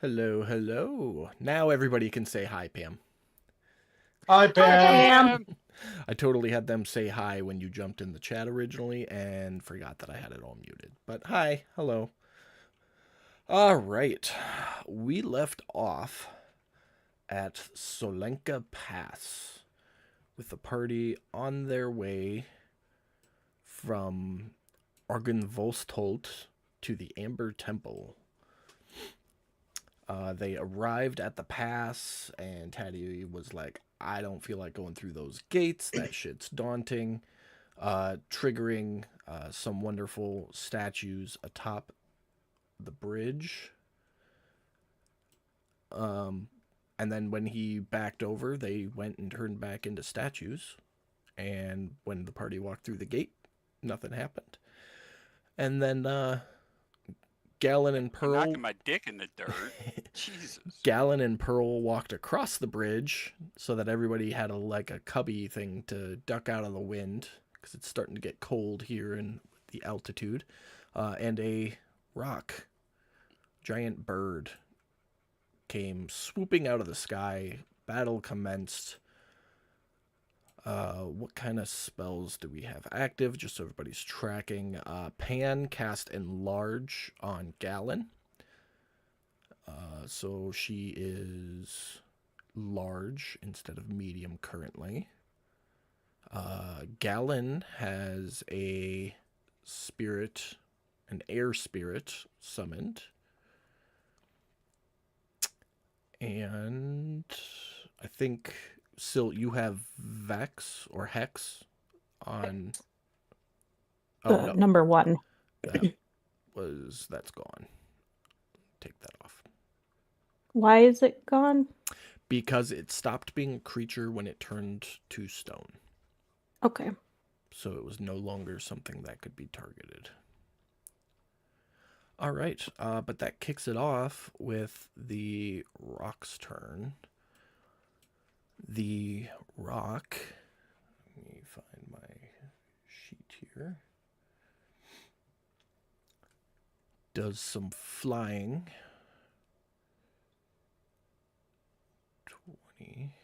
Hello, hello. Now everybody can say hi, Pam. Hi, Hi, Pam. Pam. I totally had them say hi when you jumped in the chat originally and forgot that I had it all muted. But hi, hello. All right. We left off at Solenka Pass with the party on their way from Argenvostolt to the Amber Temple. They arrived at the pass, and Taddy was like, I don't feel like going through those gates. That shit's daunting. Triggering some wonderful statues atop the bridge. And then when he backed over, they went and turned back into statues. And when the party walked through the gate, nothing happened. And then Gallon and I'm Pearl knocking my dick in the dirt. Jesus. Gallon and Pearl walked across the bridge so that everybody had like a cubby thing to duck out of the wind because it's starting to get cold here in the altitude. And a rock, giant bird, came swooping out of the sky. Battle commenced. What kind of spells do we have active? Just so everybody's tracking. Pan cast Enlarge on Gallon. So she is large instead of medium currently. Gallon has a spirit, an air spirit summoned. And I think, Sil, you have Vex or Hex on. Oh, no. Number one. That's gone. Take that off. Why is it gone? Because it stopped being a creature when it turned to stone. Okay. So it was no longer something that could be targeted. All right, but that kicks it off with the rock's turn. The rock, let me find my sheet here, does some flying. 20.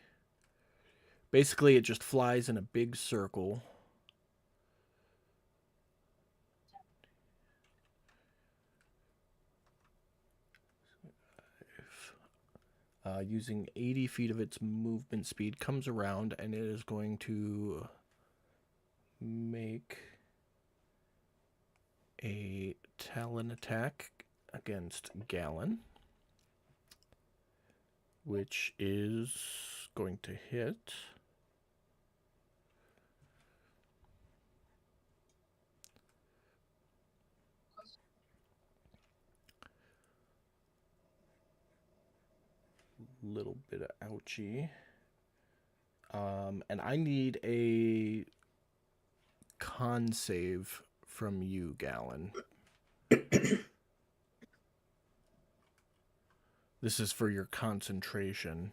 Basically, it just flies in a big circle. Using 80 feet of its movement speed, comes around, and it is going to make a talon attack against Gallon, which is going to hit. Little bit of ouchie. And I need a con save from you, Gallon. This is for your concentration.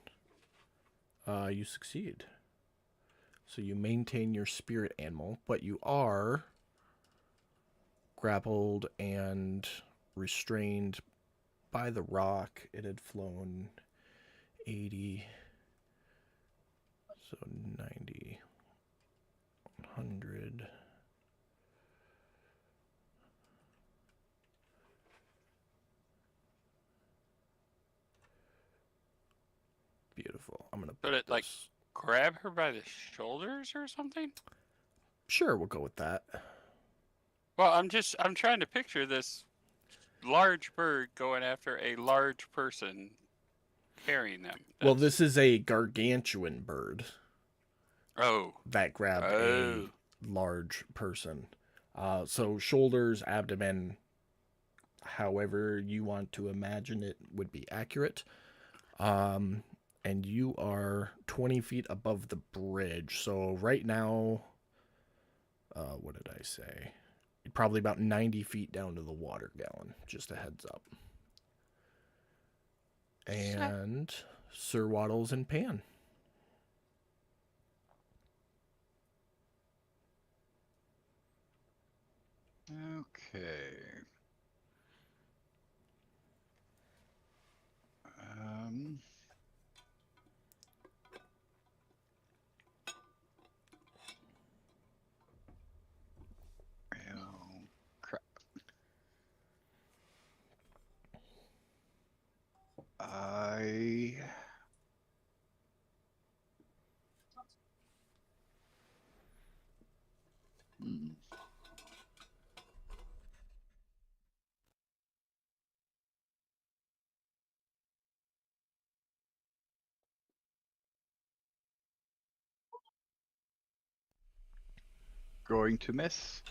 You succeed. So you maintain your spirit animal, but you are grappled and restrained by the rock. It had flown 80, so 90, 100. Beautiful. I'm gonna Put it like grab her by the shoulders or something? Sure, we'll go with that. Well, I'm trying to picture this large bird going after a large person carrying them. Well, this is a gargantuan bird Oh. that grabbed a large person. So shoulders, abdomen, however you want to imagine it would be accurate. And you are 20 feet above the bridge. So right now, what did I say? Probably about 90 feet down to the water, Gallon. Just a heads up. And Sir Waddles and Pan. Okay. I Hmm. Going to miss.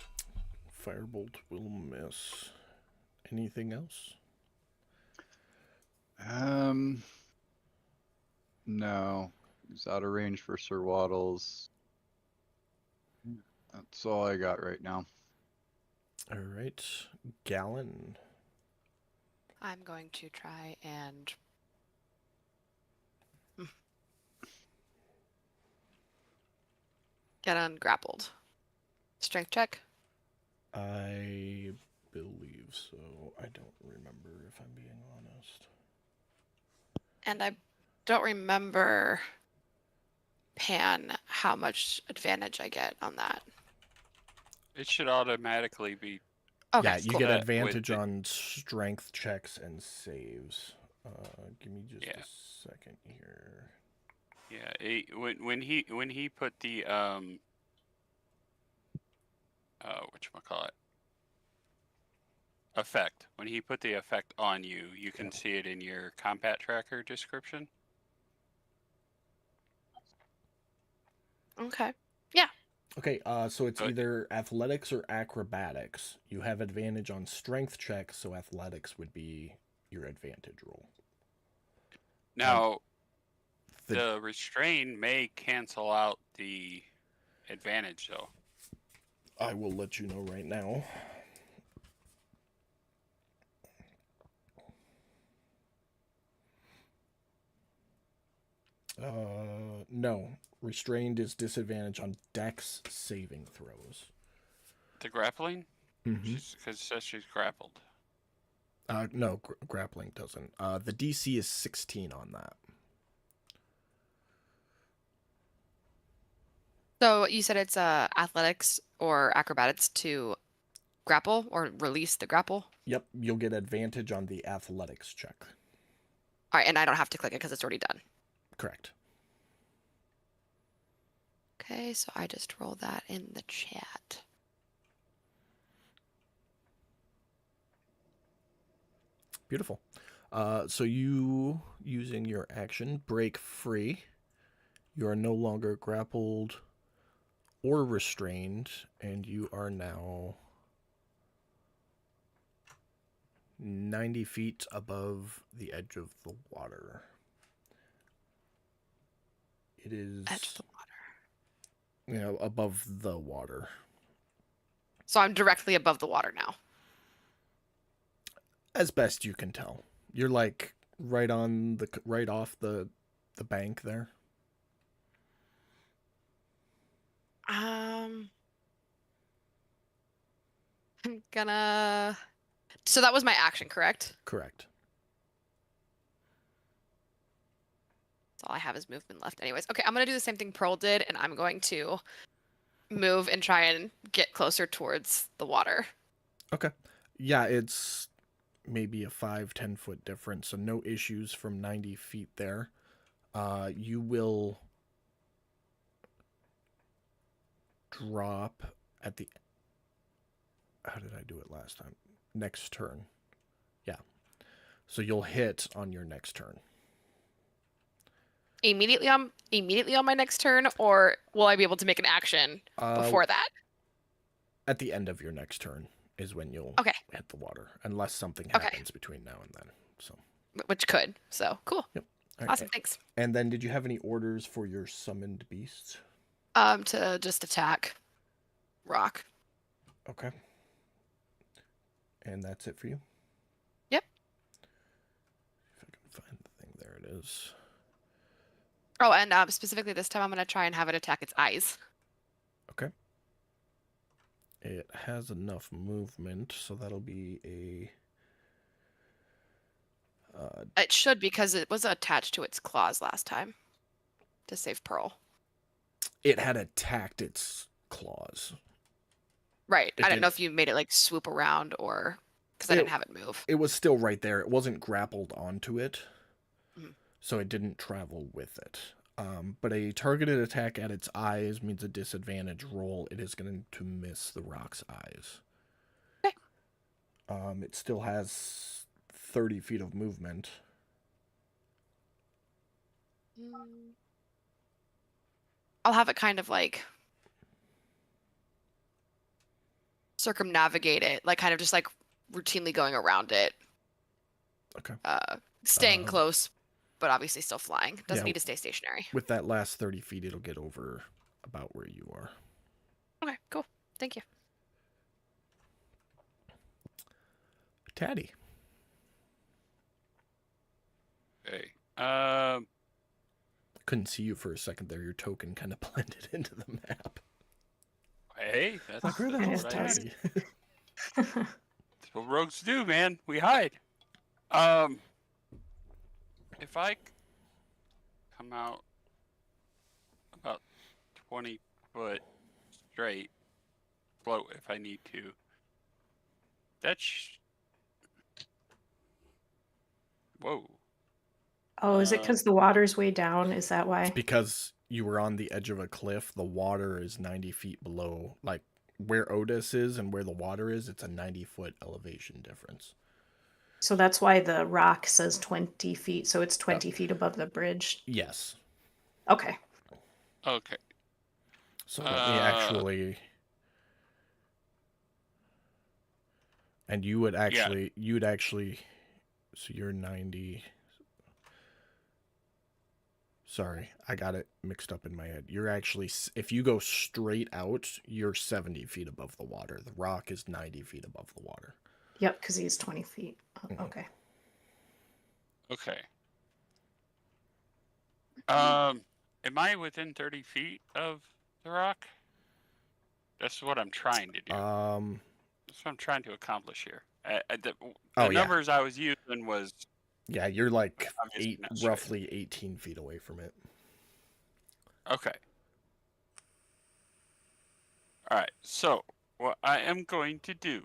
Firebolt will miss. Anything else? No. He's out of range for Sir Waddles. That's all I got right now. All right, Gallon. I'm going to try and get ungrappled. Strength check. I believe so. I don't remember, if I'm being honest. And I don't remember, Pan, how much advantage I get on that. It should automatically be. Okay, Yeah, you cool. get That advantage would- on strength checks and saves. Give me just Yeah. a second here. Yeah, when he put the whatchamacallit, effect. When he put the effect on you, you can see it in your combat tracker description. Okay. Okay, so it's Good. either athletics or acrobatics. You have advantage on strength checks, so athletics would be your advantage roll. Now, The- the restrain may cancel out the advantage, though. I will let you know right now. No. Restrained is disadvantage on dex saving throws. The grappling, Mm-hmm. because it says she's grappled. No, grappling doesn't. The DC is 16 on that. So you said it's athletics or acrobatics to grapple or release the grapple? Yep, you'll get advantage on the athletics check. All right, and I don't have to click it because it's already done. Correct. Okay, so I just roll that in the chat. Beautiful. So you, using your action, break free. You are no longer grappled or restrained, and you are now 90 feet above the edge of the water. It is, Edge of the water. above the water. So I'm directly above the water now. As best you can tell. You're like right off the bank there. I'm gonna. So that was my action, correct? Correct. That's all I have is movement left. Anyways, okay, I'm gonna do the same thing Pearl did, and I'm going to move and try and get closer towards the water. Okay. Yeah, it's maybe a 5-10 foot difference, so no issues from 90 feet there. You will drop at the... How did I do it last time? Next turn. Yeah. So you'll hit on your next turn. Immediately on my next turn, or will I be able to make an action before that? At the end of your next turn is when you'll Okay. hit the water, unless something Okay. happens between now and then. So, Which could. So cool. all right. Awesome. Thanks. And then, did you have any orders for your summoned beasts? To just attack Rock. Okay. And that's it for you? Yep. If I can find the thing. There it is. Oh, and specifically this time I'm gonna try and have it attack its eyes. Okay. It has enough movement, so that'll be a... It should, because it was attached to its claws last time to save Pearl. It had attacked its claws. Right. It I didn't know did- if you made it like swoop around or because I It- didn't have it move. It was still right there. It wasn't grappled onto it. Mhm. so it didn't travel with it. But a targeted attack at its eyes means a disadvantage roll. It is going to miss the rock's eyes. Okay. It still has 30 feet of movement. I'll have it kind of like circumnavigate it, like kind of just like routinely going around it. Okay. Staying close, but obviously still flying. Doesn't yeah. need to stay stationary. With that last 30 feet, it'll get over about where you are. Okay, cool. Thank you. Taddy. Okay. Couldn't see you for a second there. Your token kind of blended into the map. Hey, that's, Like, where the that's hell's what I do. Taddy? That's what rogues do, man. We hide. If I come out about 20 foot straight, float if I need to. That's whoa. Oh, is it because the water's way down? Is that why? It's because you were on the edge of a cliff. The water is 90 feet below. Like, where Otis is and where the water is, it's a 90-foot elevation difference. So that's why the rock says 20 feet. So it's 20 feet above the bridge. Yes. Okay. Okay. So let me actually... And you would actually... So you're 90... Sorry, I got it mixed up in my head. You're actually... If you go straight out, you're 70 feet above the water. The rock is 90 feet above the water. Yep, because he's 20 feet. Okay. Okay. Am I within 30 feet of the rock? That's what I'm trying to do. That's what I'm trying to accomplish here. The numbers I was using was... Yeah, you're like obviously not straight. roughly 18 feet away from it. Okay. Alright, so what I am going to do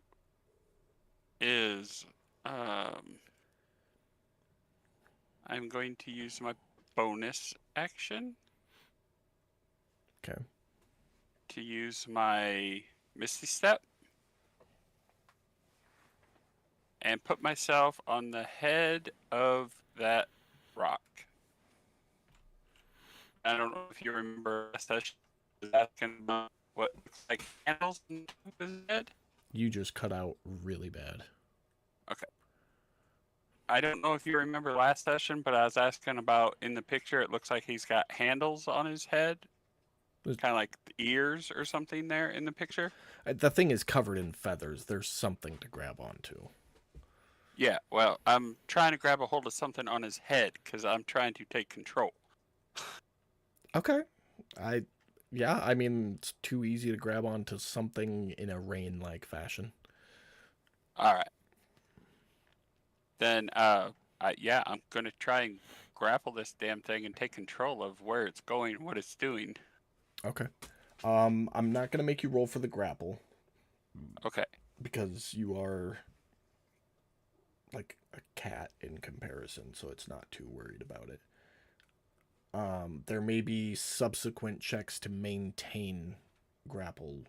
is I'm going to use my bonus action. Okay. To use my Misty Step. And put myself on the head of that rock. I don't know if you remember last session, I was asking about what looks like handles on top of his head. You just cut out really bad. Okay. I don't know if you remember last session, but I was asking about in the picture, it looks like he's got handles on his head. Kind of like ears or something there in the picture. The thing is covered in feathers. There's something to grab onto. Yeah, well, I'm trying to grab a hold of something on his head because I'm trying to take control. Okay. I mean, it's too easy to grab onto something in a rain-like fashion. All right. Then, yeah, I'm going to try and grapple this damn thing and take control of where it's going, what it's doing. Okay. I'm not going to make you roll for the grapple. Okay. Because you are like a cat in comparison, so it's not too worried about it. There may be subsequent checks to maintain grapple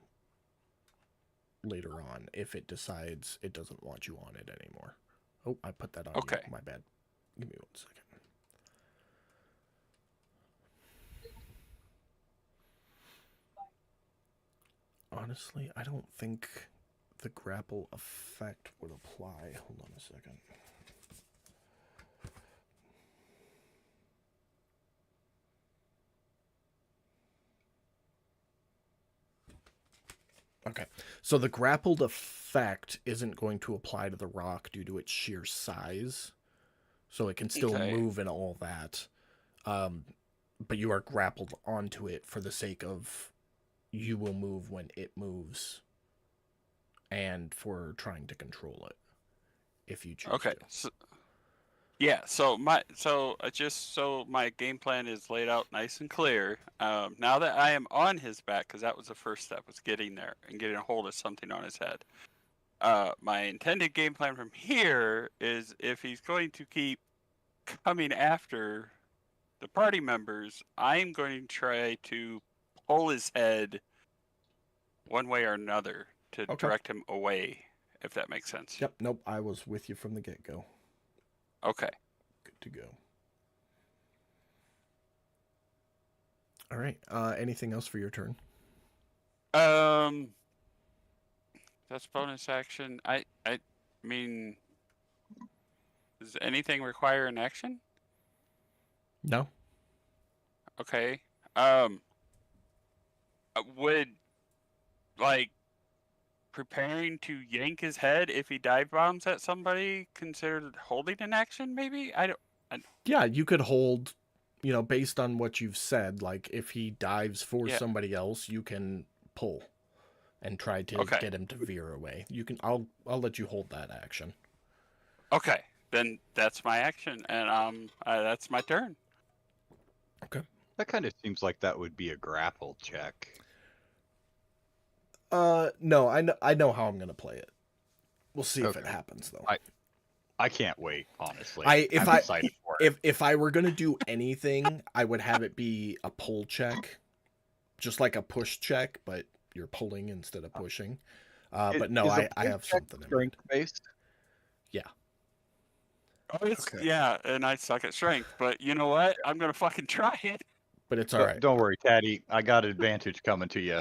later on if it decides it doesn't want you on it anymore. Oh, I put that on you. My bad. Give me 1 second. Honestly, I don't think the grapple effect would apply. Hold on a second. Okay, so the grappled effect isn't going to apply to the rock due to its sheer size. So it can still move and all that. But you are grappled onto it for the sake of you will move when it moves. And for trying to control it. If you choose to. So, yeah, so my game plan is laid out nice and clear. Now that I am on his back, because that was the first step, was getting there and getting a hold of something on his head. My intended game plan from here is if he's going to keep coming after the party members, I'm going to try to pull his head one way or another to Okay. direct him away, if that makes sense. Yep. Nope. I was with you from the get-go. Okay. Good to go. All right. Anything else for your turn? That's bonus action. I mean, does anything require an action? No. Okay. Would like preparing to yank his head if he dive bombs at somebody considered holding an action? Maybe I don't. Yeah, you could hold. Based on what you've said, like if he dives for Yeah. somebody else, you can pull and try to Okay. get him to veer away. You can. I'll let you hold that action. Okay, then that's my action, and that's my turn. That kind of seems like that would be a grapple check. No, I know how I'm gonna play it. We'll see if it Okay. happens though. I can't wait, honestly. If I'm excited for it. If I were gonna do anything, I would have it be a pull check, just like a push check, but you're pulling instead of pushing. But no, Is a I pull have check something in mind. strength based? Oh, it's, Okay. yeah, and I suck at strength, but you know what? I'm gonna fucking try it. But it's all right. Don't worry, Taddy. I got advantage coming to you.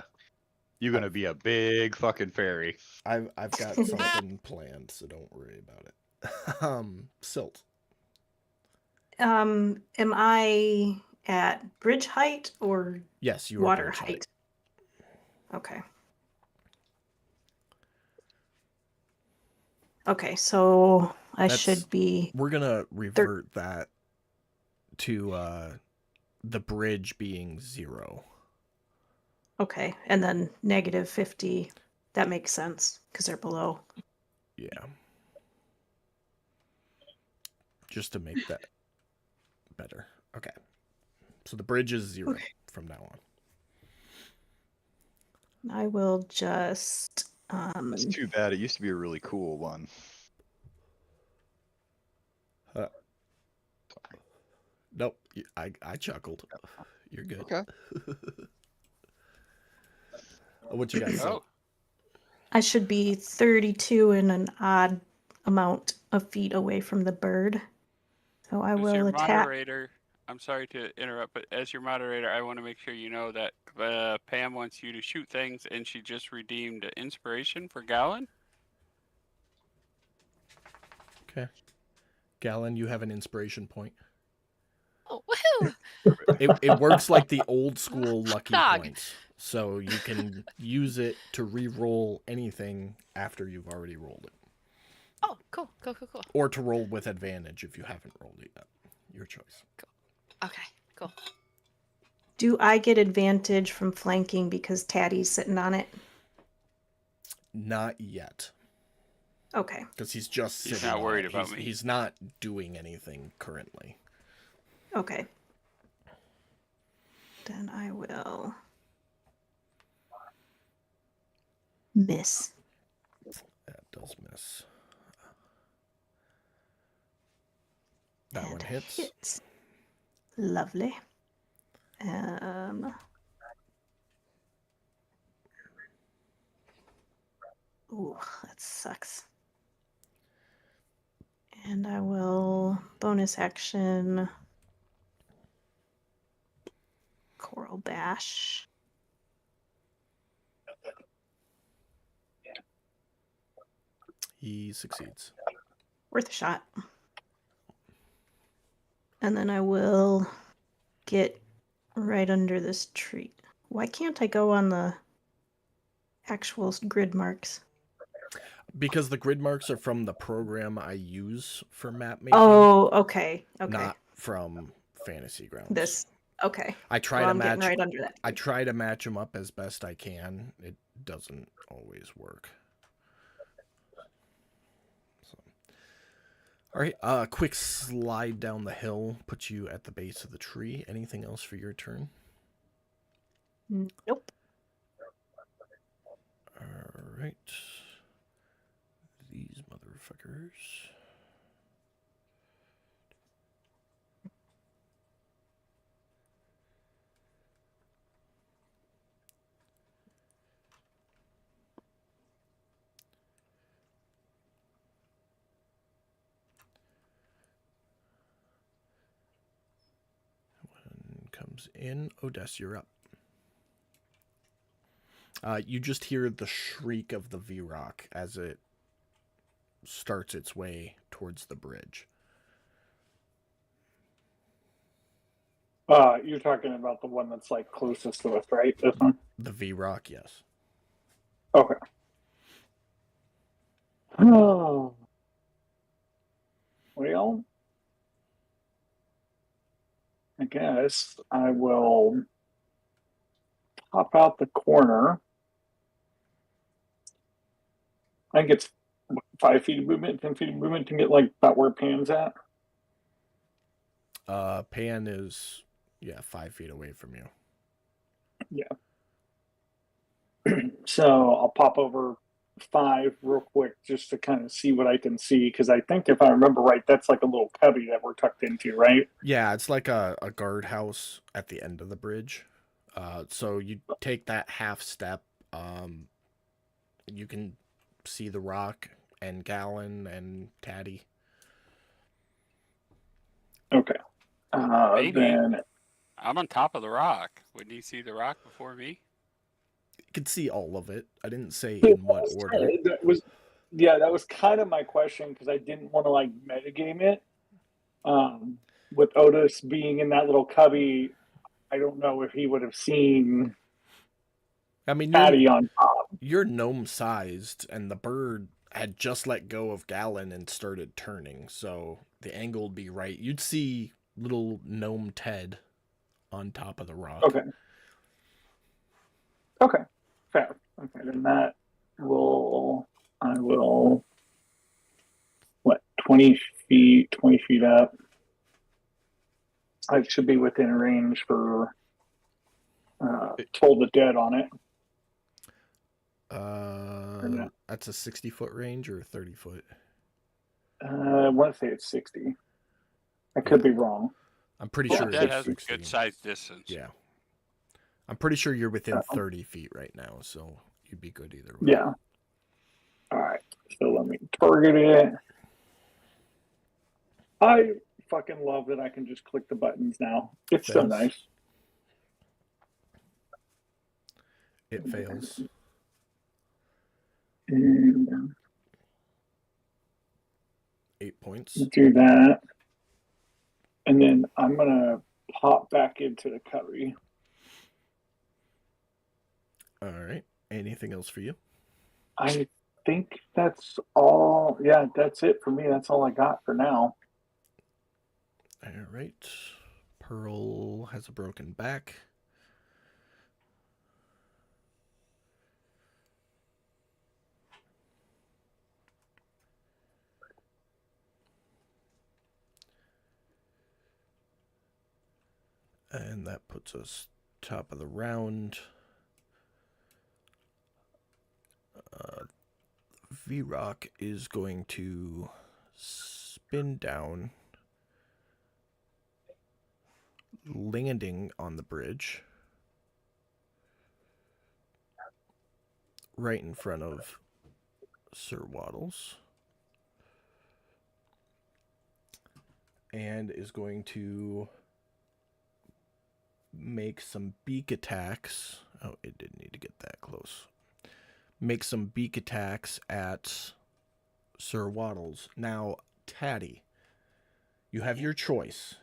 You're gonna be a big fucking fairy. I've got something planned, so don't worry about it. Silt. Am I at bridge height or Yes, you are water bridge height? Okay. Okay, so I That's- should be. We're gonna revert that to the bridge being 0. Okay, and then -50. That makes sense because they're below. Yeah. Just to make that better. Okay. So the bridge is 0 Okay. from now on. I will just. That's too bad. It used to be a really cool one. Nope. I chuckled. You're good. Okay. What you got? Oh, Silt? I should be 32 and an odd amount of feet away from the bird. So I as will your attack. moderator, I'm sorry to interrupt, but as your moderator, I want to make sure you know that Pam wants you to shoot things, and she just redeemed inspiration for Gallon. Okay. Gallon, you have an inspiration point. Oh, woohoo! It works like the old school lucky Dog. points. So you can use it to re-roll anything after you've already rolled it. Oh, cool. Or to roll with advantage if you haven't rolled it yet. Your choice. Okay, cool. Do I get advantage from flanking because Taddy's sitting on it? Not yet. Okay. Because he's just He's sitting not on worried it. about me. He's not doing anything currently. Okay. Then I will miss. That does miss. That And one hits. Lovely. Ooh, that sucks. And I will bonus action Coral Bash. He succeeds. Worth a shot. And then I will get right under this tree. Why can't I go on the actual grid marks? Because the grid marks are from the program I use for map making, Oh, okay. Okay. not from Fantasy Grounds. This. Okay. I try Well, to I'm getting match. right under that. I try to match them up as best I can. It doesn't always work. So. All right. Quick slide down the hill puts you at the base of the tree. Anything else for your turn? Nope. All right. These motherfuckers. comes in. Odessa, you're up. You just hear the shriek of the V-Rock as it starts its way towards the bridge. You're talking about the one that's like closest to us, right? This one? The V-Rock, yes. Okay. Oh. Well, I guess I will pop out the corner. I think it's 5 feet of movement, 10 feet of movement to get like about where Pan's at. Pan is 5 feet away from you. So I'll pop over 5 real quick just to kind of see what I can see, because I think if I remember right, that's like a little cubby that we're tucked into, right? Yeah, it's like a guardhouse at the end of the bridge. So you take that half step. You can see the Rock and Gallon and Taddy. Okay. Maybe. Then I'm on top of the rock. Wouldn't you see the rock before me? You can see all of it. I didn't say in what order. that was kind of my question, because I didn't want to like metagame it. With Otis being in that little cubby, I don't know if he would have seen I mean, Patty on top. you're gnome-sized, and the bird had just let go of Gallon and started turning, so the angle would be right. You'd see little gnome Ted on top of the rock. Okay. Okay. Fair. Okay, then I will, 20 feet up. I should be within range for Toll the Dead on it. no? That's a 60-foot range or a 30-foot? I want to say it's 60. I could be wrong. I'm pretty Toll sure the Dead it's has a 60. good sized distance. Yeah. I'm pretty sure you're within 30 feet right now, so you'd be good either way. Yeah. All right. So let me target it. I fucking love that I can just click the buttons now. It's so Fails. nice. It fails. And 8 points. do that. And then I'm going to pop back into the cubby. All right. Anything else for you? I think that's all. Yeah, that's it for me. That's all I got for now. All right. Pearl has a broken back. And that puts us top of the round. V-Rock is going to spin down, landing on the bridge right in front of Sir Waddles, and is going to make some beak attacks. Oh, it didn't need to get that close. Make some beak attacks at Sir Waddles. Now, Taddy, you have your choice.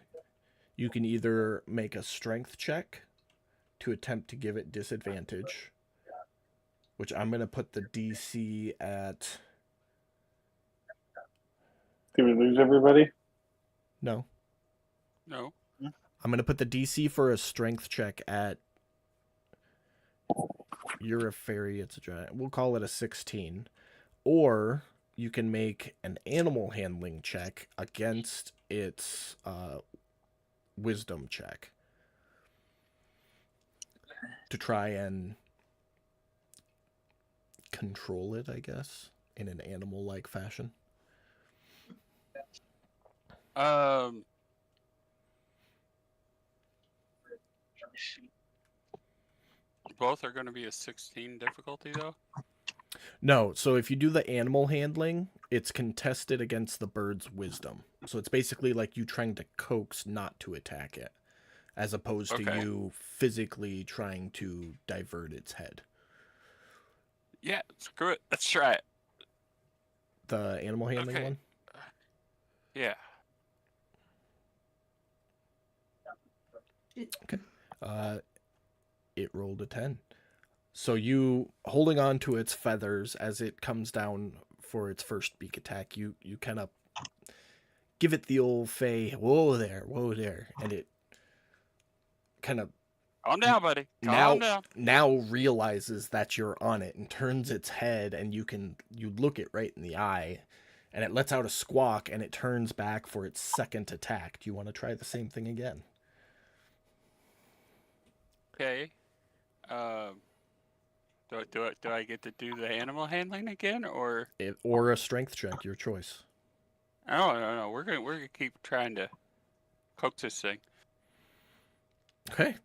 You can either make a strength check to attempt to give it disadvantage, which I'm going to put the DC at... Did we lose everybody? No. No. I'm going to put the DC for a strength check at... You're a fairy, it's a giant. We'll call it a 16. Or you can make an animal handling check against its wisdom check to try and control it, I guess, in an animal-like fashion. Both are going to be a 16 difficulty, though? No, so if you do the animal handling, it's contested against the bird's wisdom. So it's basically like you trying to coax not to attack it. as opposed to Okay. you physically trying to divert its head. Yeah, screw it. Let's try it. The animal handling Okay. one? Yeah. It rolled a 10. So you holding on to its feathers as it comes down for its first beak attack, you kind of give it the old Fey, whoa there, and it kind of Calm down, buddy. Calm down. now realizes that you're on it and turns its head, and you look it right in the eye, and it lets out a squawk and it turns back for its second attack. Do you want to try the same thing again? Okay. Do I get to do the animal handling again, or Or a strength check, your choice. no? We're gonna keep trying to coax this thing. Okay.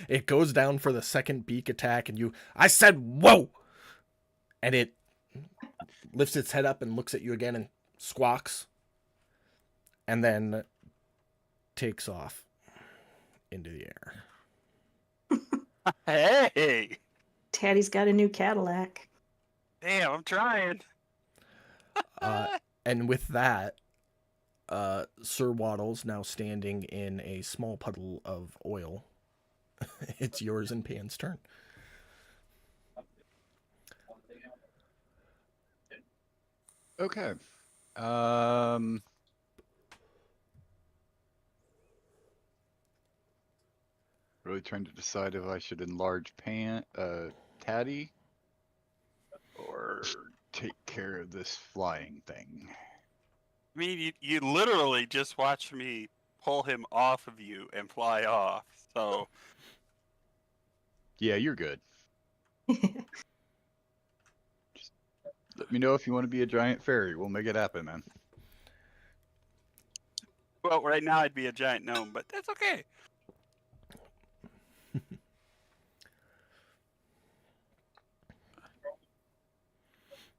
It goes down for the second beak attack, and I said whoa, and it lifts its head up and looks at you again and squawks, and then takes off into the air. Hey, Taddy's got a new Cadillac. damn! I'm trying. And with that, Sir Waddles now standing in a small puddle of oil. It's yours and Pan's turn. Okay. Really trying to decide if I should enlarge Taddy or take care of this flying thing. I mean, you literally just watched me pull him off of you and fly off. So Yeah, you're good. Let me know if you want to be a giant fairy. We'll make it happen, man. well, right now I'd be a giant gnome, but that's okay.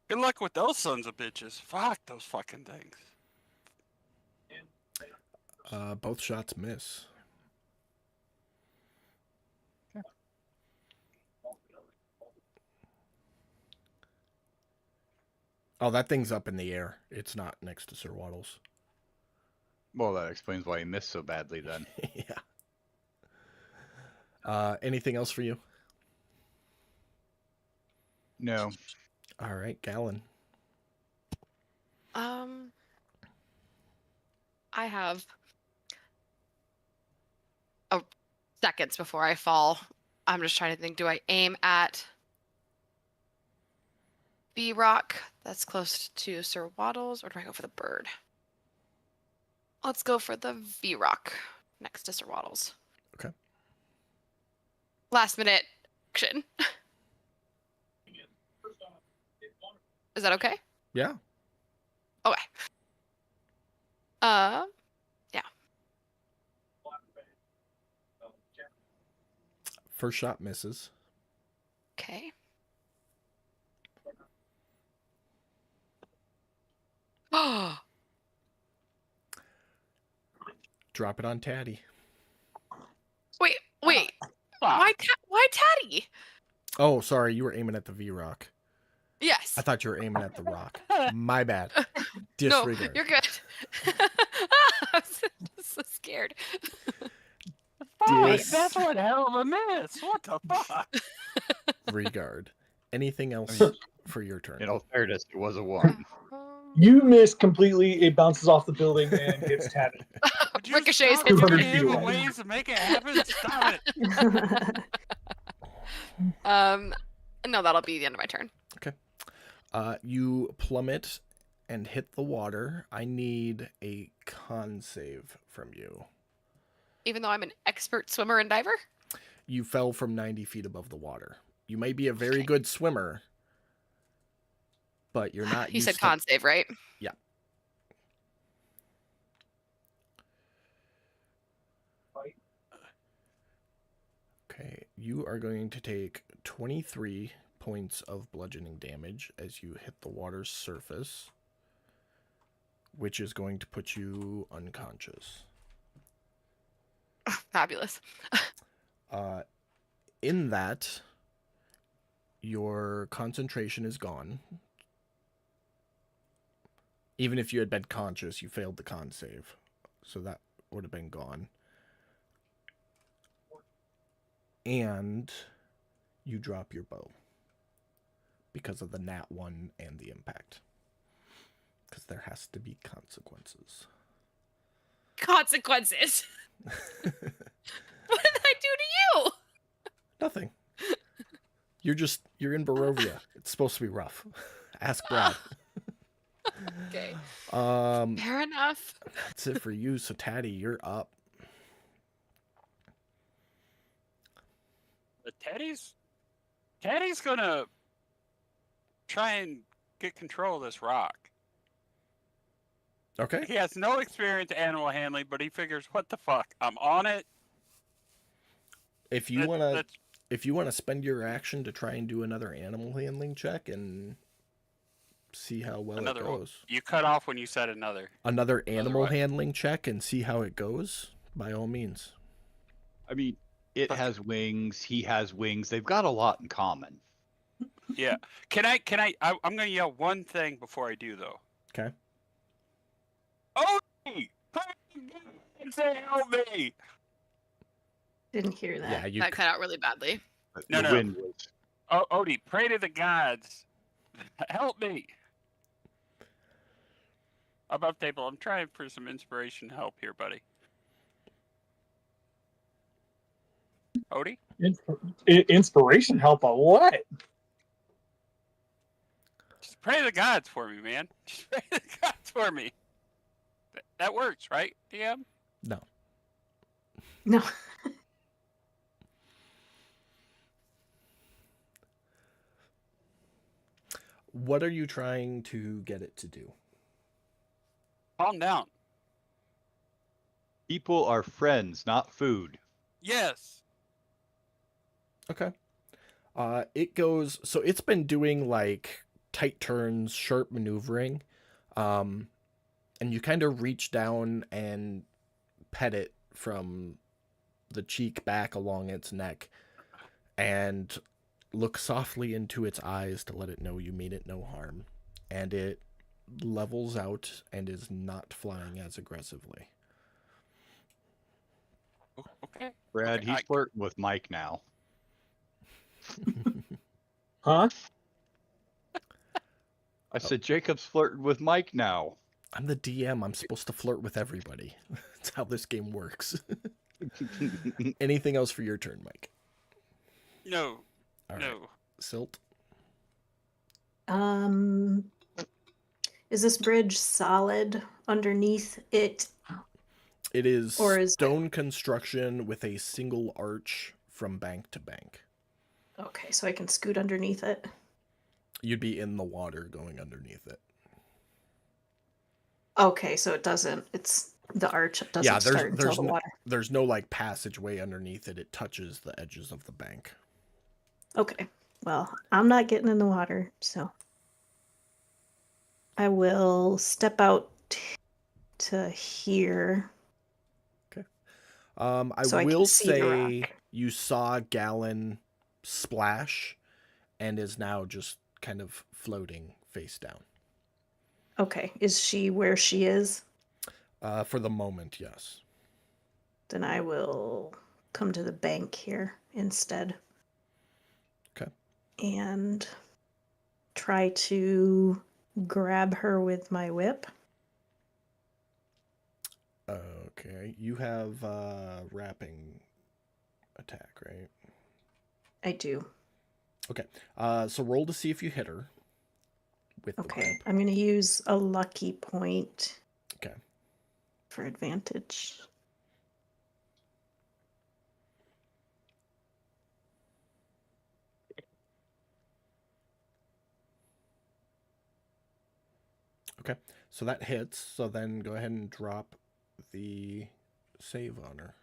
Good luck with those sons of bitches. Fuck those fucking things. Both shots miss. Oh, that thing's up in the air. It's not next to Sir Waddles. Well, that explains why he missed so badly then. Yeah. Anything else for you? No. All right, Gallon. I have seconds before I fall. I'm just trying to think. Do I aim at V-Rock that's close to Sir Waddles, or do I go for the bird? Let's go for the V-Rock next to Sir Waddles. Okay. Last minute action. Is that okay? Yeah. Okay. Yeah. First shot misses. Okay. Drop it on Taddy. Wait. Why Taddy? Oh, sorry, you were aiming at the V-Rock. Yes. I thought you were aiming at the rock. My bad. No, Disregard. you're good. I was just so scared. Fuck, that's one hell of a miss. What the fuck? Regard. Anything else for your turn? In all fairness, it was a 1. You miss completely. It bounces off the building and hits Taddy. Would you Ricochets stop hits giving me. him ways to make it happen? Stop it. No, that'll be the end of my turn. You plummet and hit the water. I need a con save from you. Even though I'm an expert swimmer and diver? You fell from 90 feet above the water. You may be a very good swimmer, but you're not. You said con save, right? Yeah. Okay, you are going to take 23 points of bludgeoning damage as you hit the water's surface, which is going to put you unconscious. Fabulous. In that, your concentration is gone. Even if you had been conscious, you failed the con save. So that would have been gone. And you drop your bow. Because of the nat 1 and the impact. Because there has to be consequences. Consequences. What did I do to you? Nothing. You're in Barovia. It's supposed to be rough. Ask Brad. Okay. Um, Fair enough. that's it for you. So Taddy, you're up. But Teddy's gonna try and get control of this rock. Okay. He has no experience animal handling, but he figures, what the fuck? I'm on it. If you That- wanna that's- spend your action to try and do another animal handling check and see how well Another it one. goes. You cut off when you said another. Another animal what? handling check and see how it goes, by all means. I mean, it Fuck. has wings. He has wings. They've got a lot in common. Yeah. I'm gonna yell one thing before I do though. Okay. Oh, say help me! Didn't hear that. Yeah, you That cut out really badly. But No, the no. wind was. Oh, Odie, pray to the gods. Help me. Above table, I'm trying for some inspiration help here, buddy. Odie? Inspiration help a what? Just pray to the gods for me, man. Just pray to the gods for me. That works, right, DM? No. No. What are you trying to get it to do? Calm down. People are friends, not food. Yes. Okay. It goes, so it's been doing like tight turns, sharp maneuvering. And you kind of reach down and pet it from the cheek back along its neck and look softly into its eyes to let it know you mean it no harm. And it levels out and is not flying as aggressively. Okay. Brad, Okay, he's flirting with Mike now. Huh? I said Jacob's flirting with Mike now. I'm the DM. I'm supposed to flirt with everybody. That's how this game works. Anything else for your turn, Mike? No. All right. No. Silt? Is this bridge solid underneath it? It is Or is- stone construction with a single arch from bank to bank. Okay, so I can scoot underneath it. You'd be in the water going underneath it. Okay, so it doesn't. It's the arch doesn't Yeah, start until there's the water. there's no like passageway underneath it. It touches the edges of the bank. Okay, well, I'm not getting in the water, so I will step out to here. I So I can will see the say rock. you saw Gallon splash and is now just kind of floating face down. Okay, is she where she is? For the moment, yes. Then I will come to the bank here instead. Okay. And try to grab her with my whip. Okay, you have wrapping attack, right? I do. Okay. So roll to see if you hit her with the Okay, whip. I'm going to use a lucky point Okay. for advantage. Okay. So that hits. So then go ahead and drop the save on her.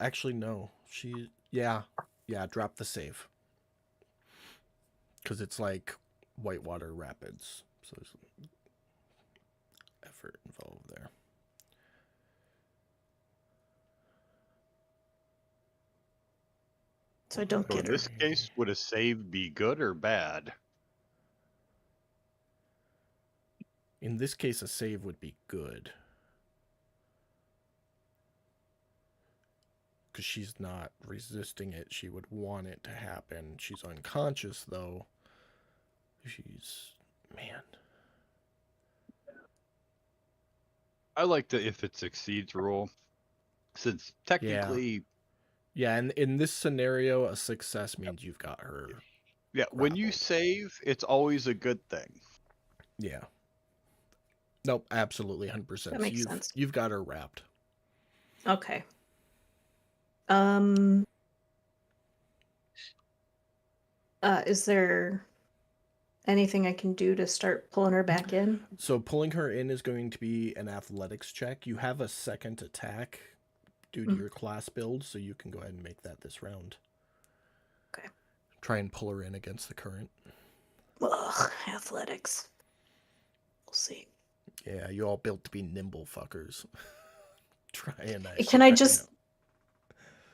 Actually no. Yeah, drop the save. Cuz it's like whitewater rapids. So there's effort involved there. So I don't So in get her. this case, would a save be good or bad? In this case, a save would be good. Because she's not resisting it. She would want it to happen. She's unconscious, though. She's... Man. I like the if it succeeds rule, since technically, Yeah, and in this scenario, a success means you've got her. yeah, when you grappled. save, it's always a good thing. Yeah. Nope, absolutely, 100%. That makes sense. You've got her wrapped. Okay. Is there anything I can do to start pulling her back in? So pulling her in is going to be an athletics check. You have a second attack due to your class build, so you can go ahead and make that this round. Okay. Try and pull her in against the current. Ugh, athletics. We'll see. Yeah, you all built to be nimble fuckers. Try and Can I just...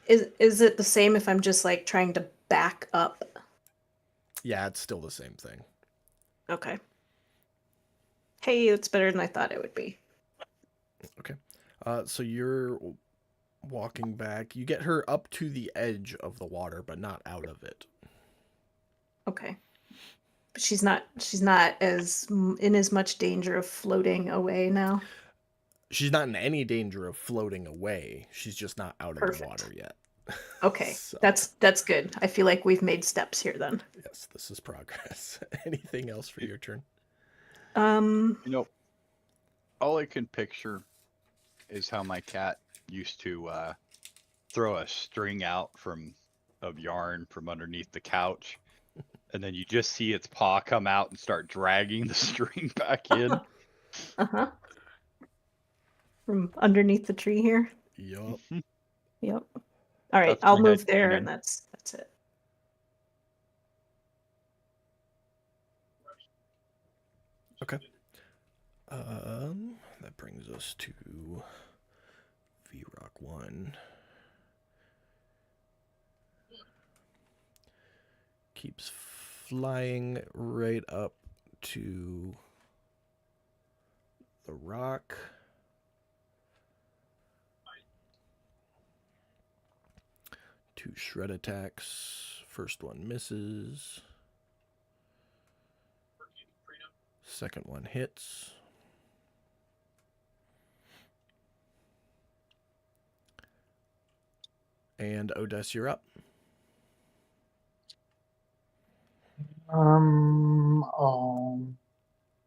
Is it the same if I'm just like trying to back up? Yeah, it's still the same thing. Okay. Hey, it's better than I thought it would be. Okay. So you're walking back. You get her up to the edge of the water, but not out of it. Okay. But she's not as in as much danger of floating away now. She's not in any danger of floating away. She's just not out of the Perfect. water yet. Okay. So, That's good. I feel like we've made steps here then. yes, this is progress. Anything else for your turn? You know, all I can picture is how my cat used to throw a string out of yarn from underneath the couch, and then you just see its paw come out and start dragging the string back in. Uh-huh. From underneath the tree here. Yup. Yep. All right, That's I'll my move there headcanon. and that's it. Okay. That brings us to VRock 1. Keeps flying right up to the rock. Two shred attacks. First one misses. Second one hits. And Odess, you're up.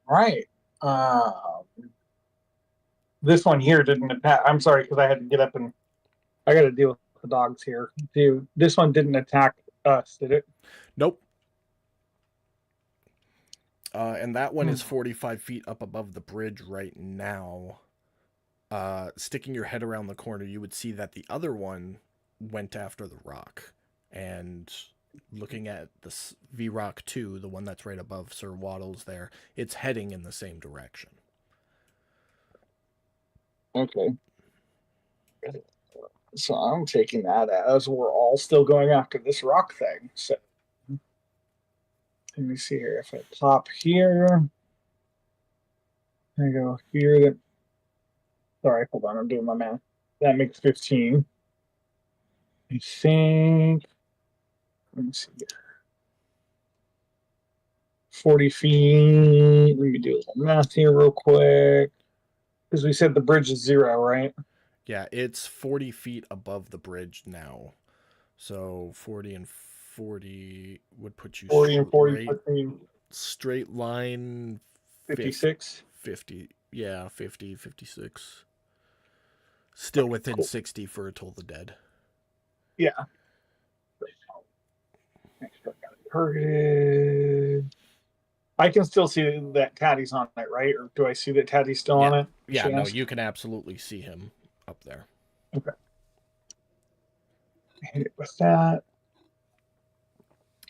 Right. This one here didn't attack. I'm sorry, because I had to get up and I got to deal with the dogs here. Dude, this one didn't attack us, did it? Nope. And that one is 45 feet up above the bridge right now. Sticking your head around the corner, you would see that the other one went after the rock. And looking at the VRock 2, the one that's right above Sir Waddles there, it's heading in the same direction. Okay. So I'm taking that as we're all still going after this rock thing. So let me see here. If I pop here, I go here. Then, sorry, hold on. I'm doing my math. That makes 15. I think. Let me see here. 40 feet. Let me do a little math here real quick. Because we said the bridge is 0, right? Yeah, it's 40 feet above the bridge now. So 40 and 40 would put you 40 and 40 straight, puts me straight line 56. 50. Yeah, 50, 56. Still within cool. 60 for a Toll the Dead. Yeah. Targeted. I can still see that Taddy's on it, right? Or do I see that Taddy's still on it? Yeah, no, Chance? you can absolutely see him up there. Okay. Hit it with that.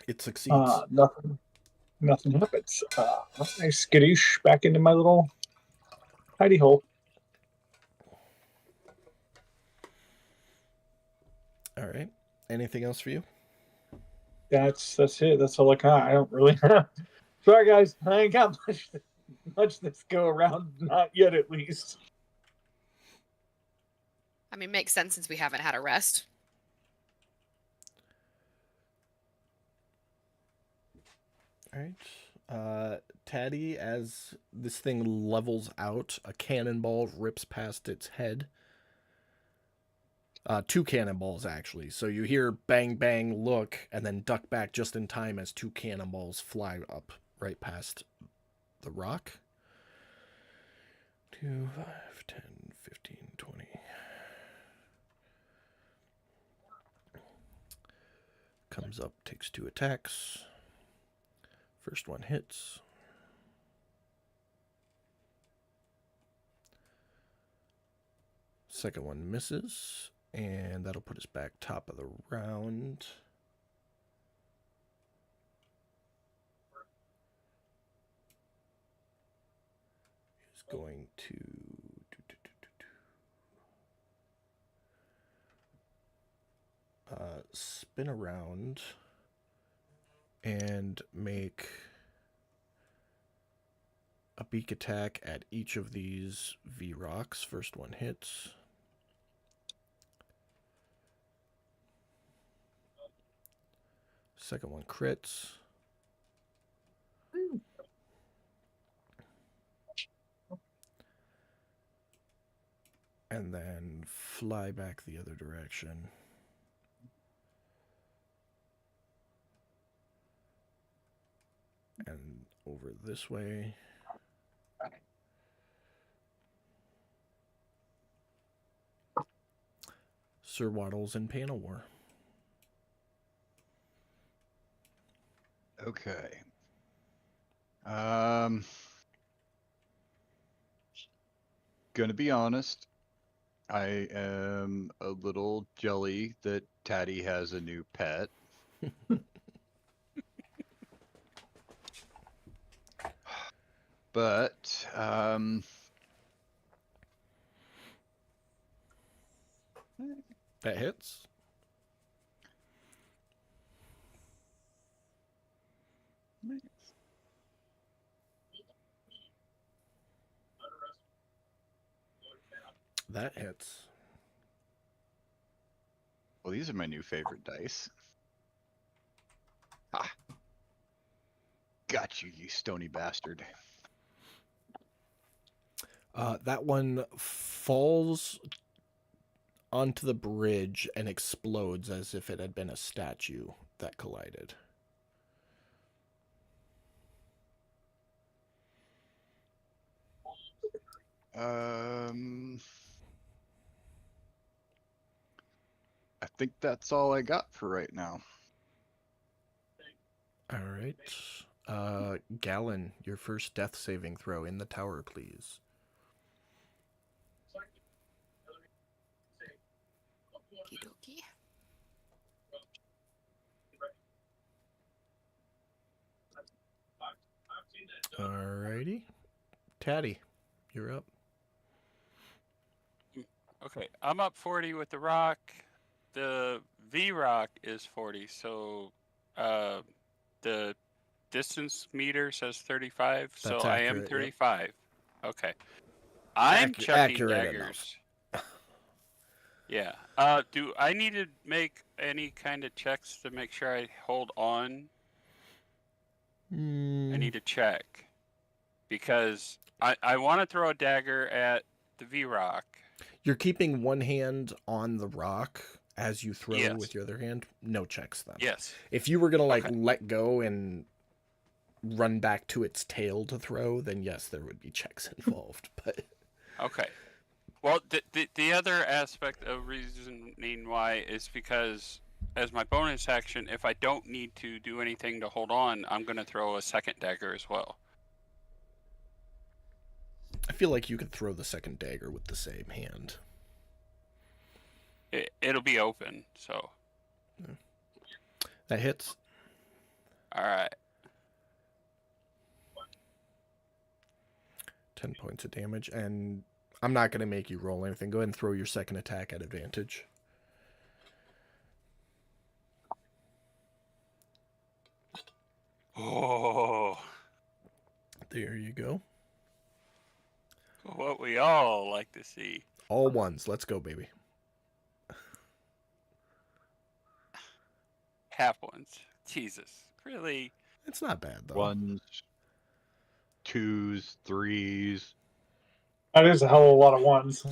It succeeds. Nothing happens. I skadoosh back into my little hidey hole. All right. Anything else for you? That's it. That's all I got. I don't really have. Sorry, guys. I ain't got much this go around. Not yet, at least. I mean, makes sense since we haven't had a rest. All right. Taddy, as this thing levels out, a cannonball rips past its head. 2 cannonballs, actually. So you hear bang, bang, look, and then duck back just in time as 2 cannonballs fly up right past the rock. 2, 5, 10, 15, 20. Comes up, takes 2 attacks. First one hits. Second one misses. And that'll put us back top of the round. He's going to spin around and make a beak attack at each of these V-Rocks. First one hits. Second one crits. And then fly back the other direction. And over this way. Sir Waddles and Panel War. Okay. Gonna be honest. I am a little jelly that Taddy has a new pet. But That hits. That hits. well, these are my new favorite dice. Ah. Got you, you stony bastard. That one falls onto the bridge and explodes as if it had been a statue that collided. I think that's all I got for right now. All right. Gallon, your first death saving throw in the tower, please. Okie dokie. Alrighty. Taddy, you're up. Okay, I'm up 40 with the rock. The V rock is 40, so the distance meter says 35, so That's I am accurate, yep. 35. Okay. I'm chucking accurate daggers. Yeah. Do I need to make any kind of checks to make sure I hold on? I need to check. Because I want to throw a dagger at the V-Rock. You're keeping one hand on the rock as you throw Yes. with your other hand. No checks then. Yes. If you were going to Okay. let go and run back to its tail to throw, then yes, there would be checks involved. But Okay. Well, the other aspect of reasoning why is because as my bonus action, if I don't need to do anything to hold on, I'm going to throw a second dagger as well. I feel like you could throw the second dagger with the same hand. It'll be open, so. That hits. All right. 10 points of damage, and I'm not going to make you roll anything. Go ahead and throw your second attack at advantage. Oh, There you go. what we all like to see. All ones. Let's go, baby. Half ones. Jesus. Really? It's not bad though. 1s, 2s, 3s. That is a hell of a lot of ones.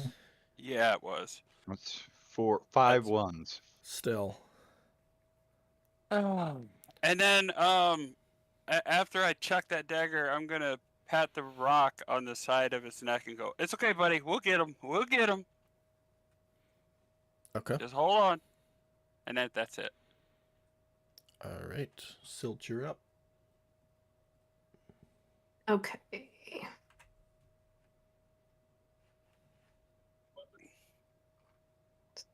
Yeah, it was. That's 5 That's- 1s. Still. And then, after I chuck that dagger, I'm gonna pat the rock on the side of his neck and go, "It's okay, buddy. We'll get him. We'll get him. Okay. Just hold on." And that's it. All right. Silt, you're up. Okay.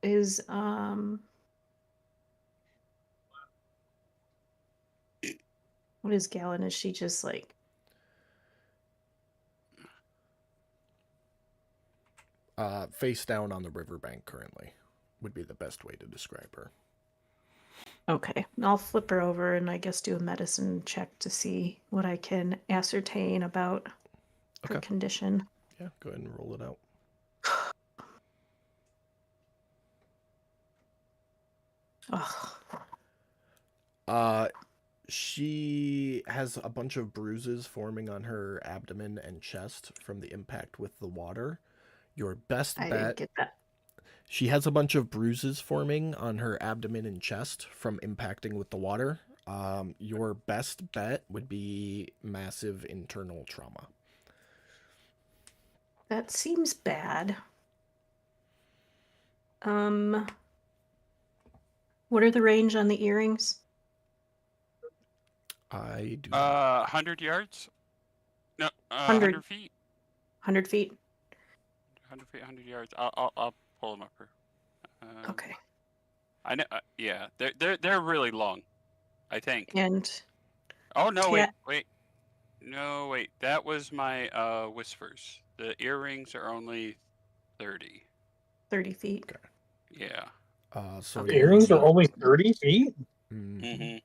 Is what is Gallon? Is she just like Face down on the riverbank currently would be the best way to describe her. okay? I'll flip her over and I guess do a medicine check to see what I can ascertain about her Okay. condition. Yeah, go ahead and roll it out. Ugh. She has a bunch of bruises forming on her abdomen and chest from the impact with the water. Your best I didn't bet. get that. She has a bunch of bruises forming on her abdomen and chest from impacting with the water. Your best bet would be massive internal trauma. That seems bad. What are the range on the earrings? I do. 100 yards? No, 100. 100 feet. 100 feet? 100 feet, 100 yards. I'll pull them up here. Okay. I know. Yeah, they're really long. I think. And Oh no! Yeah. Wait. No, wait. That was my whispers. The earrings are only 30. 30 feet. Okay. Yeah. So Okay. Earrings are only 30 feet? Mm-hmm.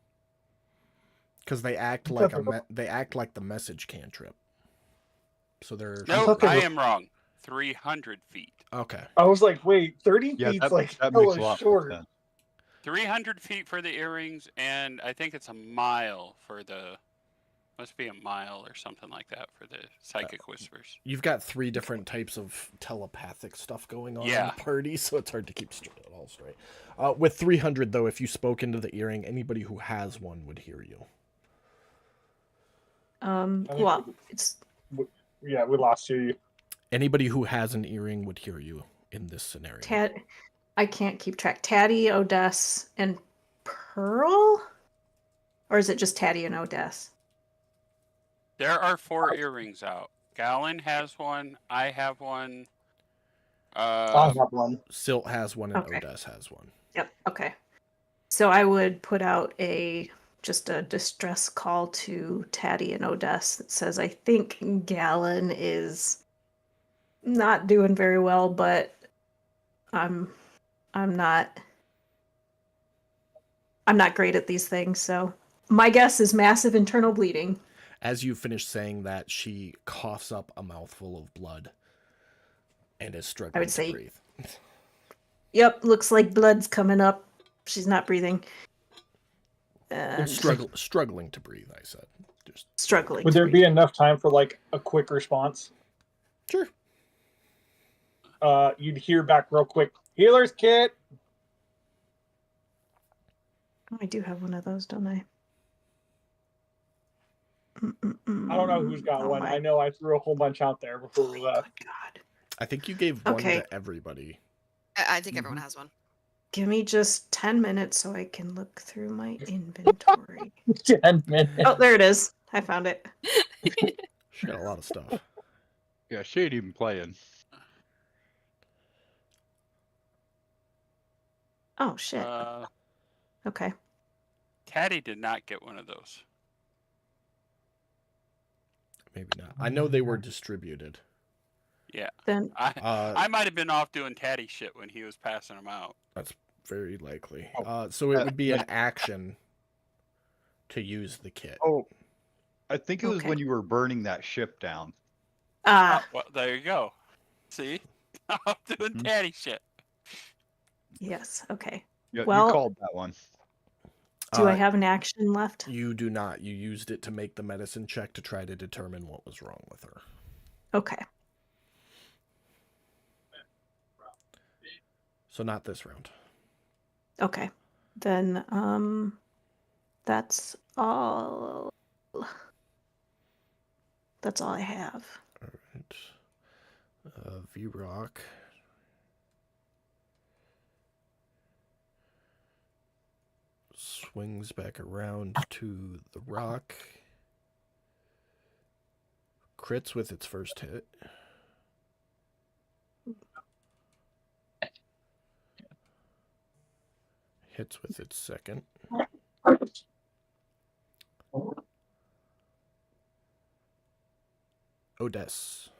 Because they act I like thought they were- they act like the message cantrip. So they're No, thought they I were- am wrong. 300 feet. okay. I was like, wait, 30 Yeah, feet's that, like that makes a hella lot more short. sense. 300 feet for the earrings, and I think it's a mile for the. Must be a mile or something like that for the psychic whispers. You've got 3 different types of telepathic stuff going on in Yeah. the party, so it's hard to keep it all straight. With 300, though, if you spoke into the earring, anybody who has one would hear you. think Well, it's Yeah, we lost you. Anybody who has an earring would hear you in this scenario. I can't keep track. Taddy, Odess, and Pearl? Or is it just Taddy and Odess? There are 4 earrings out. Gallon has one. I have one. I have one. Silt has one and Okay. Odess has one. Yep. Okay. So I would put out just a distress call to Taddy and Odess that says, I think Gallon is not doing very well, but I'm not great at these things, so my guess is massive internal bleeding. As you finish saying that, she coughs up a mouthful of blood and is struggling say- to breathe. Yep, looks like blood's coming up. She's not breathing. And Struggling to breathe, I said. Just struggling. Would to there breathe. be enough time for like a quick response? sure. You'd hear back real quick. Healer's kit. Oh, I do have one of those, don't I? I don't know who's got Oh one. my I know I threw a whole bunch out there before we left. God. I think you gave one Okay. to everybody. I think everyone has one. Give me just 10 minutes so I can look through my inventory. 10 minutes. Oh, there it is. I found it. She got a lot of stuff. Yeah, she ain't even playing. Oh, shit. Okay. Taddy did not get one of those. Maybe not. I know they were distributed. Yeah. Then I might have been off doing Taddy shit when he was passing them out. Very likely. Oh, So it that- would be an action to use the kit. Oh, I think it was Okay. when you were burning that ship down. Ah, Well, there you go. See, I'm doing Hmm. daddy shit. yes. Okay. You Well- called that one. Do I Uh, have an action left? You do not. You used it to make the medicine check to try to determine what was wrong with her. Okay. So not this round. Okay. Then that's all. That's all I have. All right. V-Rock. Swings back around to the rock. Crits with its first hit. Hits with its second. Odess.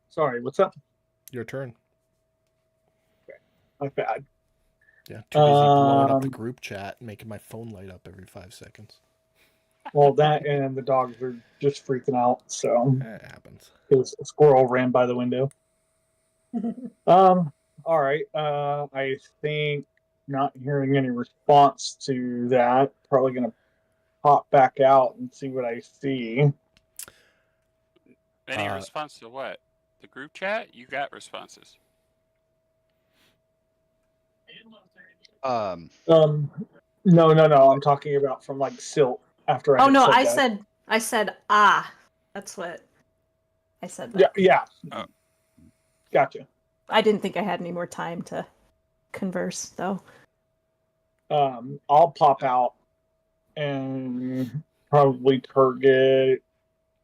Sorry, what's up? Your turn. My bad. Yeah, too busy blowing up the Um, group chat and making my phone light up every 5 seconds. Well, that and the dogs are just freaking out. So That happens. his squirrel ran by the window. All right. I think not hearing any response to that. Probably gonna pop back out and see what I see. Any response to what? The group chat? You got responses. No. I'm talking about from like Silt after I. Oh had no, said that. I said ah. That's what I said. Yeah. That. Yeah. Oh. Gotcha. I didn't think I had any more time to converse though. I'll pop out and probably target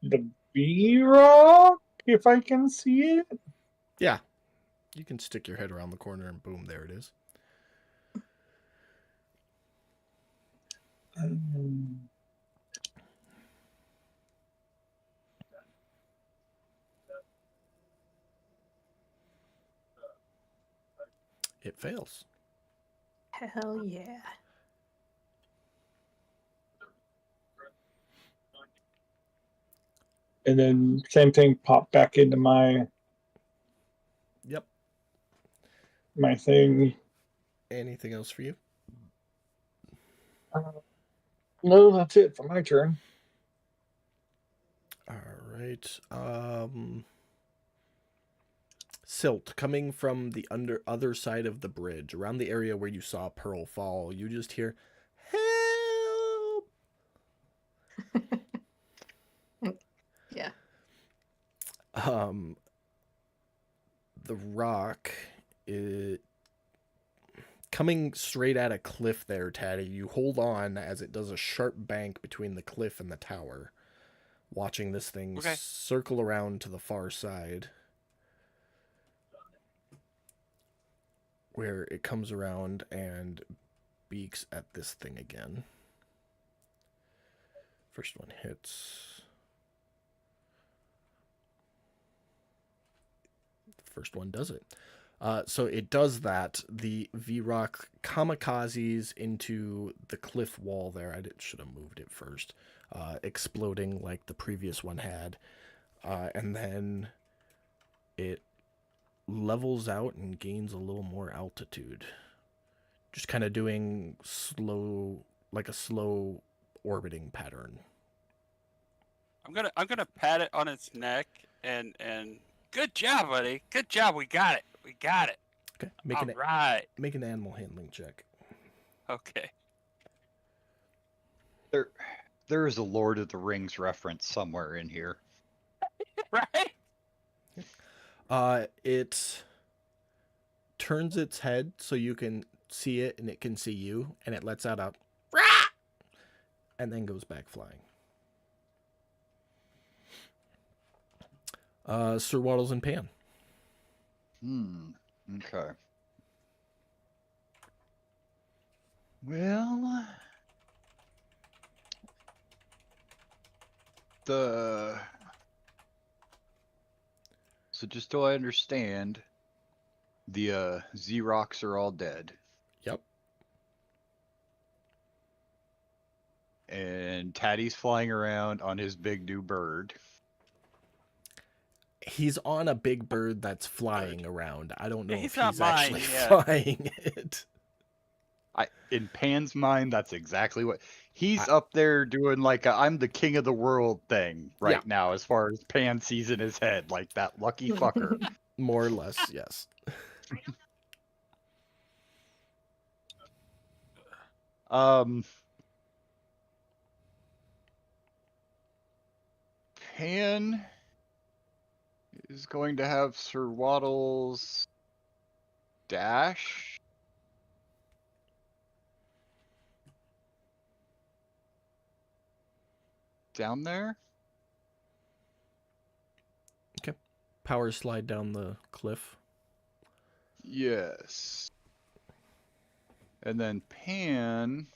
the V-Rock if I can see it. Yeah. You can stick your head around the corner and boom, there it is. It fails. Hell yeah. And then same thing, pop back into my Yep. thing. Anything else for you? No, that's it for my turn. All right. Silt, coming from the other side of the bridge, around the area where you saw Pearl fall, you just hear, "Help!" Yeah. The rock, coming straight at a cliff there, Taddy. You hold on as it does a sharp bank between the cliff and the tower, watching this thing Okay. circle around to the far side, where it comes around and beaks at this thing again. First one hits. First one does it. So it does that. The V-Rock kamikazes into the cliff wall there. I should have moved it first. Exploding like the previous one had. And then it levels out and gains a little more altitude. Just kind of doing a slow orbiting pattern. I'm gonna pat it on its neck and good job, buddy. Good job. We got it. We got it. Okay, All right. make an animal handling check. Okay. There is a Lord of the Rings reference somewhere in here. Right? It turns its head so you can see it and it can see you, and it lets out a "Rah!" and then goes back flying. Sir Waddles and Pan. Okay. Well, so just so I understand, The Xerox are all dead. Yep. And Taddy's flying around on his big new bird. He's on a big bird that's flying around. I don't know He's if not he's mine actually yet. flying it. In Pan's mind, that's exactly what he's up there doing. Like I'm the king of the world thing right now, as far as Pan sees in his head, like that lucky fucker. More or less, yes. Pan is going to have Sir Waddle's dash. Down there? Power slide down the cliff. Yes. And then Pan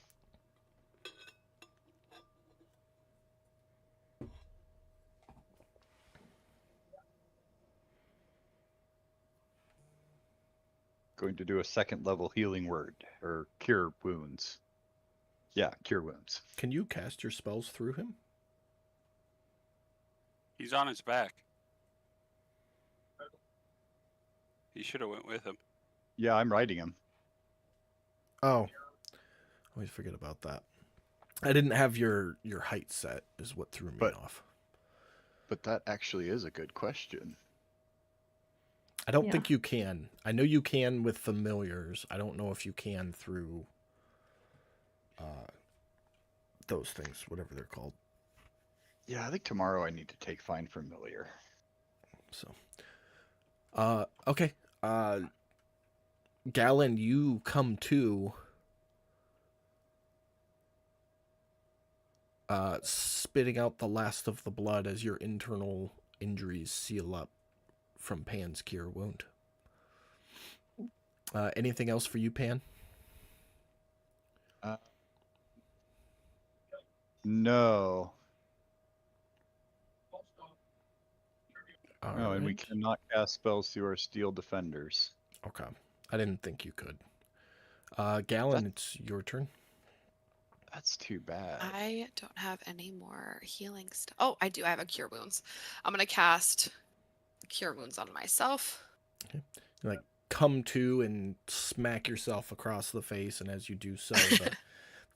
going to do a second level healing word or cure wounds. Yeah, cure wounds. Can you cast your spells through him? He's on his back. He should have went with him. Yeah, I'm riding him. Oh. Always forget about that. I didn't have your height set is what threw me off. But that actually is a good question. I don't think you can. I know you can with familiars. I don't know if you can through those things, whatever they're called. Yeah, I think tomorrow I need to take Find Familiar. So, okay. Galen, you come to spitting out the last of the blood as your internal injuries seal up from Pan's cure wound. Anything else for you, Pan? No. All No, and we right. cannot cast spells through our steel defenders. Okay. I didn't think you could. Galen, it's your turn. That's too bad. I don't have any more healing stuff. Oh, I do. I have a cure wounds. I'm gonna cast cure wounds on myself. Okay. Like come to and smack yourself across the face, and as you do so,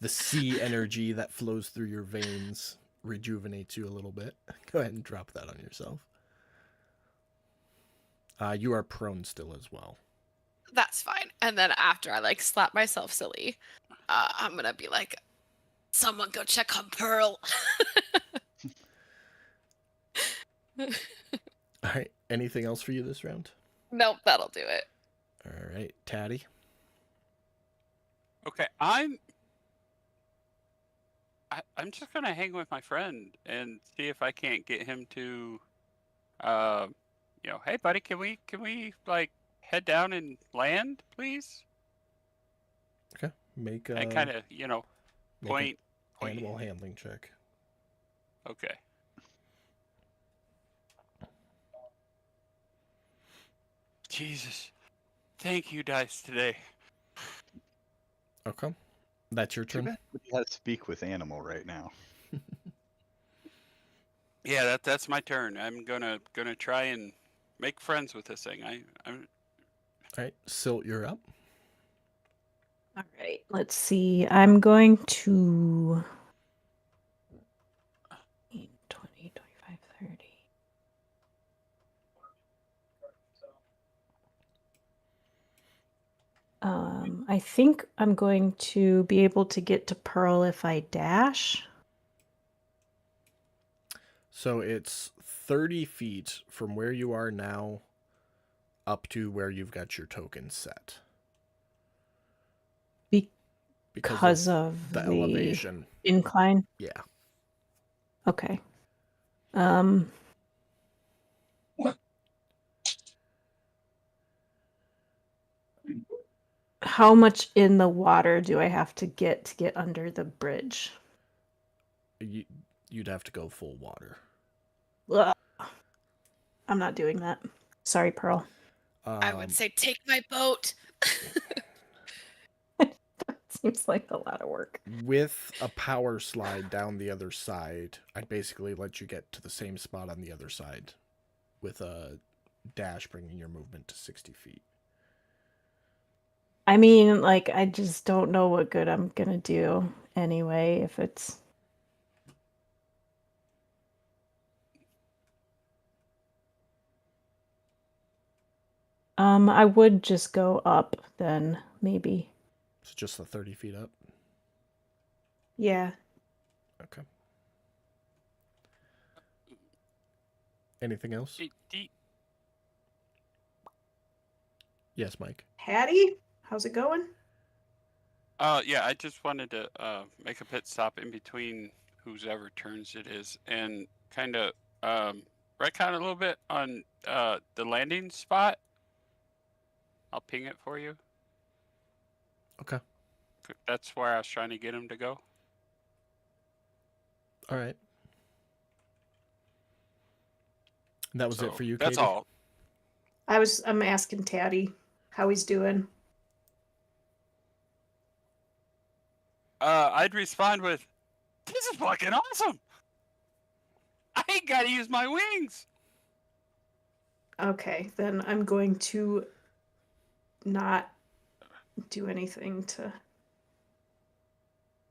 the sea energy that flows through your veins rejuvenates you a little bit. Go ahead and drop that on yourself. You are prone still as well. That's fine. And then after I like slap myself silly, I'm gonna be like, someone go check on Pearl. All right. Anything else for you this round? Nope, that'll do it. All right, Taddy. Okay, I'm just gonna hang with my friend and see if I can't get him to, hey buddy, can we like head down and land, please? Okay. Make And kind of, make point. an animal handling check. Okay. Jesus, thank you, dice today. Okay. That's your Too turn. bad nobody has speak with animal right now. Yeah, that's my turn. I'm gonna try and make friends with this thing. I'm All right, Silt, you're up. All right, let's see. I'm going to 20, 25, 30. I think I'm going to be able to get to Pearl if I dash. So it's 30 feet from where you are now up to where you've got your token set. Because of the elevation. Incline? Yeah. Okay. How much in the water do I have to get under the bridge? You'd have to go full water. Ugh. I'm not doing that. Sorry, Pearl. I would say take my boat. Seems like a lot of work. With a power slide down the other side, I'd basically let you get to the same spot on the other side with a dash bringing your movement to 60 feet. I mean, like, I just don't know what good I'm gonna do anyway if it's. I would just go up then, maybe. So just the 30 feet up? Yeah. Okay. Anything else? Yes, Mike. Hattie, how's it going? Yeah, I just wanted to make a pit stop in between whoever turns it is, and kind of retcon a little bit on the landing spot. I'll ping it for you. Okay. That's where I was trying to get him to go. All right. And that was it So, for you, That's Katie? all. I'm asking Taddy how he's doing. I'd respond with, "This is fucking awesome. I ain't got to use my wings." Okay, then I'm going to not do anything to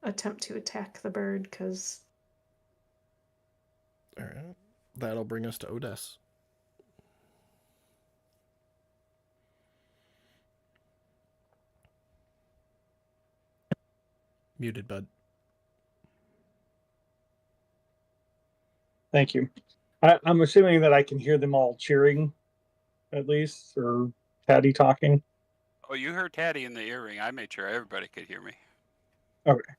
attempt to attack the bird because All right. That'll bring us to Odess. Muted, bud. Thank you. I'm assuming that I can hear them all cheering, at least, or Patty talking. Oh, you heard Taddy in the earring. I made sure everybody could hear me. Okay.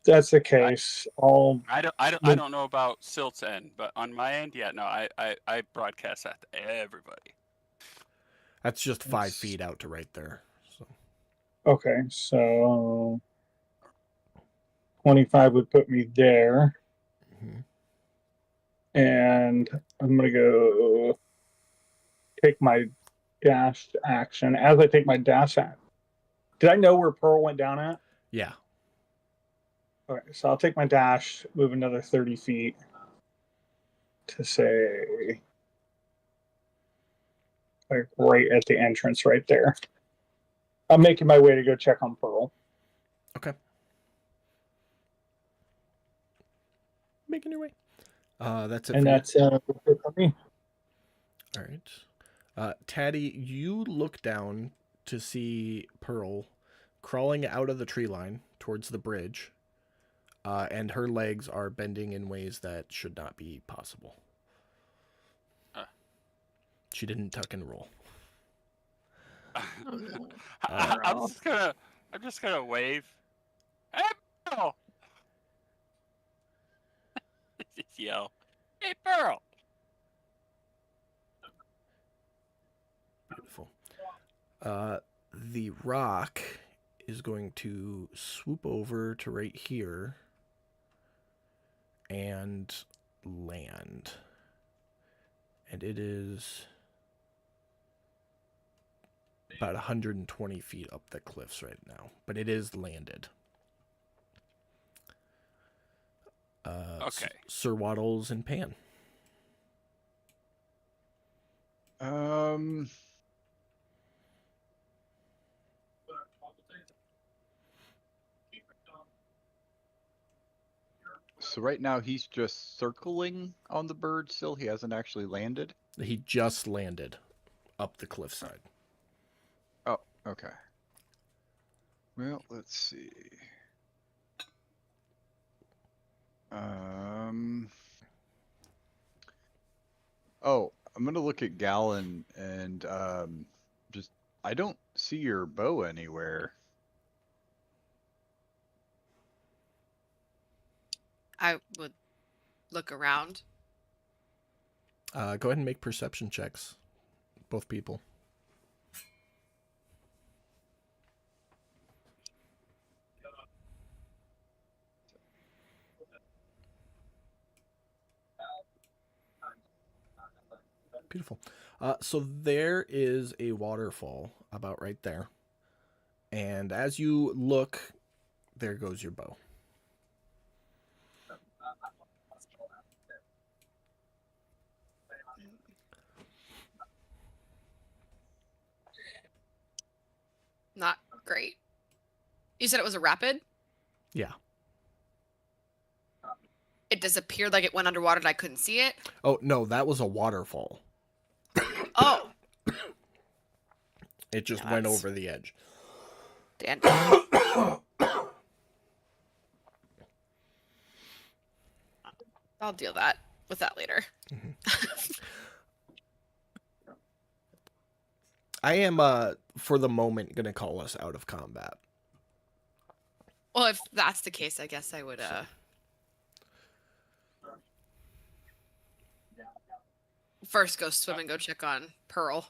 If that's the case, I don't know about Silt's end, but on my end, yeah, no, I broadcast that to everybody. That's just 5 feet out to right there. So Okay, so 25 would put me there. Mhm. And I'm going to go take my dash action. As I take my dash action, did I know where Pearl went down at? Yeah. Okay, so I'll take my dash, move another 30 feet to say, like, right at the entrance right there. I'm making my way to go check on Pearl. Okay. Making your way. That's it And for that's it for me. you. All right. Taddy, you look down to see Pearl crawling out of the tree line towards the bridge, and her legs are bending in ways that should not be possible. She didn't tuck and roll. oh no. I'm just gonna wave. Hey, Pearl! Just yell, "Hey, Pearl!" Beautiful. The rock is going to swoop over to right here and land. And it is about 120 feet up the cliffs right now, but it is landed. Okay. Sir Waddles and Pan. So right now he's just circling on the bird still. He hasn't actually landed. He just landed up the cliffside. Oh, okay. Well, let's see. Oh, I'm gonna look at Gallon and just I don't see your bow anywhere. I would look around. Go ahead and make perception checks, both people. Beautiful. So there is a waterfall about right there. And as you look, there goes your bow. Not great. You said it was a rapid? Yeah. It disappeared like it went underwater and I couldn't see it? Oh, no, that was a waterfall. Oh, It just Yeah, went that's- over the edge. Dan. I'll deal with that later. I am, for the moment, going to call us out of combat. Well, if that's the case, I guess I would first go swim and go check on Pearl.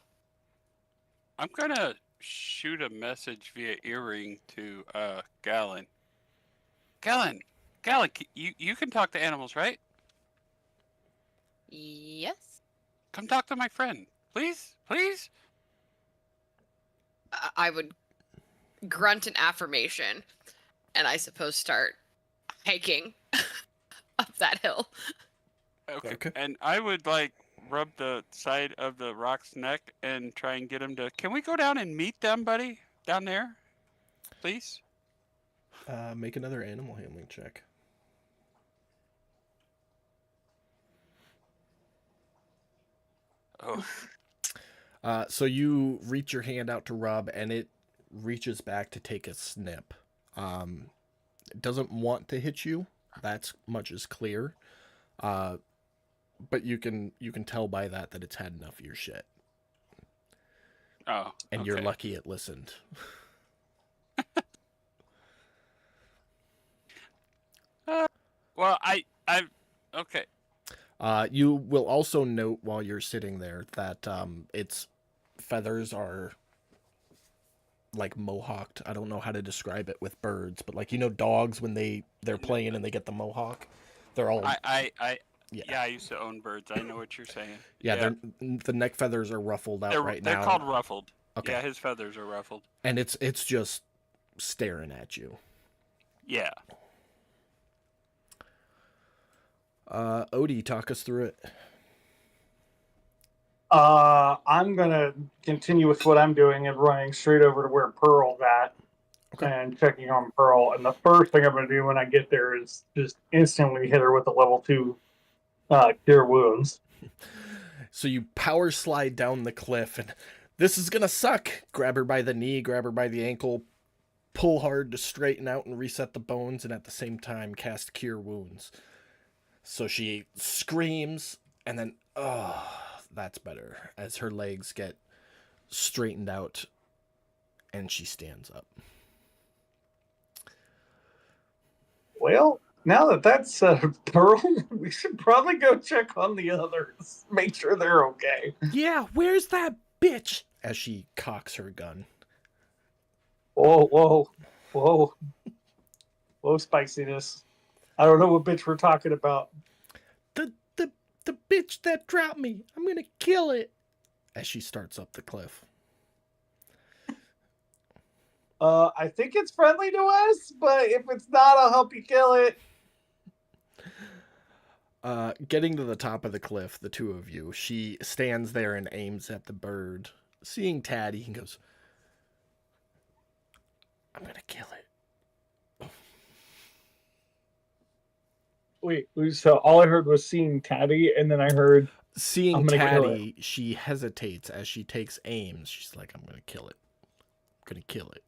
I'm gonna shoot a message via earring to Gallon. Gallon, you can talk to animals, right? Yes. Come talk to my friend, please, please. I would grunt an affirmation, and I suppose start hiking up that hill. Okay. And I would like rub the side of the rock's neck and try and get him to. Can we go down and meet them, buddy? Down there, please. Make another animal handling check. Oh, So you reach your hand out to rub, and it reaches back to take a snip. It doesn't want to hit you. That's much is clear. But you can tell by that it's had enough of your shit. oh. And okay. you're lucky it listened. Well, okay. You will also note while you're sitting there that its feathers are like mohawked. I don't know how to describe it with birds, but like dogs when they're playing and they get the mohawk, they're all Yeah, I used to own birds. I know what you're saying. yeah. The neck feathers are ruffled out right now. They're called ruffled. Okay. Yeah, his feathers are ruffled. And it's just staring at you. Yeah. Odie, talk us through it. I'm gonna continue with what I'm doing and running straight over to where Pearl's at, and checking on Pearl. And the first thing I'm gonna do when I get there is just instantly hit her with a level 2 cure wounds. So you power slide down the cliff, and this is gonna suck. Grab her by the knee, grab her by the ankle, pull hard to straighten out and reset the bones, and at the same time cast cure wounds. So she screams, and then, that's better, as her legs get straightened out, and she stands up. Well, now that that's Pearl, we should probably go check on the others. Make sure they're okay. Yeah, where's that bitch? As she cocks her gun. Whoa, spiciness. I don't know what bitch we're talking about. The bitch that dropped me. I'm gonna kill it. As she starts up the cliff. I think it's friendly to us, but if it's not, I'll help you kill it. Getting to the top of the cliff, the two of you, she stands there and aims at the bird. Seeing Taddy, he goes, I'm gonna kill it. Wait, so all I heard was seeing Taddy, and then I heard Seeing kill Taddy, she hesitates as she takes aims. She's like, I'm gonna kill it. I'm gonna kill it.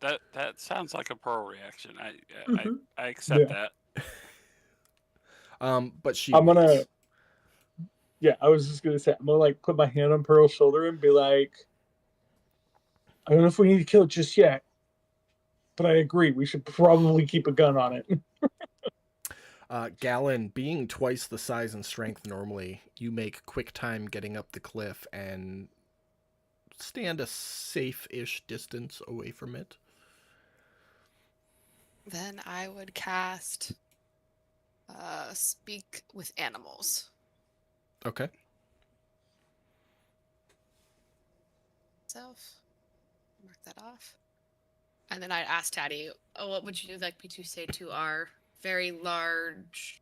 That sounds like a Pearl reaction. Mhm. I accept that. But she I'm gonna. waits. Yeah, I was just gonna say I'm gonna like put my hand on Pearl's shoulder and be like, I don't know if we need to kill it just yet, but I agree we should probably keep a gun on it. Gallon, being twice the size and strength normally, you make quick time getting up the cliff and stand a safe-ish distance away from it. Then I would cast Speak with Animals. Okay. Self. Mark that off. And then I'd ask Taddy, oh, what would you like me to say to our very large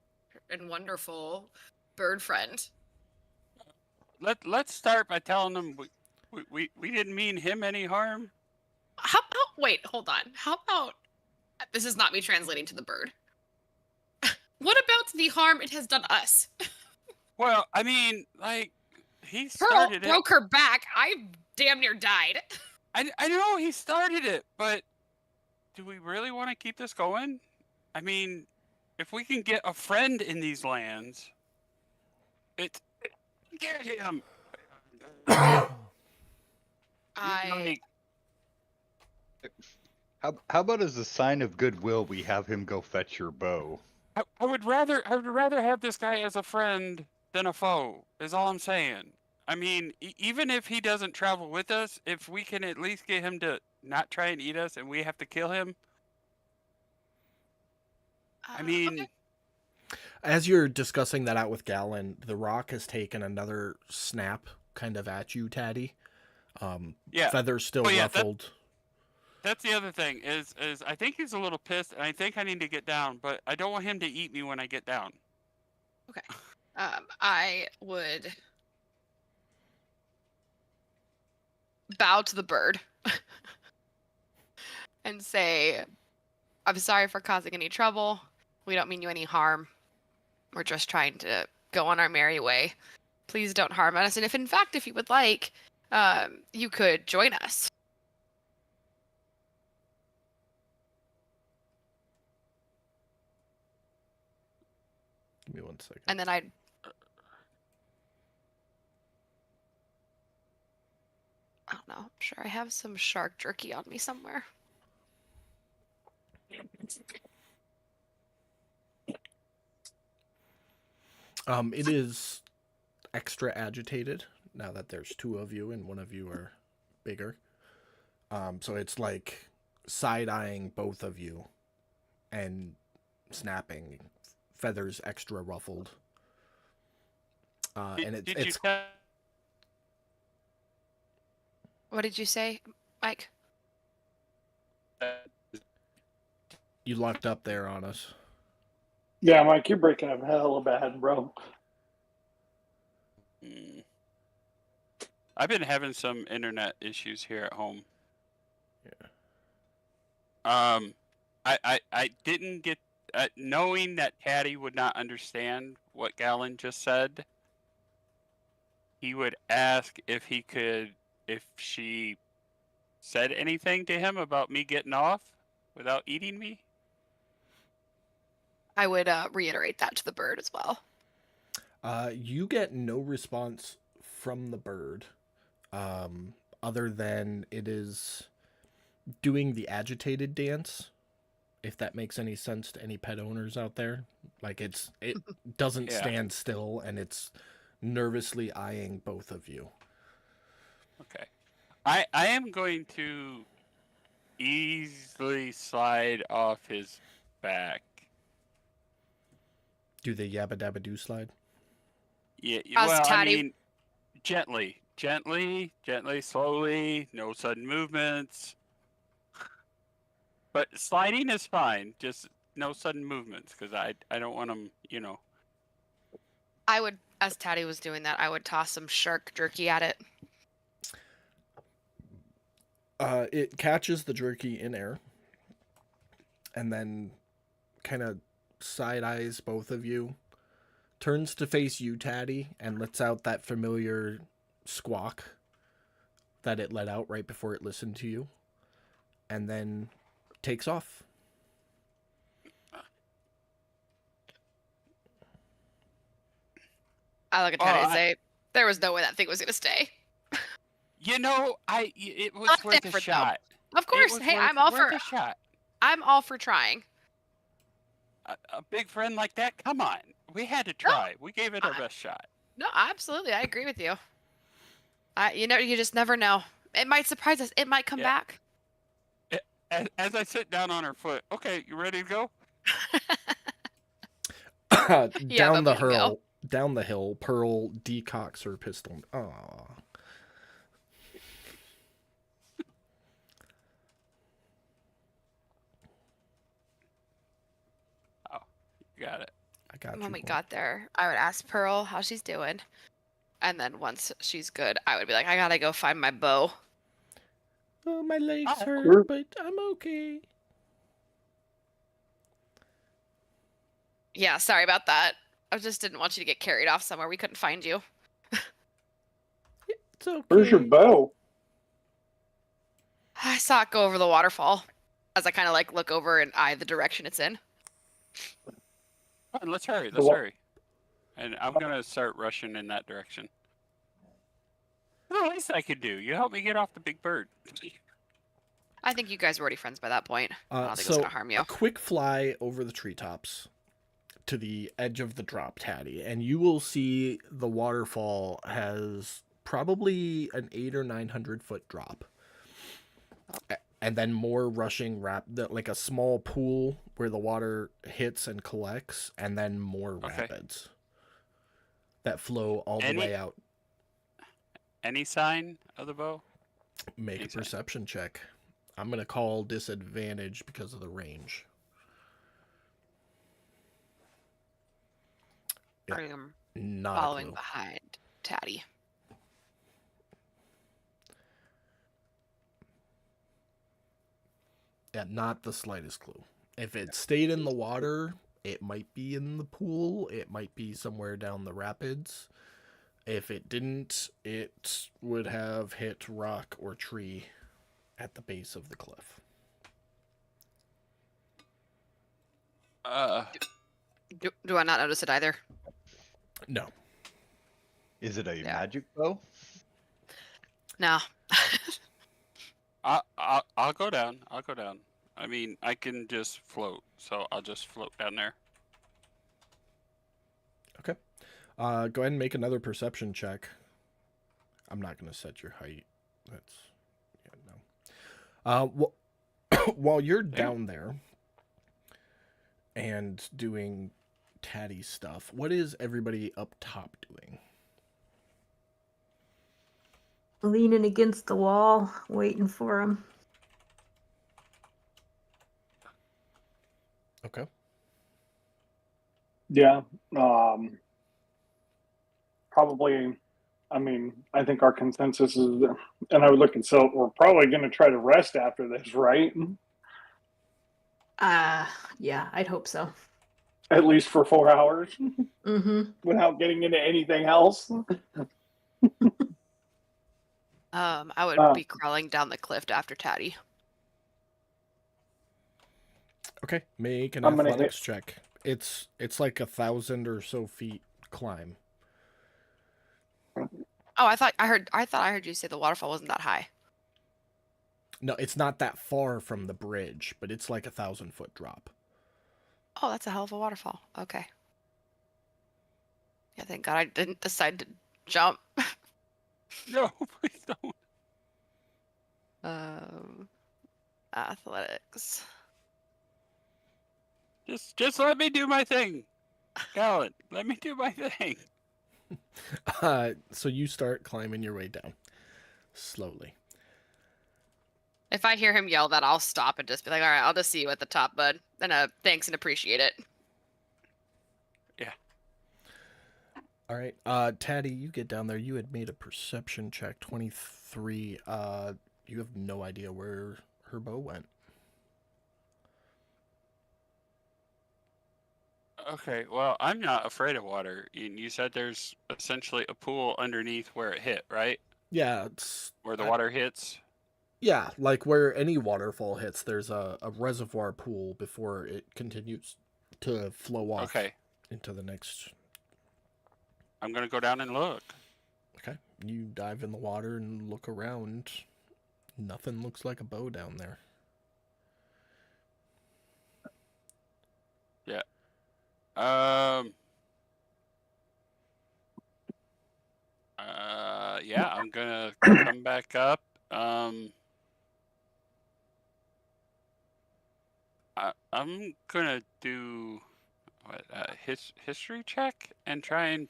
and wonderful bird friend? Let's start by telling him we didn't mean him any harm. How about, wait, hold on. How about, this is not me translating to the bird. What about the harm it has done us? Well, I mean, like, he Pearl started it. broke her back. I damn near died. I know he started it, but do we really want to keep this going? I mean, if we can get a friend in these lands, get him. Like, How about as a sign of goodwill, we have him go fetch your bow? I would rather have this guy as a friend than a foe. Is all I'm saying. I mean, even if he doesn't travel with us, if we can at least get him to not try and eat us, and we have to kill him. I mean, okay. As you're discussing that out with Galen, the rock has taken another snap kind of at you, Taddy. Yeah. Feathers still Oh, yeah, ruffled. That's the other thing is I think he's a little pissed, and I think I need to get down, but I don't want him to eat me when I get down. Okay. I would bow to the bird and say, I'm sorry for causing any trouble. We don't mean you any harm. We're just trying to go on our merry way. Please don't harm us. And if you would like, you could join us. Give me 1 second. And then I'd I don't know. I'm sure I have some shark jerky on me somewhere. It is extra agitated now that there's two of you and one of you are bigger. So it's like side-eyeing both of you and snapping, feathers extra ruffled. And it's What did you say, Mike? you locked up there on us. Yeah, Mike, you're breaking up hella bad, bro. I've been having some internet issues here at home. Yeah. I didn't get knowing that Taddy would not understand what Galen just said. He would ask if she said anything to him about me getting off without eating me. I would reiterate that to the bird as well. You get no response from the bird, other than it is doing the agitated dance, if that makes any sense to any pet owners out there. Like it doesn't stand still, and it's nervously eyeing both of you. Okay. I am going to easily slide off his back. Do the yabba dabba do slide? Yeah, How's well, Taddy? I mean, gently, slowly, no sudden movements. But sliding is fine, just no sudden movements, because I don't want him, I would, as Taddy was doing that, I would toss some shark jerky at it. It catches the jerky in air, and then kind of side eyes both of you, turns to face you, Taddy, and lets out that familiar squawk that it let out right before it listened to you, and then takes off. I look at Taddy and say, there was no way that thing was going to stay. It was That's worth a different, though. shot. Of course. Hey, I'm all for a shot. I'm all for trying. A big friend like that, come on. We had to try. We gave it our best shot. No, absolutely. I agree with you. You just never know. It might surprise us. It might come back. As I sit down on her foot, okay, you ready to go? Down the hurl, down the hill, Pearl decocks her pistol. Aww. You got it. I got you. When we Juan. got there, I would ask Pearl how she's doing. And then once she's good, I would be like, I gotta go find my bow. Oh, my legs Oh, hurt, sure. but I'm okay. Yeah, sorry about that. I just didn't want you to get carried off somewhere we couldn't find you. It's okay. Where's your bow? I saw it go over the waterfall as I kind of like look over and eye the direction it's in. Come on, let's hurry. The Let's wa- hurry. And I'm gonna start rushing in that direction. That's the least I could do. You help me get off the big bird. I think you guys were already friends by that point. I don't think it's So gonna harm you. a quick fly over the treetops to the edge of the drop, Tatty, and you will see the waterfall has probably an 800 or 900 foot drop. And then more rushing like a small pool where the water hits and collects, and then more Okay. rapids that flow all the Any- way out. Any sign of the bow? Make a Exactly. perception check. I'm gonna call disadvantage because of the range. Yeah. I am Not following a clue. behind Tatty. Yeah, not the slightest clue. If it stayed in the water, it might be in the pool. It might be somewhere down the rapids. If it didn't, it would have hit rock or tree at the base of the cliff. Do I not notice it either? No. Is it a Yeah. magic bow? No. I'll go down. I'll go down. I mean, I can just float, so I'll just float down there. Okay. Go ahead and make another perception check. I'm not going to set your height. That's yeah, no. While you're down there and doing Tatty stuff, what is everybody up top doing? Leaning against the wall, waiting for him. Okay. Yeah. Probably. I mean, I think our consensus is, and I would look and so we're probably going to try to rest after this, right? Yeah, I'd hope so. At least for 4 hours Mm-hmm. without getting into anything else. I would be crawling down the cliff after Tatty. Okay. Make an I'm gonna athletics check. It's like 1,000 or so feet climb. Oh, I thought I heard you say the waterfall wasn't that high. No, it's not that far from the bridge, but it's like 1,000-foot drop. Oh, that's a hell of a waterfall. Okay. Yeah, thank God I didn't decide to jump. No, please don't. Athletics. Just let me do my thing. Galen, let me do my thing. So you start climbing your way down slowly. If I hear him yell that, I'll stop and just be like, all right, I'll just see you at the top, bud. And thanks and appreciate it. Yeah. All right. Tatty, you get down there. You had made a perception check, 23. You have no idea where her bow went. Okay, well, I'm not afraid of water. You said there's essentially a pool underneath where it hit, right? Yeah, it's Where the water hits. yeah, like where any waterfall hits, there's a reservoir pool before it continues to flow off Okay, into the next. I'm gonna go down and look. Okay. You dive in the water and look around. Nothing looks like a bow down there. Yeah, I'm gonna come back up. I'm gonna do. history check and try and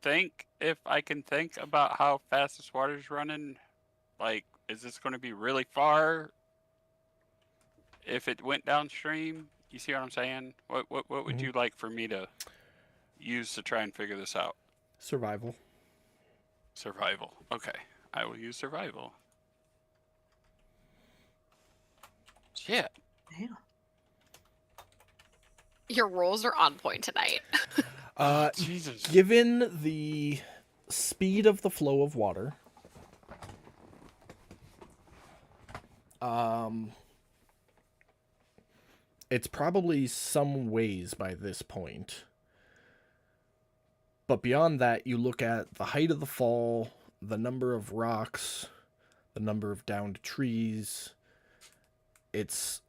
think if I can think about how fast this water's running. Like, is this going to be really far if it went downstream? You see what I'm saying? What would Mhm. you like for me to use to try and figure this out? Survival. Survival. Okay, I will use survival. Shit. Damn. Your rolls are on point tonight. Jesus. Given the speed of the flow of water, it's probably some ways by this point. But beyond that, you look at the height of the fall, the number of rocks, the number of downed trees. It's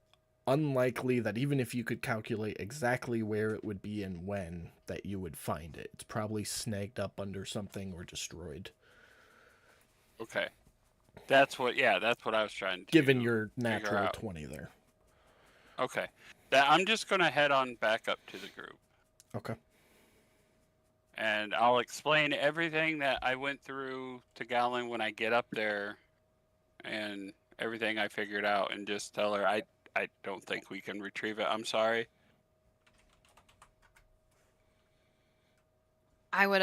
unlikely that even if you could calculate exactly where it would be and when, that you would find it. It's probably snagged up under something or destroyed. Okay. That's what I was trying to Given your figure natural out. 20 there. Okay. I'm just going to head on back up to the group. Okay. And I'll explain everything that I went through to Galen when I get up there and everything I figured out, and just tell her I don't think we can retrieve it. I'm sorry. I would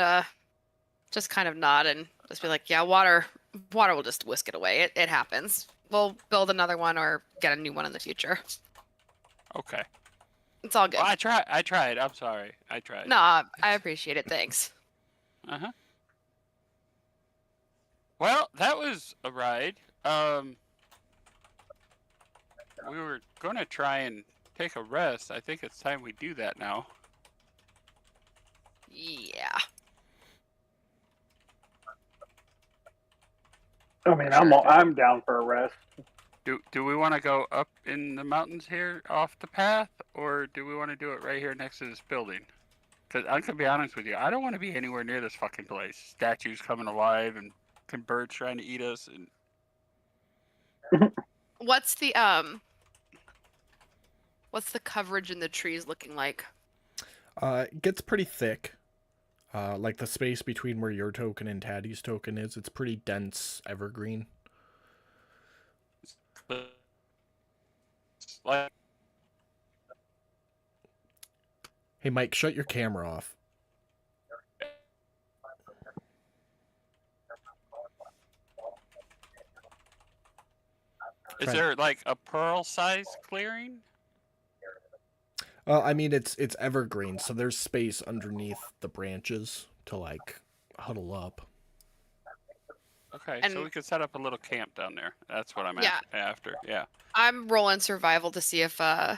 just kind of nod and just be like, yeah, water will just whisk it away. It happens. We'll build another one or get a new one in the future. Okay. It's all good. Well, I tried. I'm sorry. I tried. No, I appreciate it. Thanks. Uh-huh. Well, that was a ride. We were going to try and take a rest. I think it's time we do that now. Yeah. I mean, Sure. I'm down for a rest. Do we want to go up in the mountains here off the path, or do we want to do it right here next to this building? Because I'm gonna be honest with you, I don't want to be anywhere near this fucking place. Statues coming alive and birds trying to eat us. And What's the coverage in the trees looking like? It gets pretty thick. Like the space between where your token and Taddy's token is, it's pretty dense evergreen. like, Hey, Mike, shut your camera off. is Try- there like a pearl-sized clearing? I mean, it's evergreen, so there's space underneath the branches to, like, huddle up. Okay, And- so we could set up a little camp down there. That's what I'm Yeah. after. Yeah. I'm rolling survival to see if I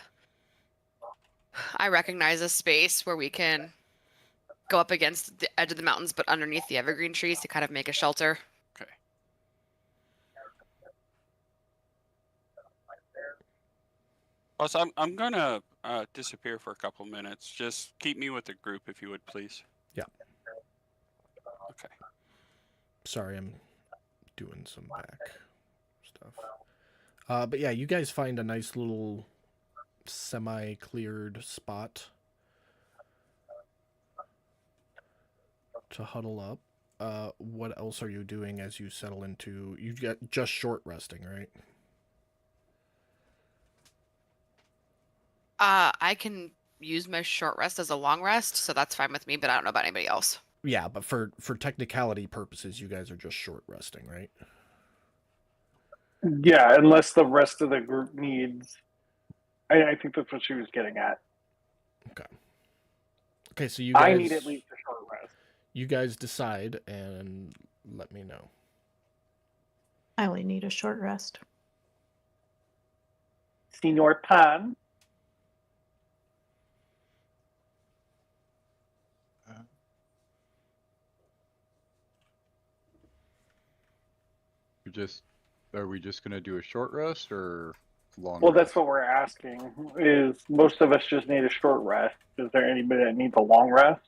recognize a space where we can go up against the edge of the mountains, but underneath the evergreen trees to kind of make a shelter. Okay. Also, I'm gonna disappear for a couple minutes. Just keep me with the group if you would, please. Yeah. Okay. Sorry, I'm doing some back stuff. But yeah, you guys find a nice little semi-cleared spot to huddle up. What else are you doing as you settle into... You get just short resting, right? I can use my short rest as a long rest, so that's fine with me, but I don't know about anybody else. Yeah, but for technicality purposes, you guys are just short resting, right? Yeah, unless the rest of the group needs. I think that's what she was getting at. Okay, so you guys... I need at least a short rest. You guys decide and let me know. I only need a short rest. Senor Pan. Are we just gonna do a short rest or long? Well, that's rest? what we're asking. Is most of us just need a short rest? Is there anybody that needs a long rest?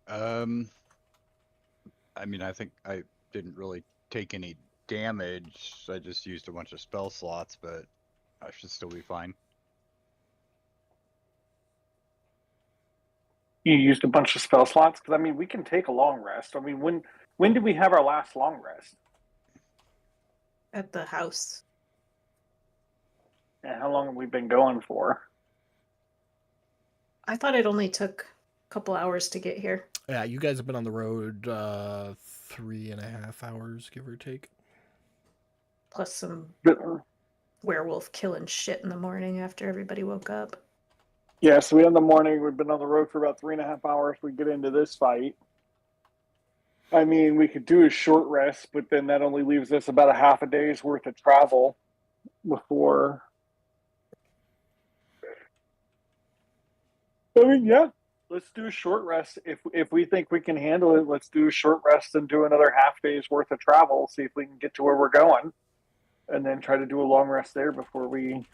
I mean, I think I didn't really take any damage. I just used a bunch of spell slots, but I should still be fine. You used a bunch of spell slots? Because, I mean, we can take a long rest. I mean, when did we have our last long rest? At the house. And how long have we been going for? I thought it only took a couple hours to get here. Yeah, you guys have been on the road 3.5 hours, give or take. Plus some But, werewolf killing shit in the morning after everybody woke up. yeah, so we in the morning, we've been on the road for about 3.5 hours. We get into this fight. I mean, we could do a short rest, but then that only leaves us about a half a day's worth of travel before. I mean, yeah, let's do a short rest. If we think we can handle it, let's do a short rest and do another half day's worth of travel. See if we can get to where we're going, and then try to do a long rest there before we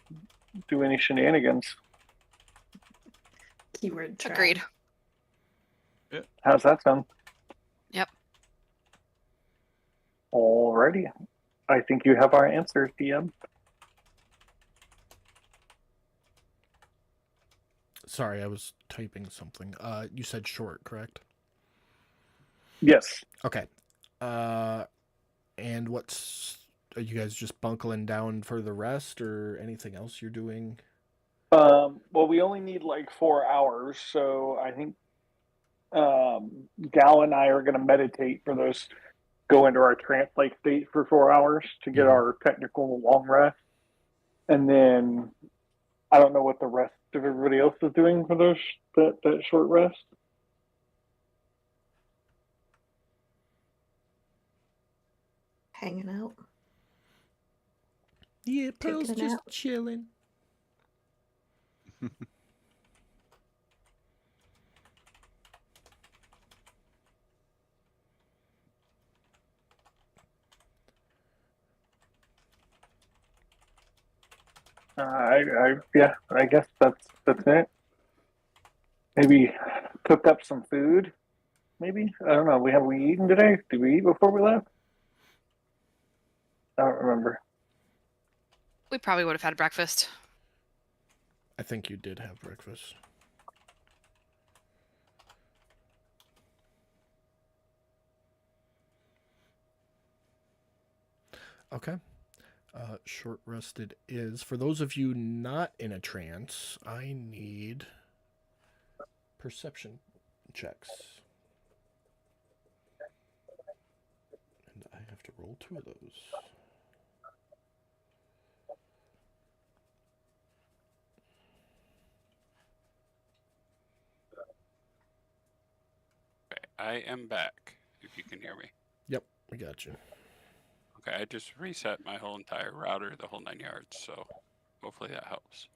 do any shenanigans. Keyword try. Agreed. How's that sound? Yep. Alrighty. I think you have our answers, DM. Sorry, I was typing something. You said short, correct? Yes. Okay. And are you guys just bunkling down for the rest or anything else you're doing? Well, we only need like 4 hours, so I think Gal and I are going to meditate for those, go into our trance-like state for 4 hours to get our technical long rest. And then I don't know what the rest of everybody else is doing for those that short rest. Hanging out. Yeah, Pearl's Taking a just nap. chilling. Yeah, I guess that's it. Maybe cook up some food. Maybe, I don't know. Have we eaten today? Did we eat before we left? I don't remember. We probably would have had breakfast. I think you did have breakfast. Okay. Short rested is. For those of you not in a trance, I need perception checks. And I have to roll 2 of those. Okay, I am back. If you can hear me. Yep, we got you. Okay, I just reset my whole entire router, the whole 9 yards. So hopefully that helps.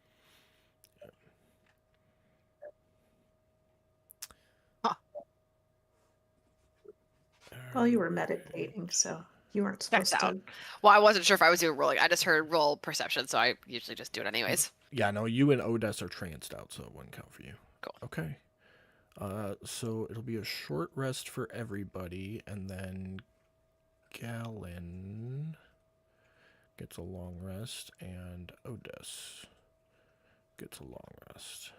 Well, you were meditating, so you weren't supposed Checks out. to. Well, I wasn't sure if I was doing rolling. I just heard roll perception, so I usually just do it anyways. Yeah, no, you and Odess are tranced out, so it wouldn't count for you. Cool. Okay. So it'll be a short rest for everybody, and then Galen gets a long rest, and Odess gets a long rest.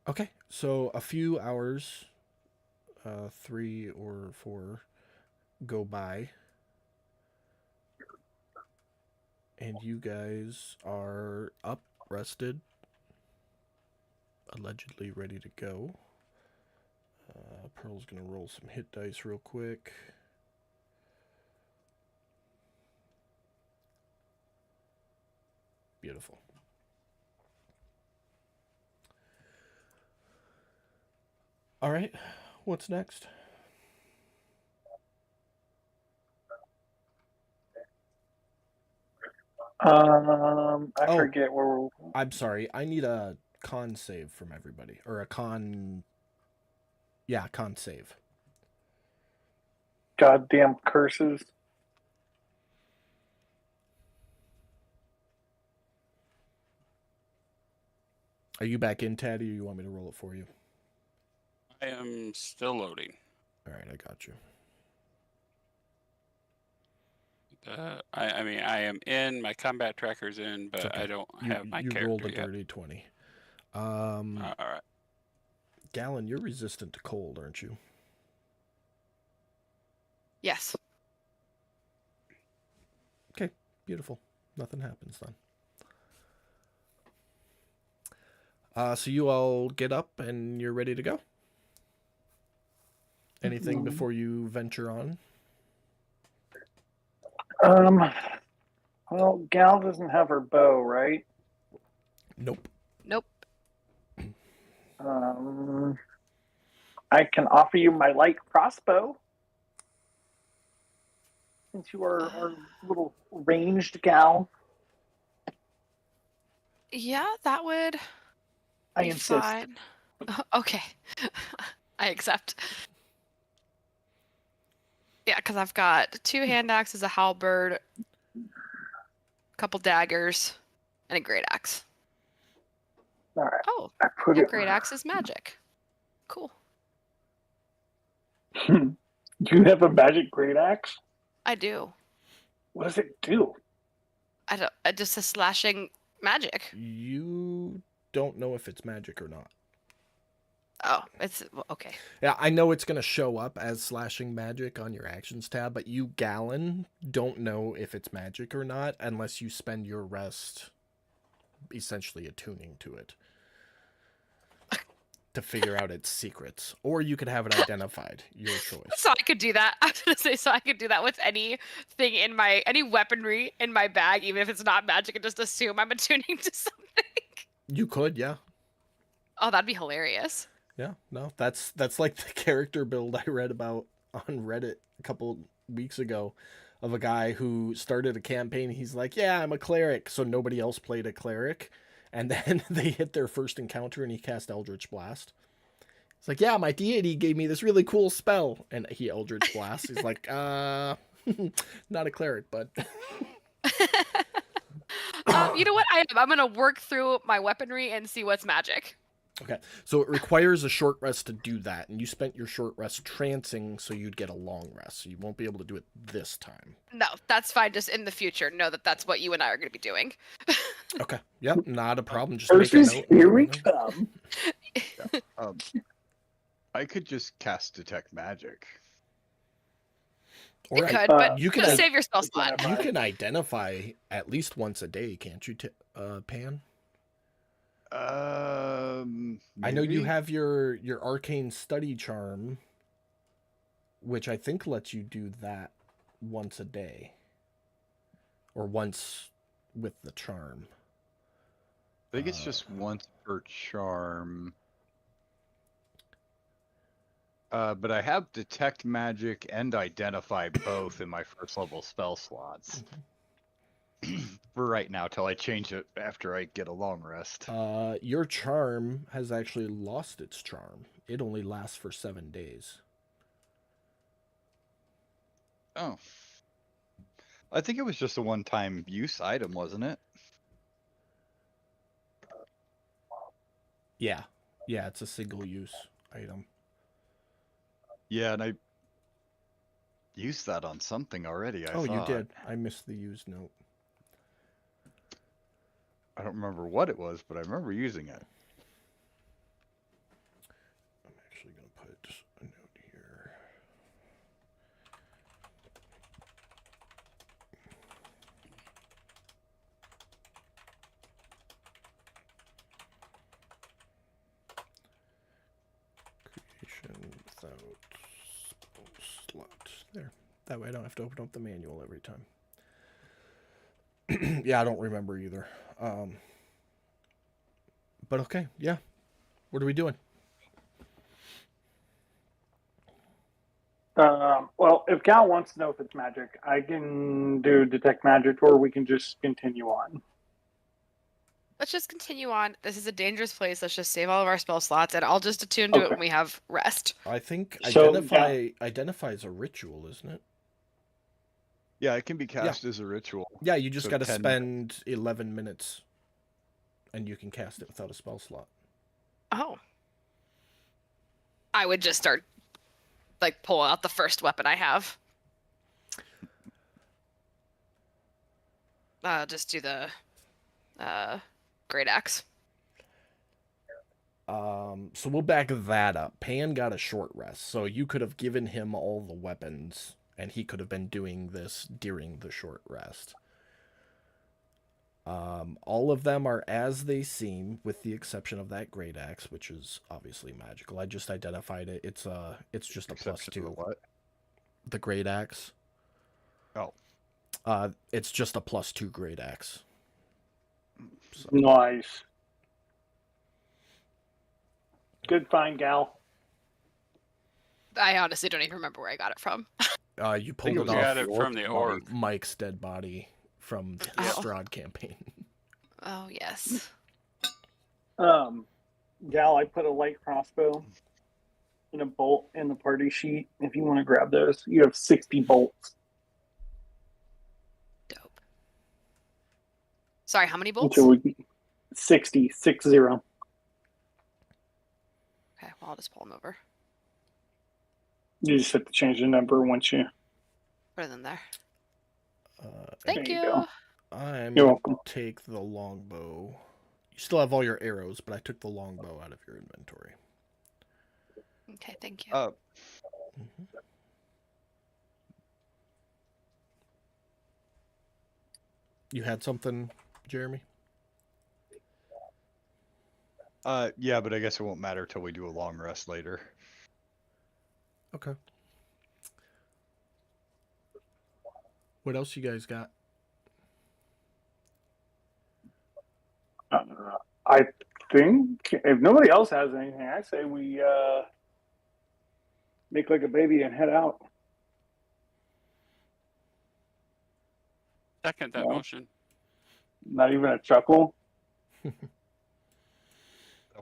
Okay, so a few hours, 3 or 4, go by. And you guys are up, rested, allegedly ready to go. Pearl's going to roll some hit dice real quick. Beautiful. All right, what's next? I Oh. forget where we're. I'm sorry, I need a con save from everybody. Or a con... Yeah, con save. Goddamn curses. Are you back in, Taddy, or you want me to roll it for you? I am still loading. All right, I got you. I mean, I am in. My combat tracker's in, but okay. I don't You, have my you character rolled a yet. dirty 20. All right. Gallon, you're resistant to cold, aren't you? Yes. Okay, beautiful. Nothing happens then. So you all get up and you're ready to go? Anything before you venture on? Well, Gal doesn't have her bow, right? Nope. Nope. I can offer you my light crossbow. Since you are our little ranged gal. Yeah, that would I be insist. fine. Okay. I accept. Yeah, because I've got 2 hand axes, a halberd, a couple daggers, and a great axe. All right. Oh, I put yeah, it. great axe is magic. Cool. Do you have a magic great axe? I do. What does it do? I don't. Just a slashing magic. You don't know if it's magic or not. Oh, it's okay. Yeah, I know it's going to show up as slashing magic on your actions tab, but you, Gallon, don't know if it's magic or not unless you spend your rest essentially attuning to it to figure out its secrets. Or you could have it identified, your choice. So I could do that. I was gonna say, so I could do that with anything in any weaponry in my bag, even if it's not magic, and just assume I'm attuning to something. You could, yeah. Oh, that'd be hilarious. Yeah, no, that's like the character build I read about on Reddit a couple weeks ago of a guy who started a campaign. He's like, yeah, I'm a cleric. So nobody else played a cleric. And then they hit their first encounter and he cast Eldritch Blast. It's like, yeah, my deity gave me this really cool spell. And he Eldritch Blast. He's like, not a cleric, but... You know what? I'm going to work through my weaponry and see what's magic. Okay, so it requires a short rest to do that, and you spent your short rest trancing, so you'd get a long rest, so you won't be able to do it this time. No, that's fine. Just in the future, know that that's what you and I are going to be doing. Okay, yep, not a problem. Just make a Versus, note. here we come. I could just cast Detect Magic. You Or could, but you can just save your spell slot. you can identify at least once a day, can't you, Pan? I know you Maybe? have your arcane study charm, which I think lets you do that once a day, or once with the charm. I think it's just once per charm. But I have Detect Magic and Identify both in my first level spell slots. For right now, till I change it after I get a long rest. Your charm has actually lost its charm. It only lasts for 7 days. Oh. I think it was just a one-time use item, wasn't it? Yeah, it's a single use item. Yeah, and I used that on something already, I Oh, thought. you did. I missed the use note. I don't remember what it was, but I remember using it. I'm actually going to put a note here. Creation without slot. There. That way I don't have to open up the manual every time. Yeah, I don't remember either. But okay, yeah. What are we doing? Well, if Gal wants to know if it's magic, I can do Detect Magic, or we can just continue on. Let's just continue on. This is a dangerous place. Let's just save all of our spell slots, and I'll just attune to it when we have rest. I think So, identify is a ritual, isn't it? Yeah, it can be cast as a ritual. Yeah, you just So got to 10 spend 11 minutes, and you can cast it without a spell slot. Oh. I would just start, pull out the first weapon I have. Just do the great axe. So we'll back that up. Pan got a short rest, so you could have given him all the weapons, and he could have been doing this during the short rest. All of them are as they seem, with the exception of that great axe, which is obviously magical. I just identified it. It's just a Exception to +2. what? The great axe. Oh. It's just a +2 great axe. So, Nice. Good find, Gal. I honestly don't even remember where I got it from. you pulled it it was off got it from the orc. Mike's dead body from the Oh. Strahd campaign. Oh yes. Gal, I put a light crossbow and a bolt in the party sheet. If you want to grab those, you have 60 bolts. Dope. Sorry, how many bolts? Which would be 60. Okay, well I'll just pull them over. You just have to change the number once you. Put them there. There Thank you you. go. I'm You're gonna welcome. take the longbow. You still have all your arrows, but I took the longbow out of your inventory. Okay, thank you. Mhm. You had something, Jeremy? Yeah, but I guess it won't matter till we do a long rest later. Okay. What else you guys got? I think if nobody else has anything, I say we make like a baby and head out. Second that Well. motion. Not even a chuckle. That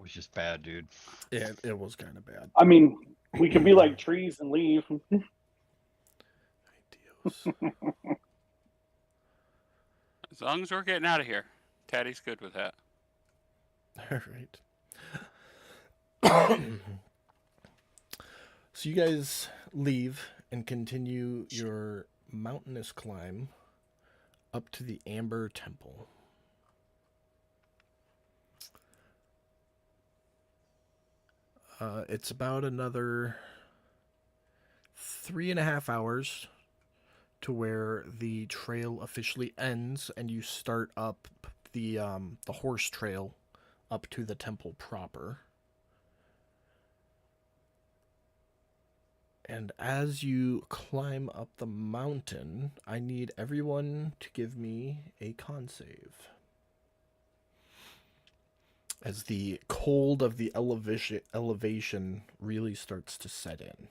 was just bad, dude. It was kind of bad. I mean, we can be like trees and leave. Ideos. As long as we're getting out of here. Taddy's good with that. All right. So you guys leave and continue your mountainous climb up to the Amber Temple. It's about another 3.5 hours to where the trail officially ends, and you start up the horse trail up to the temple proper. And as you climb up the mountain, I need everyone to give me a con save. As the cold of the elevation really starts to set in.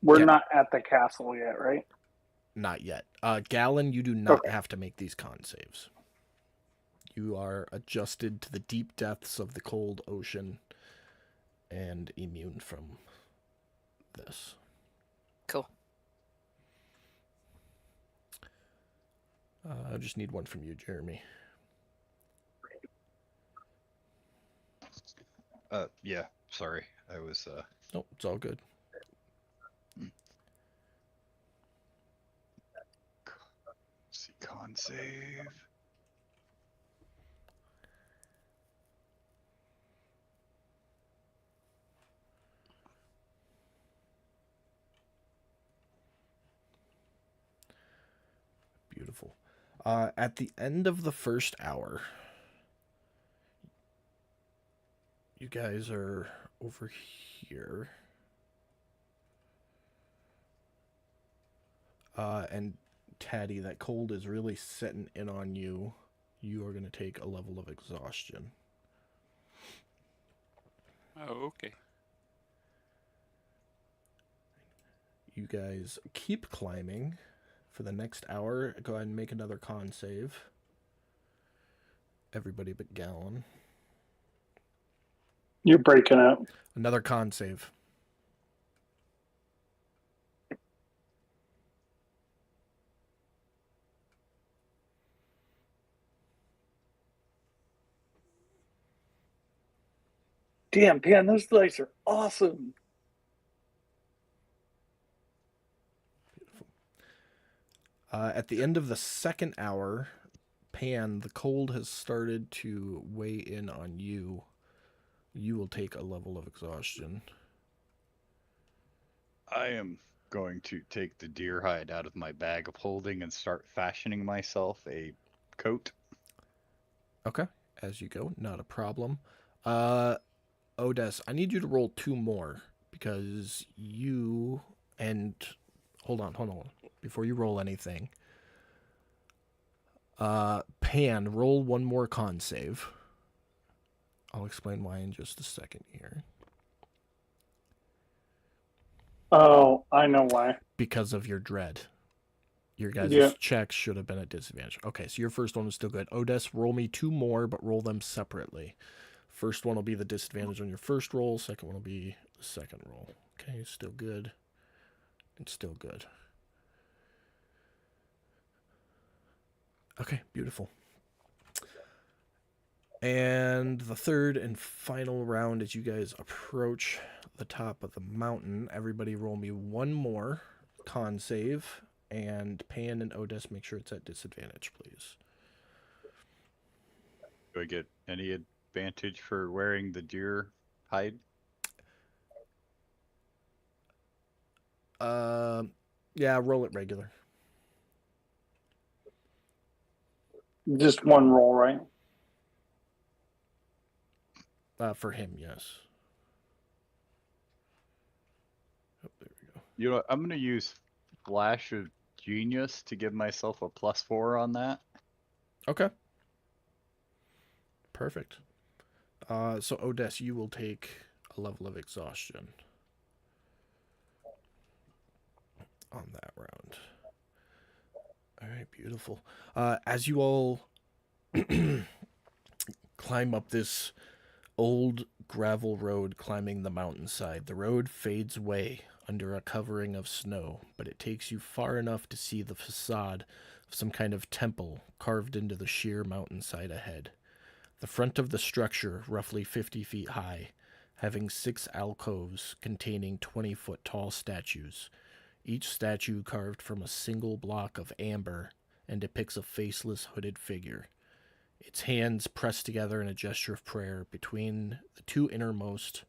We're not at the castle yet, right? Not yet. Gallon, you do not Okay. have to make these con saves. You are adjusted to the deep depths of the cold ocean and immune from this. Cool. I just need one from you, Jeremy. Yeah, sorry. I was Nope, it's all good. see con save. Beautiful. At the end of the first hour, you guys are over here. And Taddy, that cold is really setting in on you. You are going to take a level of exhaustion. Oh, okay. You guys keep climbing for the next hour. Go ahead and make another con save. Everybody but Gallon. You're breaking up. Another con save. Damn, Pan, those dice are awesome. At the end of the second hour, Pan, the cold has started to weigh in on you. You will take a level of exhaustion. I am going to take the deer hide out of my bag of holding and start fashioning myself a coat. Okay, as you go, not a problem. Odess, I need you to roll 2 more because you and hold on. Before you roll anything, Pan, roll 1 more con save. I'll explain why in just a second here. Oh, I know why. Because of your dread. Your guys' Yeah. checks should have been at disadvantage. Okay, so your first one was still good. Odess, roll me 2 more, but roll them separately. First one will be the disadvantage on your first roll. Second one will be the second roll. Okay, still good. And still good. Okay, beautiful. And the third and final round as you guys approach the top of the mountain. Everybody roll me 1 more con save. And Pan and Odess, make sure it's at disadvantage, please. Do I get any advantage for wearing the deer hide? Yeah, roll it regular. Just 1 roll, right? For him, yes. Oh, there we go. You know, I'm going to use Flash of Genius to give myself a +4 on that. Okay. Perfect. So Odess, you will take a level of exhaustion on that round. All right, beautiful. As you all climb up this old gravel road climbing the mountainside, the road fades away under a covering of snow, but it takes you far enough to see the facade of some kind of temple carved into the sheer mountainside ahead. The front of the structure, roughly 50 feet high, having 6 alcoves containing 20-foot tall statues, each statue carved from a single block of amber and depicts a faceless hooded figure. Its hands pressed together in a gesture of prayer. Between the 2 innermost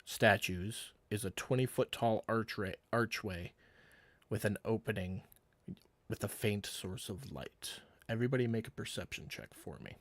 statues is a 20-foot tall archway with an opening with a faint source of light. Everybody make a perception check for me.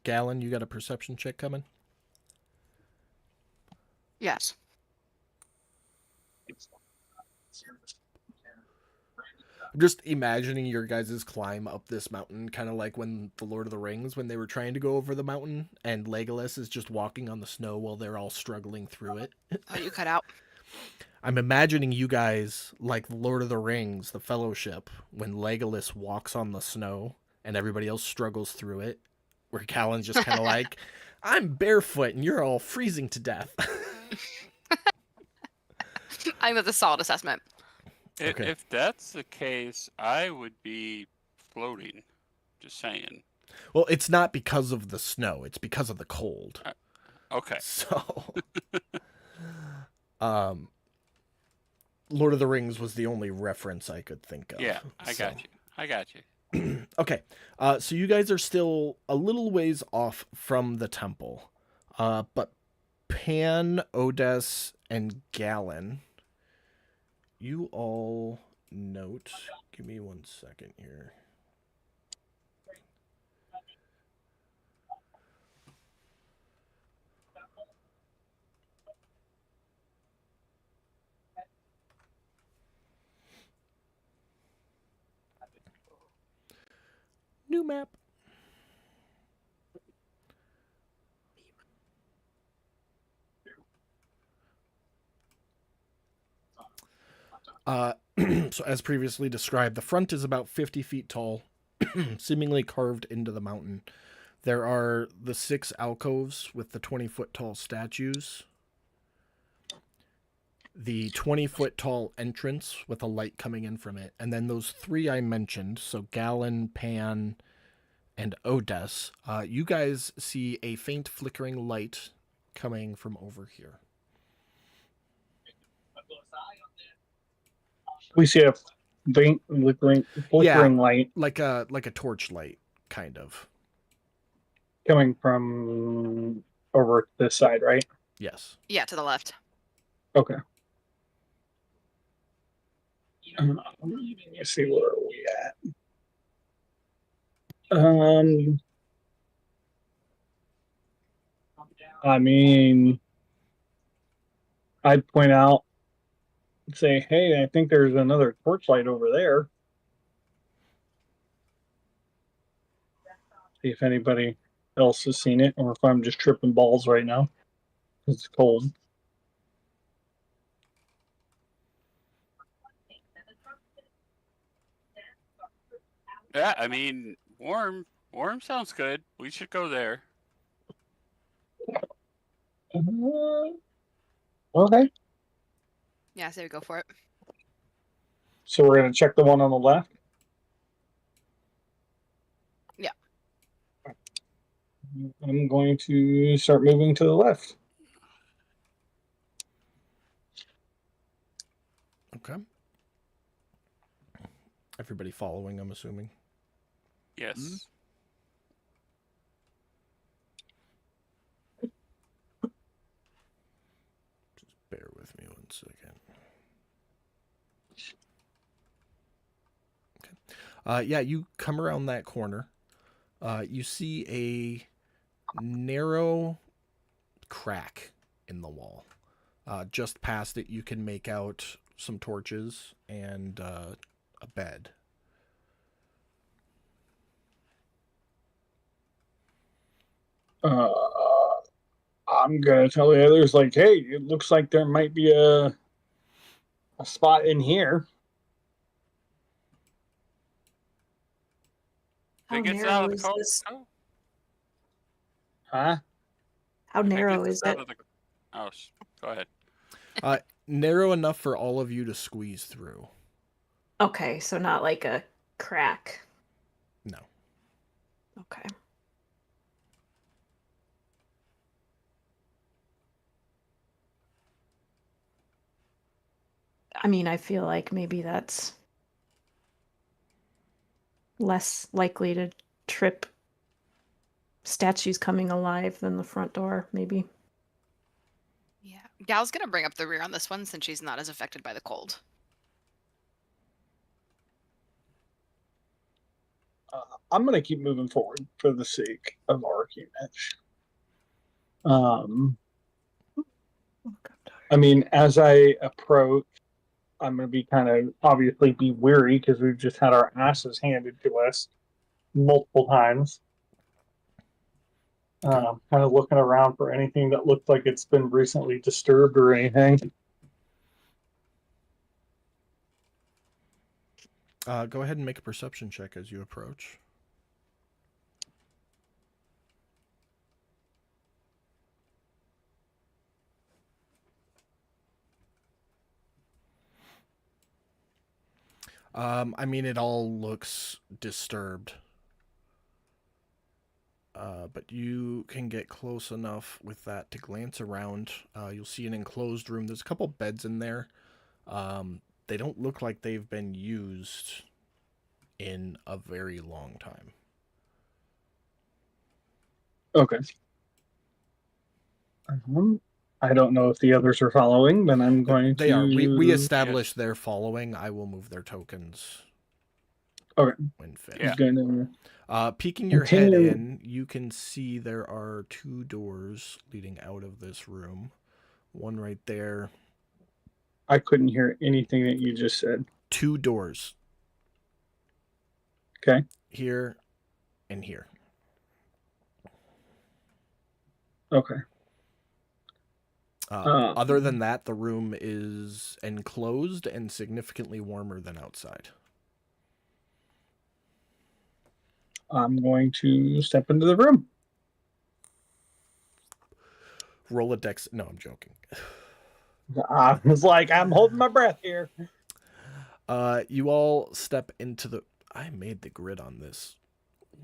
Gallon, you got a perception check coming? Yes. I'm just imagining your guys' climb up this mountain, kind of like when the Lord of the Rings, when they were trying to go over the mountain, and Legolas is just walking on the snow while they're all struggling through it. Oh, you cut out. I'm imagining you guys like the Lord of the Rings, the Fellowship, when Legolas walks on the snow and everybody else struggles through it, where Callan's just kind of like, I'm barefoot and you're all freezing to death. I think that's a solid assessment. Okay. If that's the case, I would be floating. Just saying. Well, it's not because of the snow, it's because of the cold. Okay. So, Lord of the Rings was the only reference I could think of. Yeah, I got you. I got you. Okay, so you guys are still a little ways off from the temple, but Pan, Odess, and Gallon, you all note. Give me 1 second here. New map. So as previously described, the front is about 50 feet tall seemingly carved into the mountain. There are the 6 alcoves with the 20-foot tall statues, the 20-foot tall entrance with a light coming in from it, and then those 3 I mentioned, so Galen, Pan, and Odess. You guys see a faint flickering light coming from over here. We see a faint flickering light Like a torch light, kind of. coming from over this side, right? Yeah, to the left. Okay. Let me see, where are we at? I mean, I'd point out, say, hey, I think there's another torchlight over there. See if anybody else has seen it, or if I'm just tripping balls right now. It's cold. Yeah, I mean, warm sounds good. We should go there. Okay. Yeah, I say we go for it. So we're gonna check the one on the left. Yeah. I'm going to start moving to the left. Okay. Everybody following, I'm assuming. Yes. Mm-hmm. Just bear with me 1 second. Okay. Yeah, you come around that corner. You see a narrow crack in the wall. Just past it, you can make out some torches and a bed. I'm gonna tell the others, like, hey, it looks like there might be a spot in here. How Think it's out narrow of the is coast? this? Oh, Huh? How I think narrow it's is out it? of the- Oh, go ahead. Narrow enough for all of you to squeeze through. Okay, so not like a crack. No. Okay. I mean, I feel like maybe that's less likely to trip statues coming alive than the front door, maybe. Yeah. Gal's gonna bring up the rear on this one since she's not as affected by the cold. I'm gonna keep moving forward for the sake of argument. I mean, as I approach, I'm gonna be kind of obviously be weary because we've just had our asses handed to us multiple times. Kind of looking around for anything that looks like it's been recently disturbed or anything. Go ahead and make a perception check as you approach. I mean, it all looks disturbed. But you can get close enough with that to glance around. You'll see an enclosed room. There's a couple beds in there. They don't look like they've been used in a very long time. Okay. I don't know if the others are following, but I'm going They to... are. We established their following. I will move their tokens. Okay. When fit. Yeah. Peeking your head Continue. in, you can see there are 2 doors leading out of this room. One right there. I couldn't hear anything that you just said. 2 doors. Okay. Here and here. Okay. Other than that, the room is enclosed and significantly warmer than outside. I'm going to step into the room. Roll a dex. No, I'm joking. I was like, I'm holding my breath here. You all step into the. I made the grid on this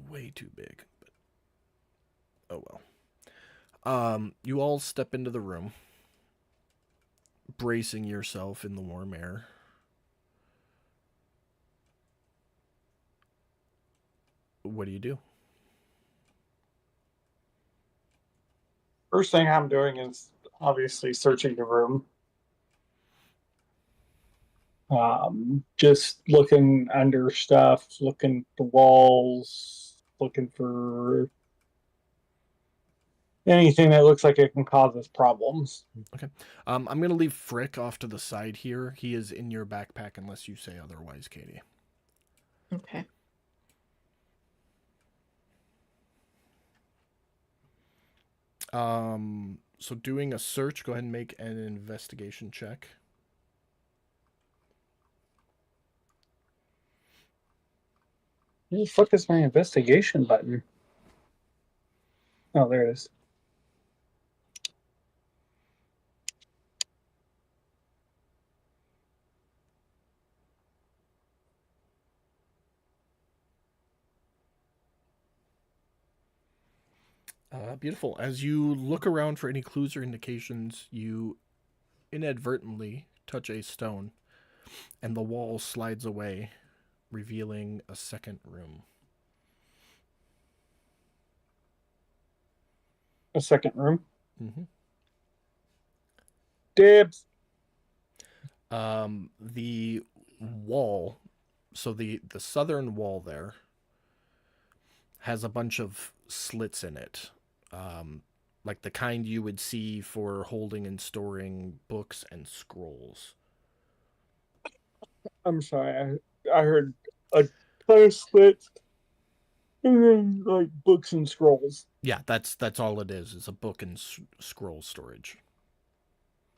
way too big. But... oh well. You all step into the room, bracing yourself in the warm air. What do you do? First thing I'm doing is obviously searching the room. Just looking under stuff, looking at the walls, looking for anything that looks like it can cause us problems. Okay. I'm going to leave Frick off to the side here. He is in your backpack unless you say otherwise, Katie. Okay. So doing a search, go ahead and make an investigation check. Where the fuck is my investigation button? Oh, there it is. Beautiful. As you look around for any clues or indications, you inadvertently touch a stone, and the wall slides away, revealing a second room. A second room. Mm-hmm. Dibs. The wall, so the southern wall there has a bunch of slits in it, like the kind you would see for holding and storing books and scrolls. I'm sorry, I heard a ton of slits and then like books and scrolls. Yeah, that's all it is a book and scroll storage.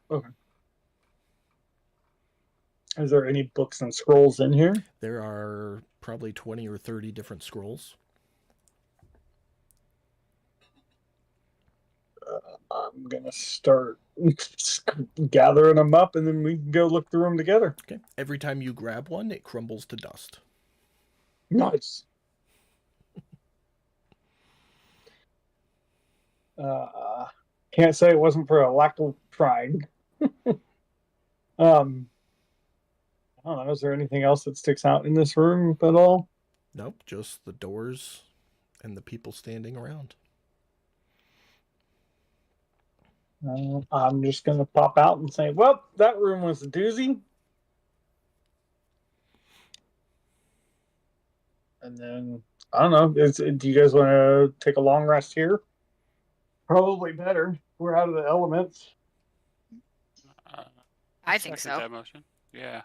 Okay. Is there any books and scrolls in here? There are probably 20 or 30 different scrolls. I'm gonna start gathering them up, and then we can go look through them together. Okay. Every time you grab one, it crumbles to dust. Nice. Can't say it wasn't for a lack of trying. I don't know. Is there anything else that sticks out in this room at all? Nope, just the doors and the people standing around. I'm just gonna pop out and say, "Well, that room was a doozy." And then I don't know. Do you guys want to take a long rest here? Probably better. We're out of the elements. I think Second so. that motion. Yeah.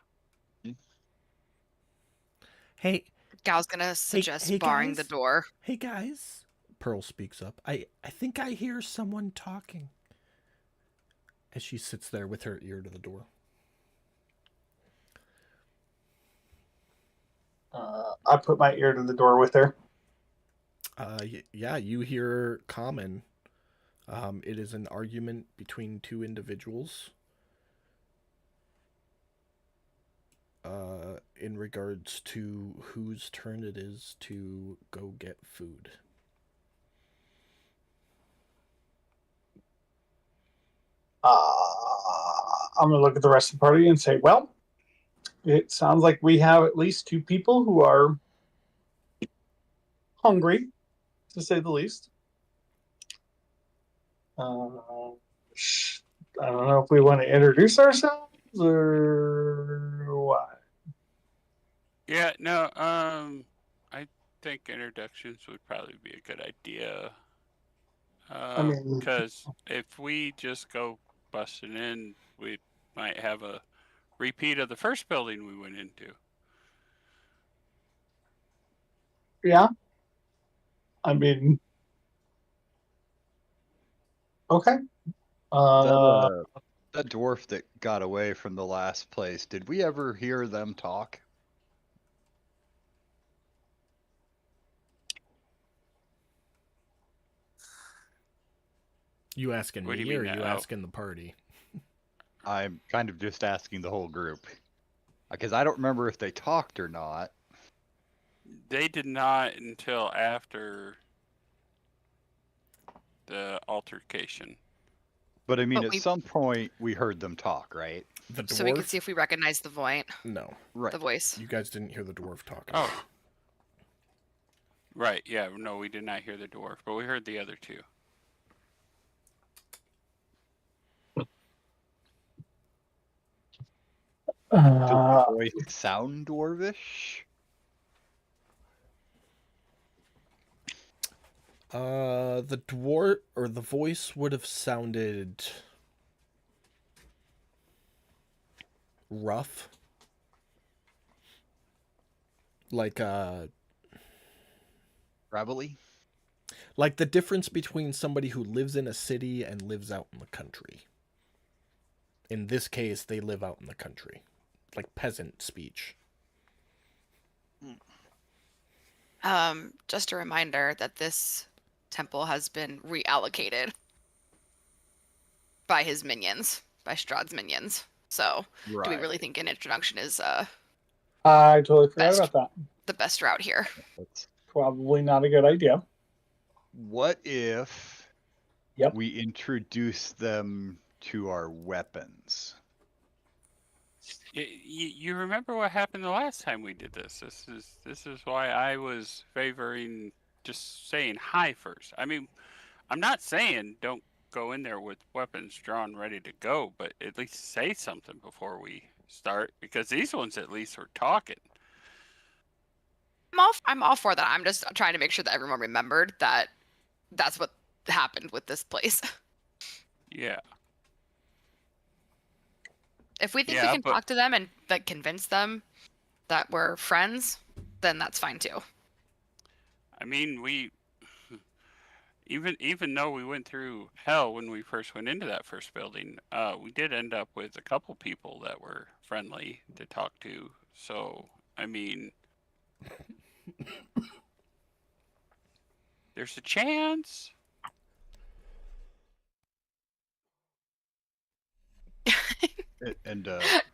Hey, Gal's gonna suggest hey, barring the guys. door. Hey guys, Pearl speaks up. I think I hear someone talking. As she sits there with her ear to the door. I put my ear to the door with her. Yeah, you hear common. It is an argument between two individuals. In regards to whose turn it is to go get food. I'm going to look at the rest of the party and say, well, it sounds like we have at least two people who are hungry, to say the least. I don't know if we want to introduce ourselves or what. Yeah, no, I think introductions would probably be a good idea. Because if we just go busting in, we might have a repeat of the first building we went into. Yeah. I mean, okay. That dwarf that got away from the last place, did we ever hear them talk? You asking What do me you or mean you now? asking the party? I'm kind of just asking the whole group. Because I don't remember if they talked or not. They did not until after the altercation. But I mean, But at we- some point, we heard them talk, right? The dwarf? So we could see if we recognize the voice. No. Right. The voice. You guys didn't hear the dwarf talking. Oh. Right, yeah, no, we did not hear the dwarf, but we heard the other two. Does Uh, the voice sound dwarvish? The dwarf or the voice would have sounded rough. Like Gravelly? like the difference between somebody who lives in a city and lives out in the country. In this case, they live out in the country. Like peasant speech. Just a reminder that this temple has been reallocated by his minions, by Strahd's minions. So, Right. do we really think an introduction is I totally forgot Best. about that. the best route here? That's- Probably not a good idea. What if Yep. we introduce them to our weapons? You remember what happened the last time we did this? This is why I was favoring just saying hi first. I mean, I'm not saying don't go in there with weapons drawn, ready to go, but at least say something before we start, because these ones at least were talking. I'm all for that. I'm just trying to make sure that everyone remembered that that's what happened with this place. Yeah. If we think Yeah, we can but- talk to them and like convince them that we're friends, then that's fine too. I mean, we even though we went through hell when we first went into that first building, we did end up with a couple people that were friendly to talk to. So, I mean, there's a chance. And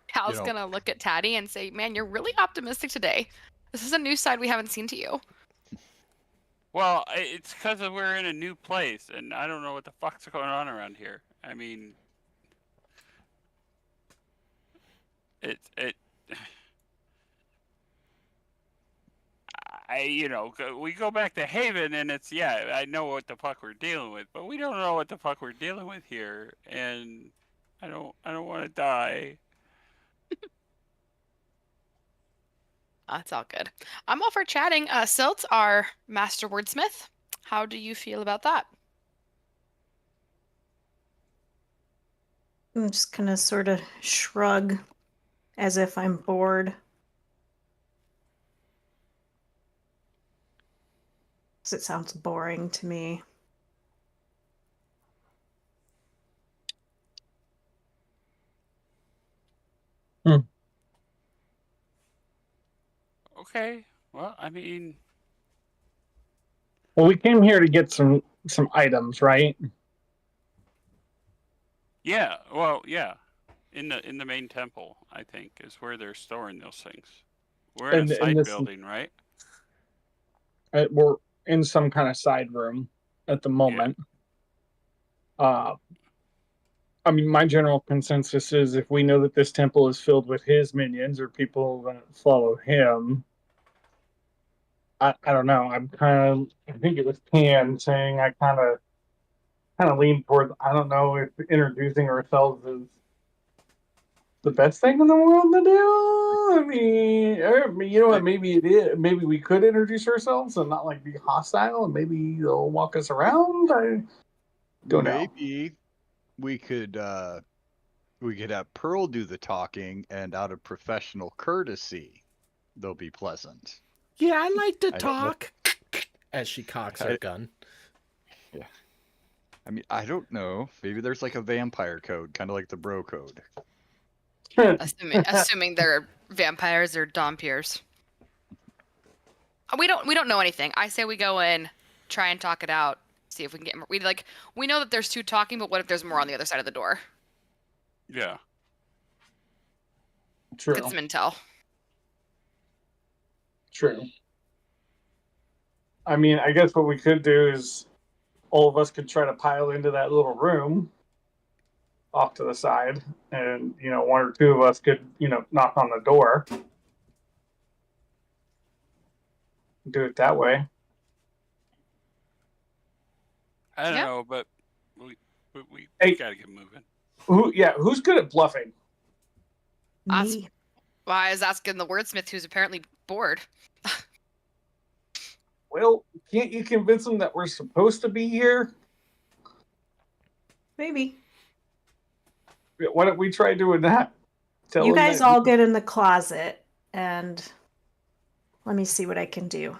Hal's know- gonna look at Taddy and say, "Man, you're really optimistic today. This is a new side we haven't seen to you." Well, it's because we're in a new place, and I don't know what the fuck's going on around here. I mean, it. We go back to Haven, and it's I know what the fuck we're dealing with, but we don't know what the fuck we're dealing with here, and I don't want to die. That's all good. I'm all for chatting. Silt, our master wordsmith. How do you feel about that? I'm just gonna sort of shrug as if I'm bored. 'Cause it sounds boring to me. Okay. Well, I mean, Well, we came here to get some items, right? yeah. Well, yeah. In the main temple, I think, is where they're storing those things. We're in And- a and side this- building, right? We're in some kind of side room at the moment. I mean, my general consensus is if we know that this temple is filled with his minions or people that follow him, I don't know. I think it was Pan saying I kind of lean toward. I don't know if introducing ourselves is the best thing in the world to do. I mean, you know what? Maybe it is. Maybe we could introduce ourselves and not like be hostile, and maybe they'll walk us around. I don't know. maybe we could have Pearl do the talking, and out of professional courtesy, they'll be pleasant. Yeah, I like to I don't know. talk. As she cocks her gun. I mean, I don't know. Maybe there's like a vampire code, kind of like the bro code. Assuming they're vampires or dompiers. We don't know anything. I say we go in, try and talk it out, See if we can get more. We know that there's 2 talking, but what if there's more on the other side of the door? Yeah. True. Get some intel. True. I mean, I guess what we could do is all of us could try to pile into that little room off to the side, and 1 or 2 of us could, knock on the door. Do it that way. I don't Yeah. know, but we Hey. gotta get moving. Who's good at bluffing? Us. Me. Well, I was asking the wordsmith, who's apparently bored. Well, can't you convince them that we're supposed to be here? Maybe. Why don't we try doing that? Tell You them guys that- all get in the closet, and let me see what I can do.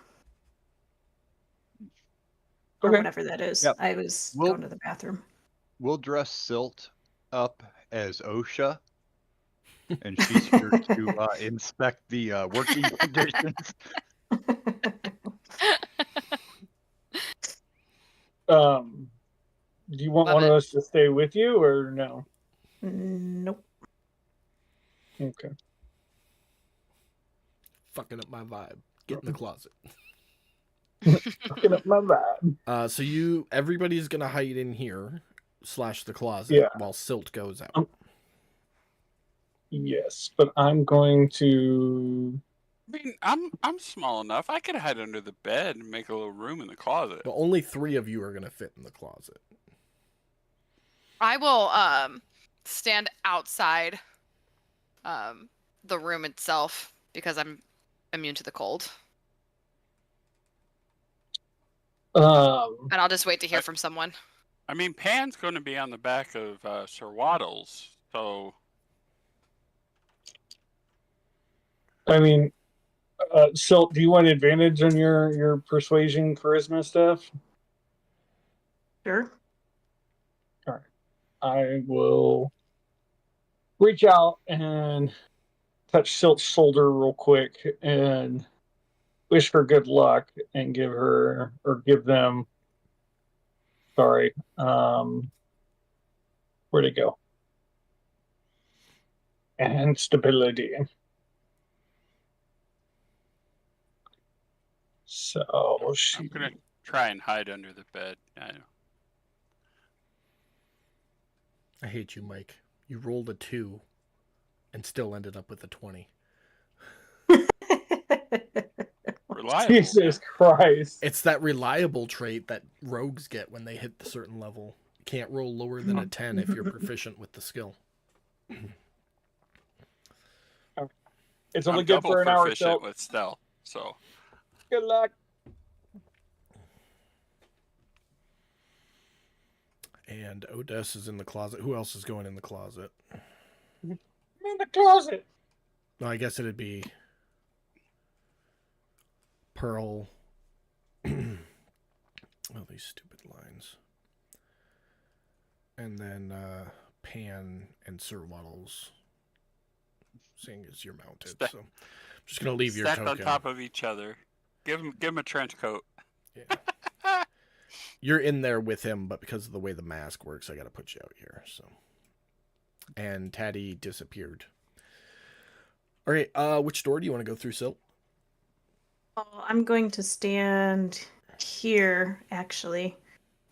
Or Okay. whatever that is. Yep. I was We'll- going to the bathroom. We'll dress Silt up as OSHA, and she's here to inspect the working conditions. Do you want Love one it. of us to stay with you or no? Nope. Okay. Fucking up my vibe. Get in the closet. Fucking up my vibe. So everybody's gonna hide in here / the closet Yeah. while Silt goes out. Yes, but I'm going to. I mean, I'm small enough. I could hide under the bed and make a little room in the closet. But only 3 of you are gonna fit in the closet. I will stand outside the room itself because I'm immune to the cold. And I'll just wait to hear from someone. I mean, Pan's going to be on the back of Sir Waddles, so I mean, Silt, do you want advantage on your persuasion charisma stuff? Sure. I will reach out and touch Silt's shoulder real quick and wish her good luck and give them. Sorry. Where'd it go? And stability. So she. I'm going to try and hide under the bed. I know. I hate you, Mike. You rolled a 2 and still ended up with a 20. Reliable. Jesus Christ. It's that reliable trait that rogues get when they hit the certain level. You can't roll lower than a 10 if you're proficient with the skill. It's I'm only good double for an hour, proficient Silt. with stealth, so Good luck. And Odess is in the closet. Who else is going in the closet? I'm in the closet. No, I guess it'd be Pearl. Oh, these stupid lines. And then Pan and Sir Waddles, seeing as you're mounted. So I'm just gonna leave your stacked token. on top of each other. Give him a trench coat. Yeah. You're in there with him, but because of the way the mask works, I gotta put you out here. So, and Taddy disappeared. All right, which door do you want to go through, Silt? I'm going to stand here, actually,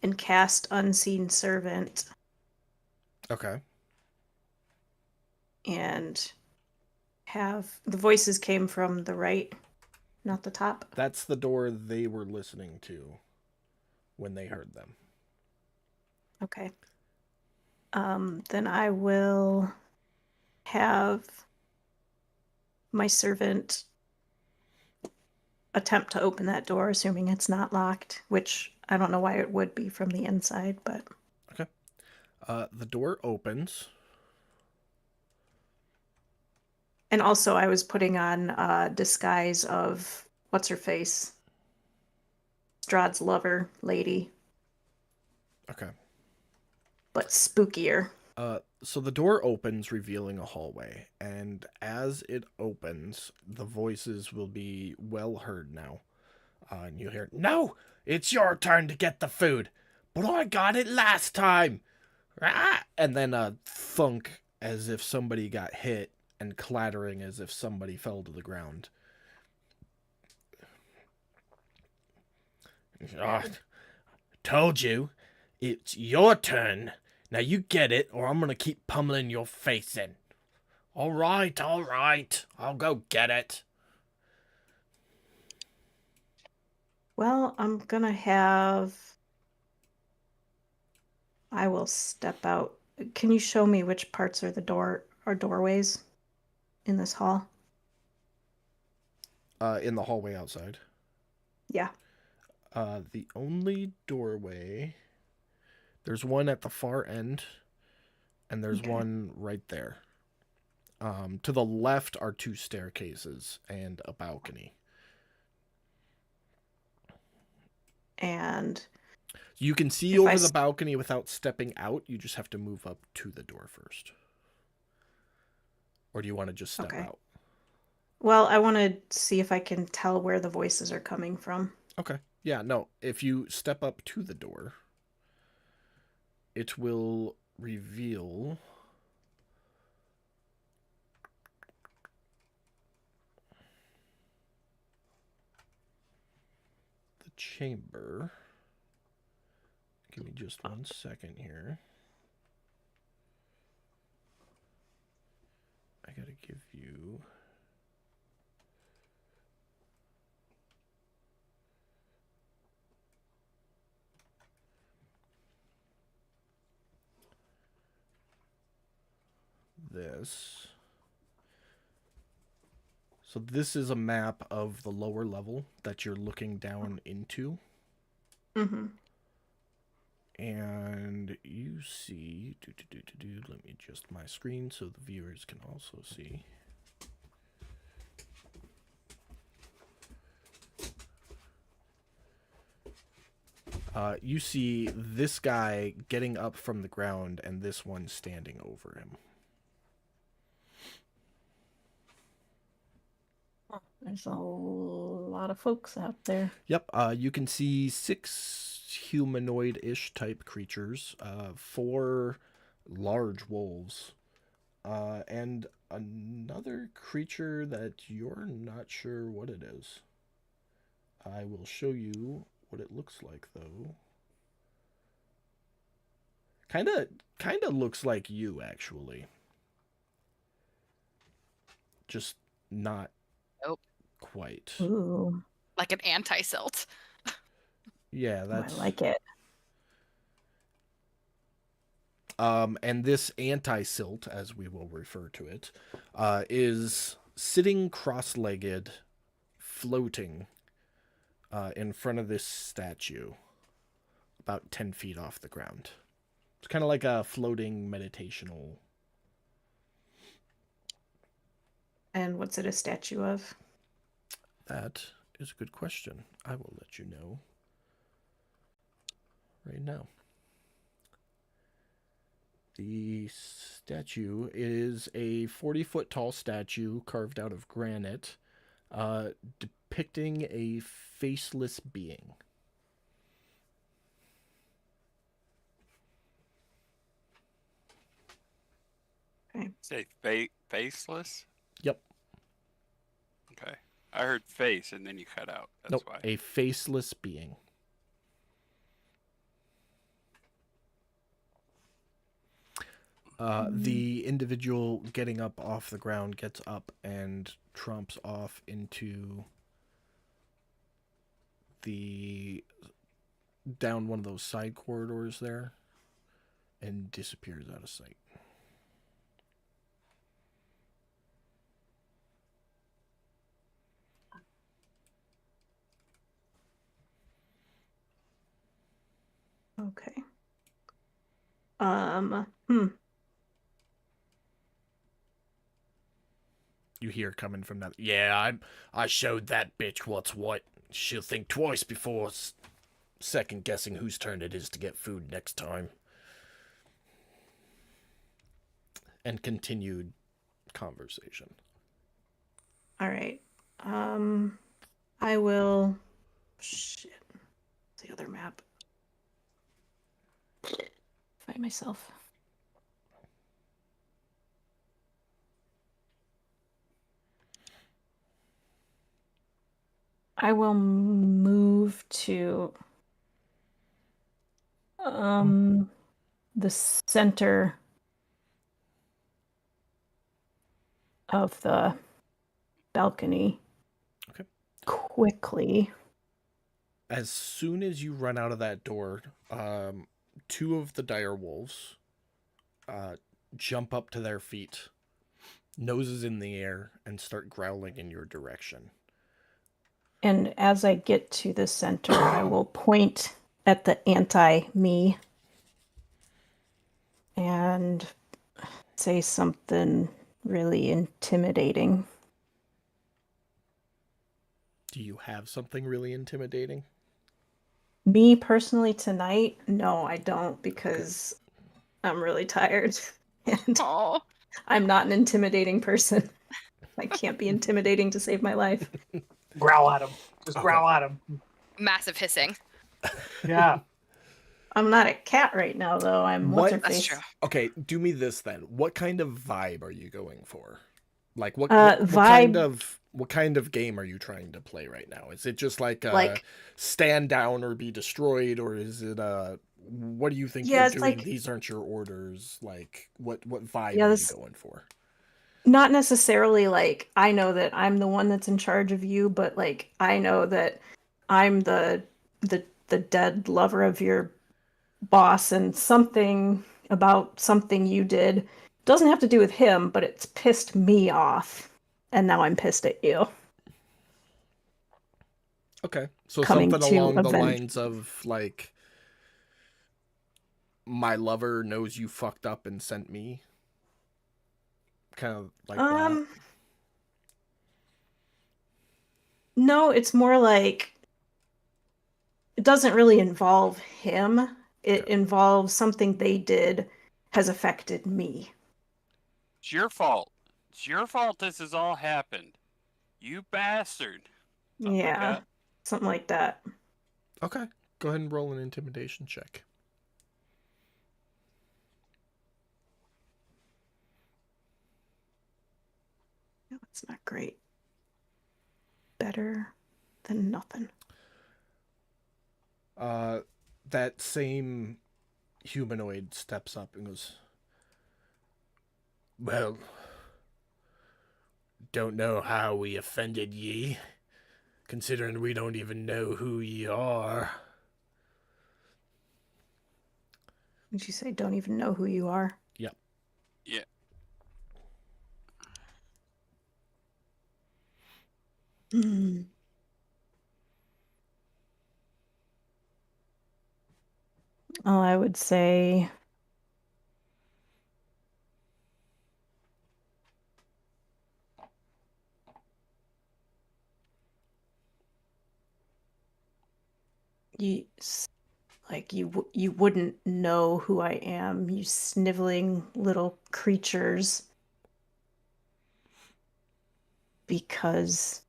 and cast Unseen Servant. Okay. And have the voices came from the right, not the top. That's the door they were listening to when they heard them. Okay. Then I will have my servant attempt to open that door, assuming it's not locked, which I don't know why it would be from the inside, but The door opens. and also I was putting on disguise of what's her face? Strahd's lover lady, Okay. but spookier. So the door opens, revealing a hallway, and as it opens, the voices will be well heard now. And you'll hear, "No, it's your turn to get the food. But I got it last time. Ah! And then a thunk as if somebody got hit and clattering as if somebody fell to the ground. Oh, told you. It's your turn. Now you get it, or I'm gonna keep pummeling your face in. All right. I'll go get it. Well, I'm gonna have. I will step out. Can you show me which parts are the door or doorways in this hall? In the hallway outside. Yeah. The only doorway. There's one at the far end, and there's Okay. one right there. To the left are 2 staircases and a balcony. And You can see If I over the s- balcony without stepping out. You just have to move up to the door first. Or do you want to just step Okay. out? well, I want to see if I can tell where the voices are coming from. Okay. Yeah, no. If you step up to the door, it will reveal the chamber. Give me just 1 second here. I gotta give you... this. So this is a map of the lower level that you're looking down into. Mm-hmm. And you see... Let me adjust my screen so the viewers can also see. You see this guy getting up from the ground and this one standing over him. There's a lot of folks out there. Yep, you can see 6 humanoid-ish type creatures, 4 large wolves, and another creature that you're not sure what it is. I will show you what it looks like, though. Kinda looks like you, actually. Just not Nope. quite. Ooh, Like an anti-silt. Yeah, that's... I like it. And this anti-silt, as we will refer to it, is sitting cross-legged, floating in front of this statue, about 10 feet off the ground. It's kind of like a floating meditational. And what's it a statue of? That is a good question. I will let you know right now. The statue is a 40-foot tall statue carved out of granite, depicting a faceless being. Okay. Say faceless? Yep. Okay. I heard face and then you cut out. That's Nope. why. A faceless being. The individual getting up off the ground gets up and tromps off into down one of those side corridors there and disappears out of sight. Okay. You hear coming from that. Yeah, I showed that bitch what's what. She'll think twice before second guessing whose turn it is to get food next time. And continued conversation. All right. I will. Shit. The other map. Find myself. I will move to the center of the balcony. Okay. Quickly. As soon as you run out of that door, two of the dire wolves jump up to their feet, noses in the air, and start growling in your direction. And as I get to the center, I will point at the anti-me and say something really intimidating. Do you have something really intimidating? Me personally tonight, no, I don't, because I'm really tired. And Oh, I'm not an intimidating person. I can't be intimidating to save my life. Growl at him. Just Okay. growl at him. massive hissing. Yeah. I'm not a cat right now, though. I'm What? what's her That's face. true. Okay, do me this then. What kind of vibe are you going for? Like what Vibe- what kind of game are you trying to play right now? Is it just like Like- stand down or be destroyed, or is it what do you think Yeah, you're it's doing? like- These aren't your orders. Like what vibe Yeah, are this- you going for? Not necessarily like I know that I'm the one that's in charge of you, but like I know that I'm the dead lover of your boss, and something about something you did doesn't have to do with him, but it's pissed me off, and now I'm pissed at you. Okay. So Coming something to along the avenge- lines of like my lover knows you fucked up and sent me. Kind of like that. No, it's more like it doesn't really involve him. It Okay. involves something they did has affected me. It's your fault. It's your fault this has all happened. You bastard. Something like Yeah. that. Something like that. Okay. Go ahead and roll an intimidation check. No, it's not great. Better than nothing. That same humanoid steps up and goes, "Well, don't know how we offended ye, considering we don't even know who ye are." Did you say don't even know who you are? Yep. Yeah. Hmm. Oh, I would say you wouldn't know who I am, you sniveling little creatures, because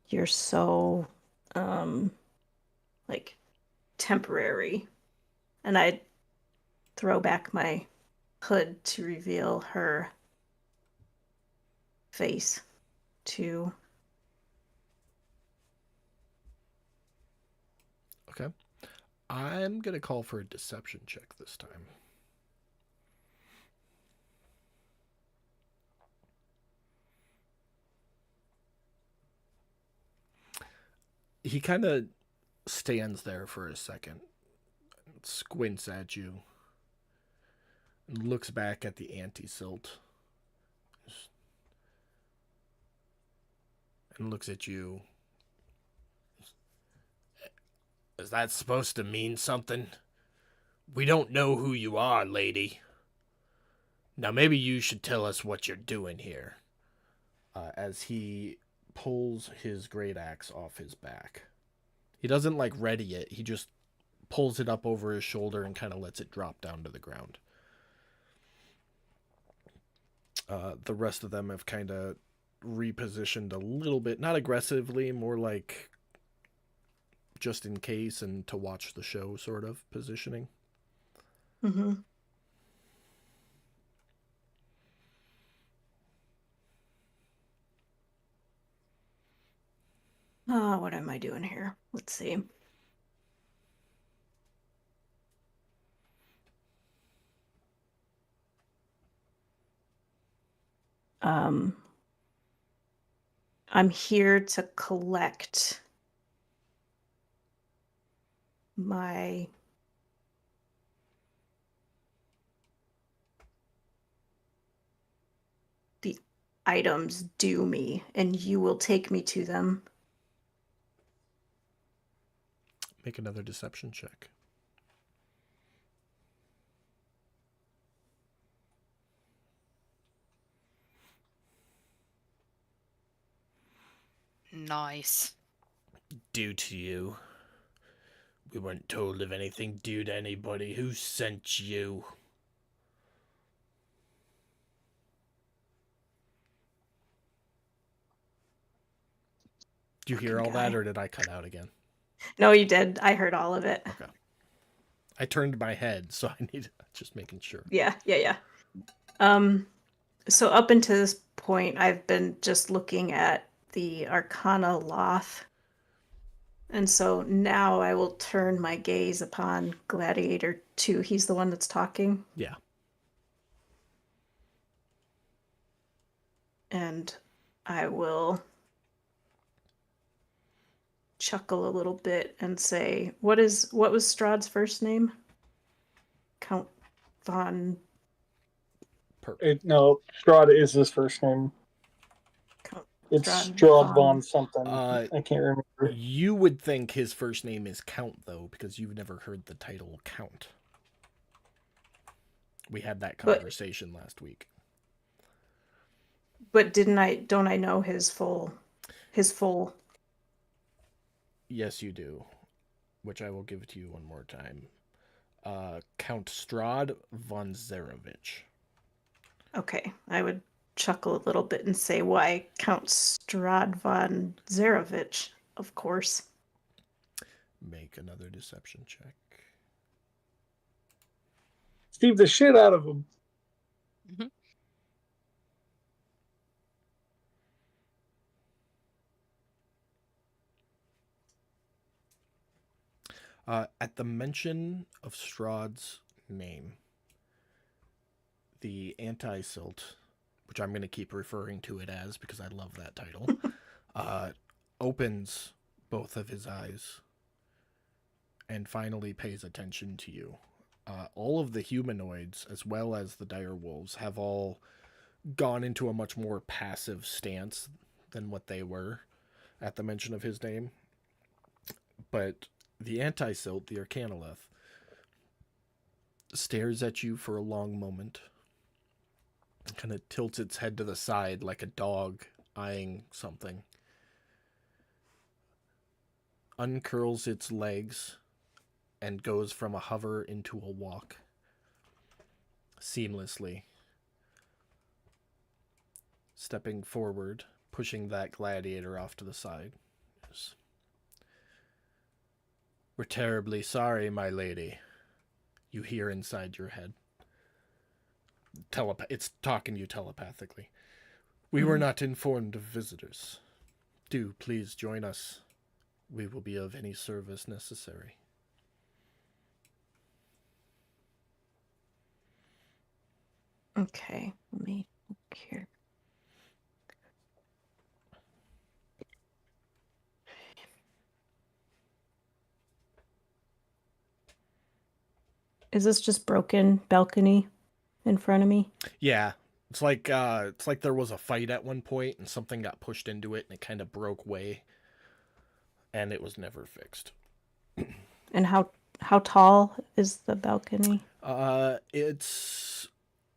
you're so like temporary. And I'd throw back my hood to reveal her face too. Okay. I'm going to call for a deception check this time. He kind of stands there for a second, squints at you, and looks back at the anti-silt, and looks at you. Is that supposed to mean something? We don't know who you are, lady. Now maybe you should tell us what you're doing here. As he pulls his great axe off his back. He doesn't like ready it. He just pulls it up over his shoulder and kind of lets it drop down to the ground. The rest of them have kind of repositioned a little bit, not aggressively, more like just in case and to watch the show sort of positioning. Mm-hmm. What am I doing here? Let's see. I'm here to collect my the items due me, and you will take me to them. Make another deception check. Nice. Due to you. We weren't told of anything due to anybody. Who sent you? Did you hear all that, Guy. or did I cut out again? No, you did. I heard all of it. Okay. I turned my head, so I need just making sure. Yeah. So up until this point, I've been just looking at the Arcana Loth. And so now I will turn my gaze upon Gladiator 2. He's the one that's talking. Yeah. And I will chuckle a little bit and say, what was Strahd's first name? Count von No, Strahd is his first name. Count It's Strahd Strahd von- von something. Uh, I can't remember. You would think his first name is Count, though, because you've never heard the title Count. We had that conversation last week. But don't I know his full Yes, you do. Which I will give to you one more time. Count Strahd von Zarovich. Okay, I would chuckle a little bit and say, why, Count Strahd von Zarovich, of course. Make another deception check. Steve the shit out of him. At the mention of Strahd's name, the anti-silt, which I'm going to keep referring to it as because I love that title, opens both of his eyes and finally pays attention to you. All of the humanoids, as well as the dire wolves, have all gone into a much more passive stance than what they were at the mention of his name. But the anti-silt, the Arcanolith, stares at you for a long moment, kind of tilts its head to the side like a dog eyeing something, uncurls its legs, and goes from a hover into a walk seamlessly, stepping forward, pushing that gladiator off to the side. Yes. We're terribly sorry, my lady. You hear inside your head. It's talking to you telepathically. We were not informed of visitors. Do please join us. We will be of any service necessary. Okay, let me look here. Is this just broken balcony in front of me? Yeah. It's like there was a fight at one point and something got pushed into it and it kind of broke way and it was never fixed. And how tall is the balcony? It's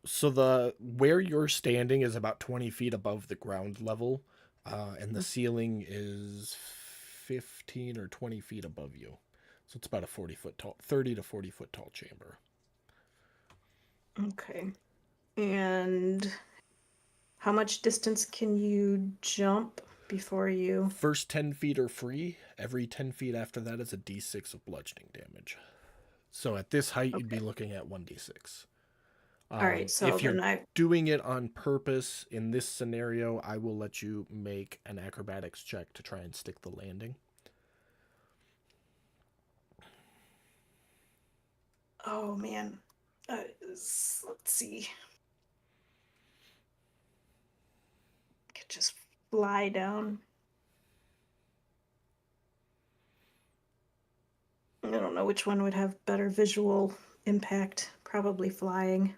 so where you're standing is about 20 feet above the ground level, and the ceiling is 15 or 20 feet above you. So it's about a 30 to 40 foot tall chamber. Okay. And how much distance can you jump before you? First 10 feet are free. Every 10 feet after that is a d6 of bludgeoning damage. So at this height, you'd be looking at 1d6. All right, so if you're then I doing it on purpose in this scenario, I will let you make an acrobatics check to try and stick the landing. oh man, let's see. Could just fly down. I don't know which one would have better visual impact. Probably flying.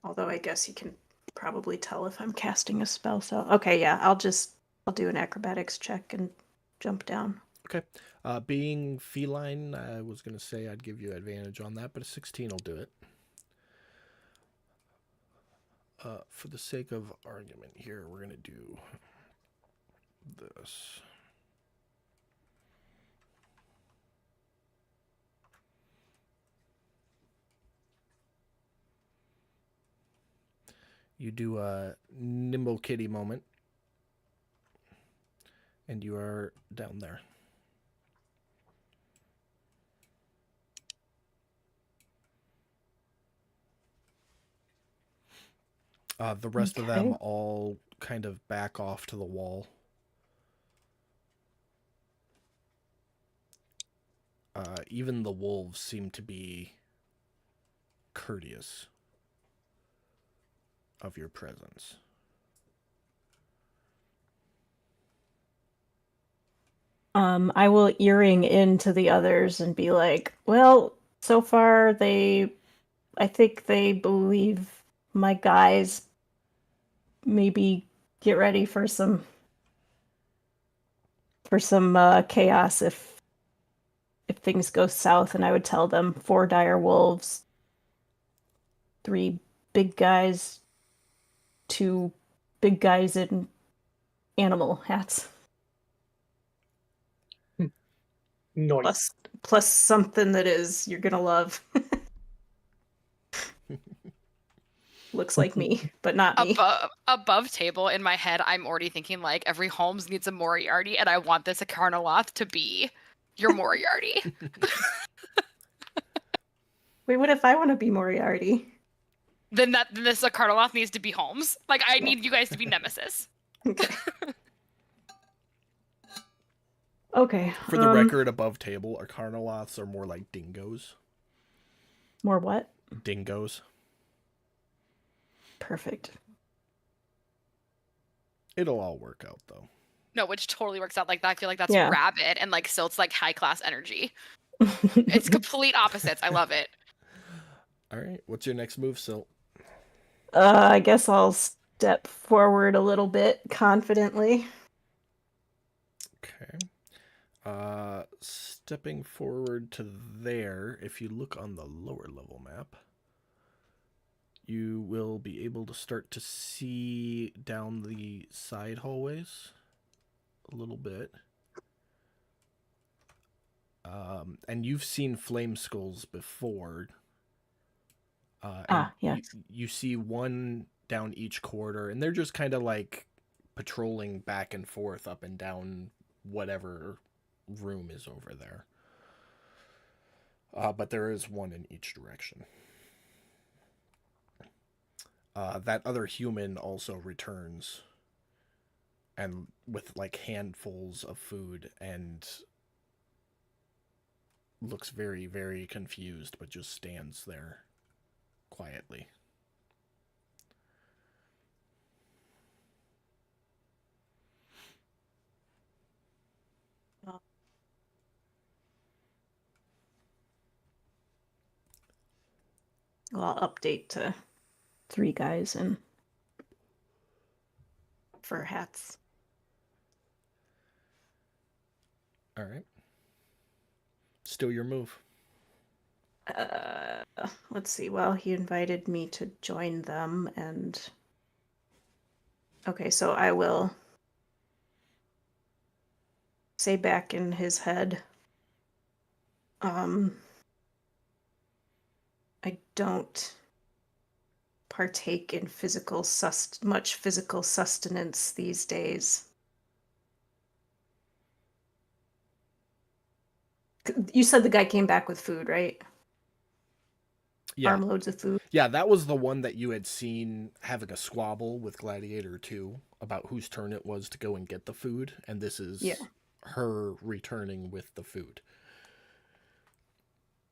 Although I guess you can probably tell if I'm casting a spell. So okay, yeah, I'll do an acrobatics check and jump down. Okay. Being feline, I was going to say I'd give you advantage on that, but a 16 will do it. For the sake of argument here, we're going to do this. You do a nimble kitty moment, and you are down there. The rest of them Okay. all kind of back off to the wall. Even the wolves seem to be courteous of your presence. I will earring into the others and be like, well, so far I think they believe my guys. Maybe get ready for some chaos if things go south. And I would tell them 4 dire wolves, 3 big guys, 2 big guys in animal hats. Noise. Plus something that is you're gonna love. Looks like me, but not me. Above table in my head, I'm already thinking like every Holmes needs a Moriarty, and I want this Akarnaloth to be your Moriarty. Wait, what if I want to be Moriarty? then this Akarnaloth needs to be Holmes. Like I need you guys to be Nemesis. Okay. Okay. For the record, above table, Akarnaloths are more like dingoes. More what? Dingoes. Perfect. It'll all work out, though. No, which totally works out like that. I feel like that's Yeah. Rabbit, and like Silt's like high class energy. It's complete opposites. I love it. All right. What's your next move, Silt? I guess I'll step forward a little bit confidently. Okay. Stepping forward to there, if you look on the lower level map, you will be able to start to see down the side hallways a little bit. And you've seen flame skulls before. Yes. You see one down each corridor, and they're just kind of like patrolling back and forth up and down whatever room is over there. But there is one in each direction. That other human also returns, and with like handfuls of food, and looks very, very confused, but just stands there quietly. Well, I'll update to 3 guys in fur hats. All right. Still your move. Let's see. Well, he invited me to join them, and okay, so I will say back in his head, I don't partake in much physical sustenance these days. You said the guy came back with food, right? Yeah. Armloads of food. Yeah, that was the one that you had seen having a squabble with Gladiator 2 about whose turn it was to go and get the food, and this is Yeah. her returning with the food.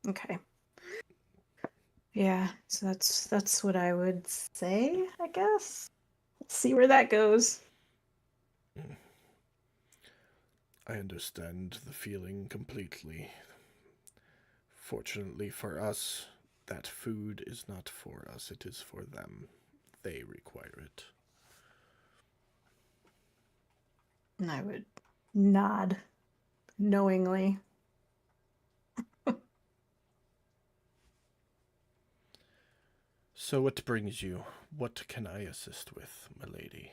Okay. Yeah, so that's what I would say, I guess. Let's see where that goes. I understand the feeling completely. Fortunately for us, that food is not for us, it is for them. They require it. And I would nod knowingly. So what brings you? What can I assist with, milady?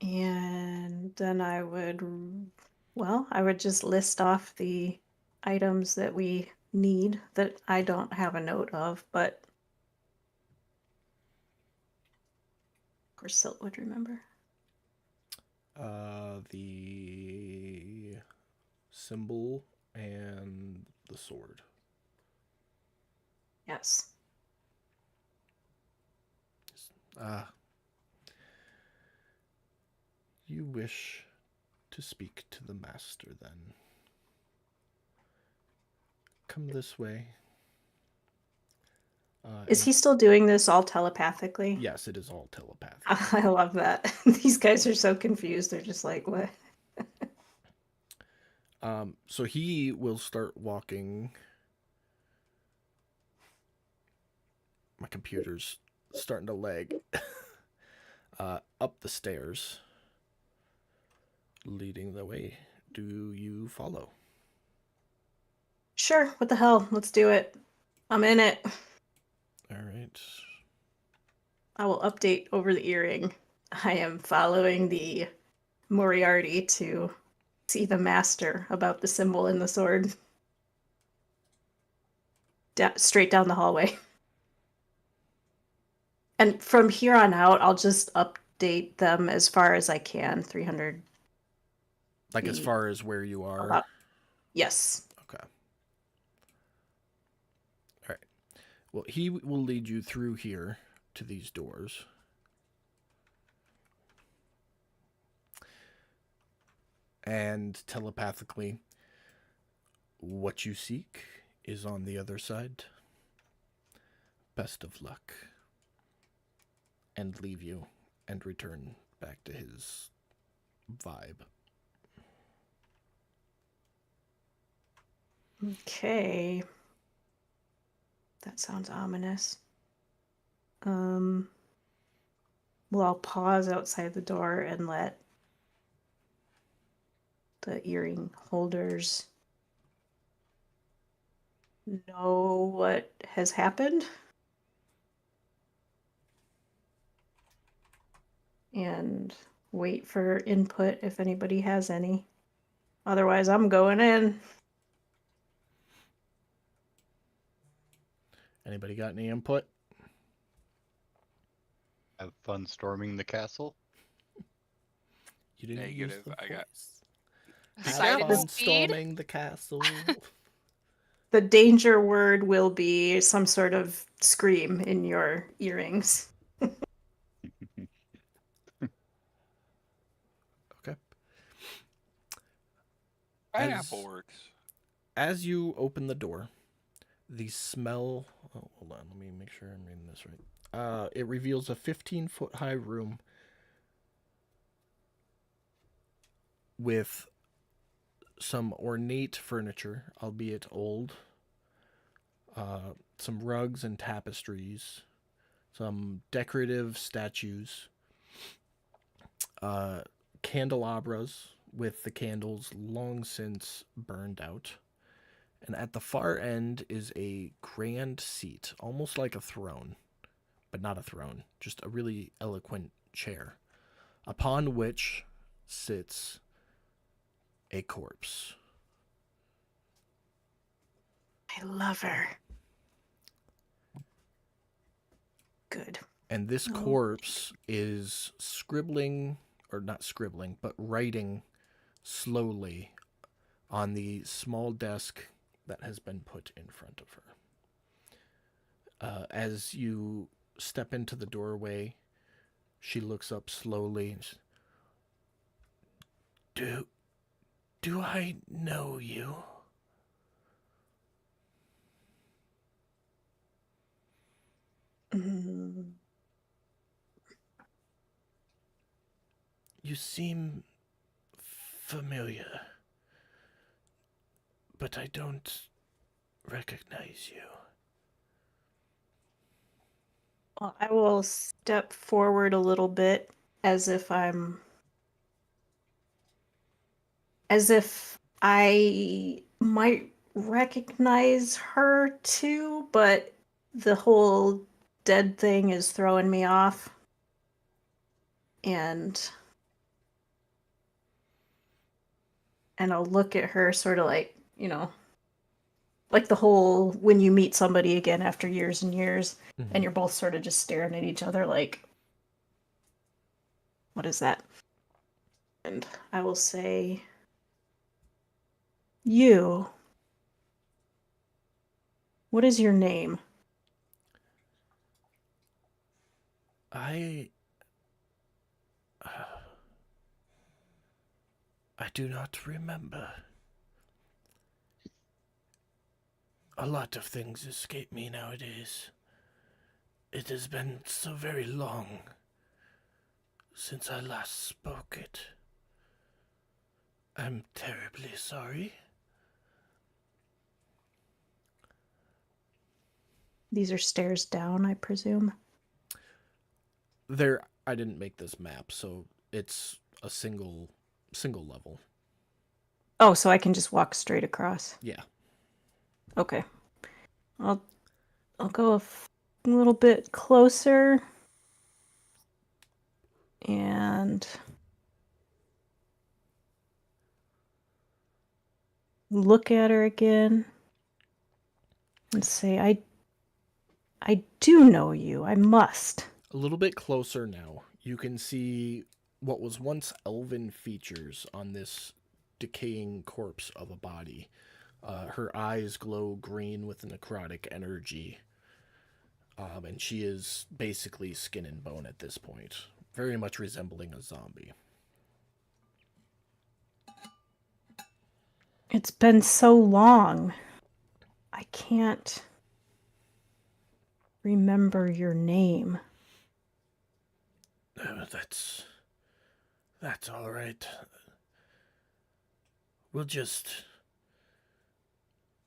And then I would just list off the items that we need that I don't have a note of, but of course Silt would remember. The symbol and the sword. Yes. You wish to speak to the master, then. Come this way. Is he still doing this all telepathically? Yes, it is all telepathic. I love that. These guys are so confused. They're just like, what? So he will start walking. My computer's starting to lag. Up the stairs, leading the way. Do you follow? Sure, what the hell? Let's do it. I'm in it. All right. I will update over the earring. I am following the Moriarty to see the master about the symbol and the sword. Straight down the hallway. And from here on out, I'll just update them as far as I can. 300. Like as feet. far as where you are? About- Yes. Okay. All right. Well, he will lead you through here to these doors. And telepathically, what you seek is on the other side. Best of luck. And leave you and return back to his vibe. Okay. That sounds ominous. Well, I'll pause outside the door and let the earring holders know what has happened. And wait for input if anybody has any. Otherwise, I'm going in. Anybody got any input? Have fun storming the castle. You didn't Negative, use the I got- voice. Sight Have and fun speed. storming the castle. The danger word will be some sort of scream in your earrings. Okay. Pineapple works. As you open the door, the smell... Oh, hold on. Let me make sure I'm reading this right. It reveals a 15-foot-high room with some ornate furniture, albeit old. Some rugs and tapestries. Some decorative statues. Candelabras with the candles long since burned out. And at the far end is a grand seat, almost like a throne, but not a throne, just a really eloquent chair, upon which sits a corpse. I love her. And this Oh. corpse is scribbling, or not scribbling, but writing slowly on the small desk that has been put in front of her. As you step into the doorway, she looks up slowly and says, Do I know you? Mm, You seem familiar, but I don't recognize you. well, I will step forward a little bit as if I might recognize her too, but the whole dead thing is throwing me off. And I'll look at her sort of like, like the whole when you meet somebody again after years and years and you're both sort of just staring at each other like, what is that? And I will say, you, what is your name? I do not remember. A lot of things escape me nowadays. It has been so very long since I last spoke it. I'm terribly sorry. These are stairs down, I presume. I didn't make this map, so it's a single level. Oh, so I can just walk straight across. Yeah. Okay. I'll go a little bit closer and look at her again and say, I do know you. I must. A little bit closer now. You can see what was once elven features on this decaying corpse of a body. Her eyes glow green with necrotic energy. And she is basically skin and bone at this point, very much resembling a zombie. It's been so long. I can't remember your name. Oh, that's all right. We'll just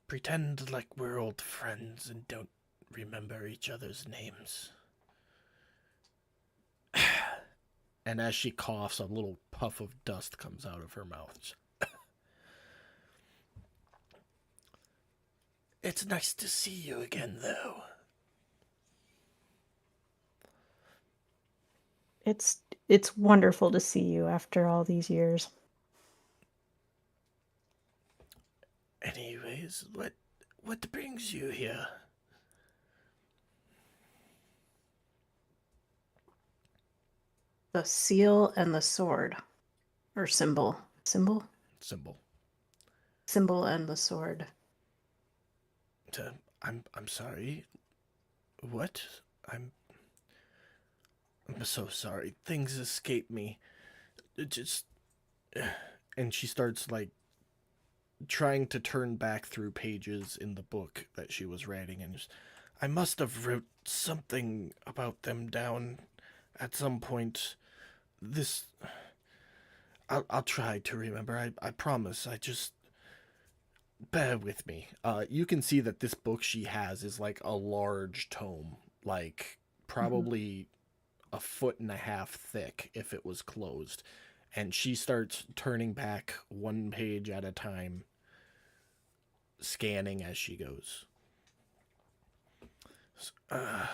pretend like we're old friends and don't remember each other's names. And as she coughs, a little puff of dust comes out of her mouth. It's nice to see you again, though. It's wonderful to see you after all these years. Anyways, what brings you here? The seal and the sword. Or symbol. Symbol? Symbol. Symbol and the sword. I'm sorry. What? I'm so sorry. Things escape me. It just... And she starts, like, trying to turn back through pages in the book that she was writing, and just, I must have wrote something about them down at some point. I'll try to remember. I promise. I just... Bear with me. You can see that this book she has is like a large tome, like probably a foot and a half thick if it was closed. And she starts turning back one page at a time, scanning as she goes. A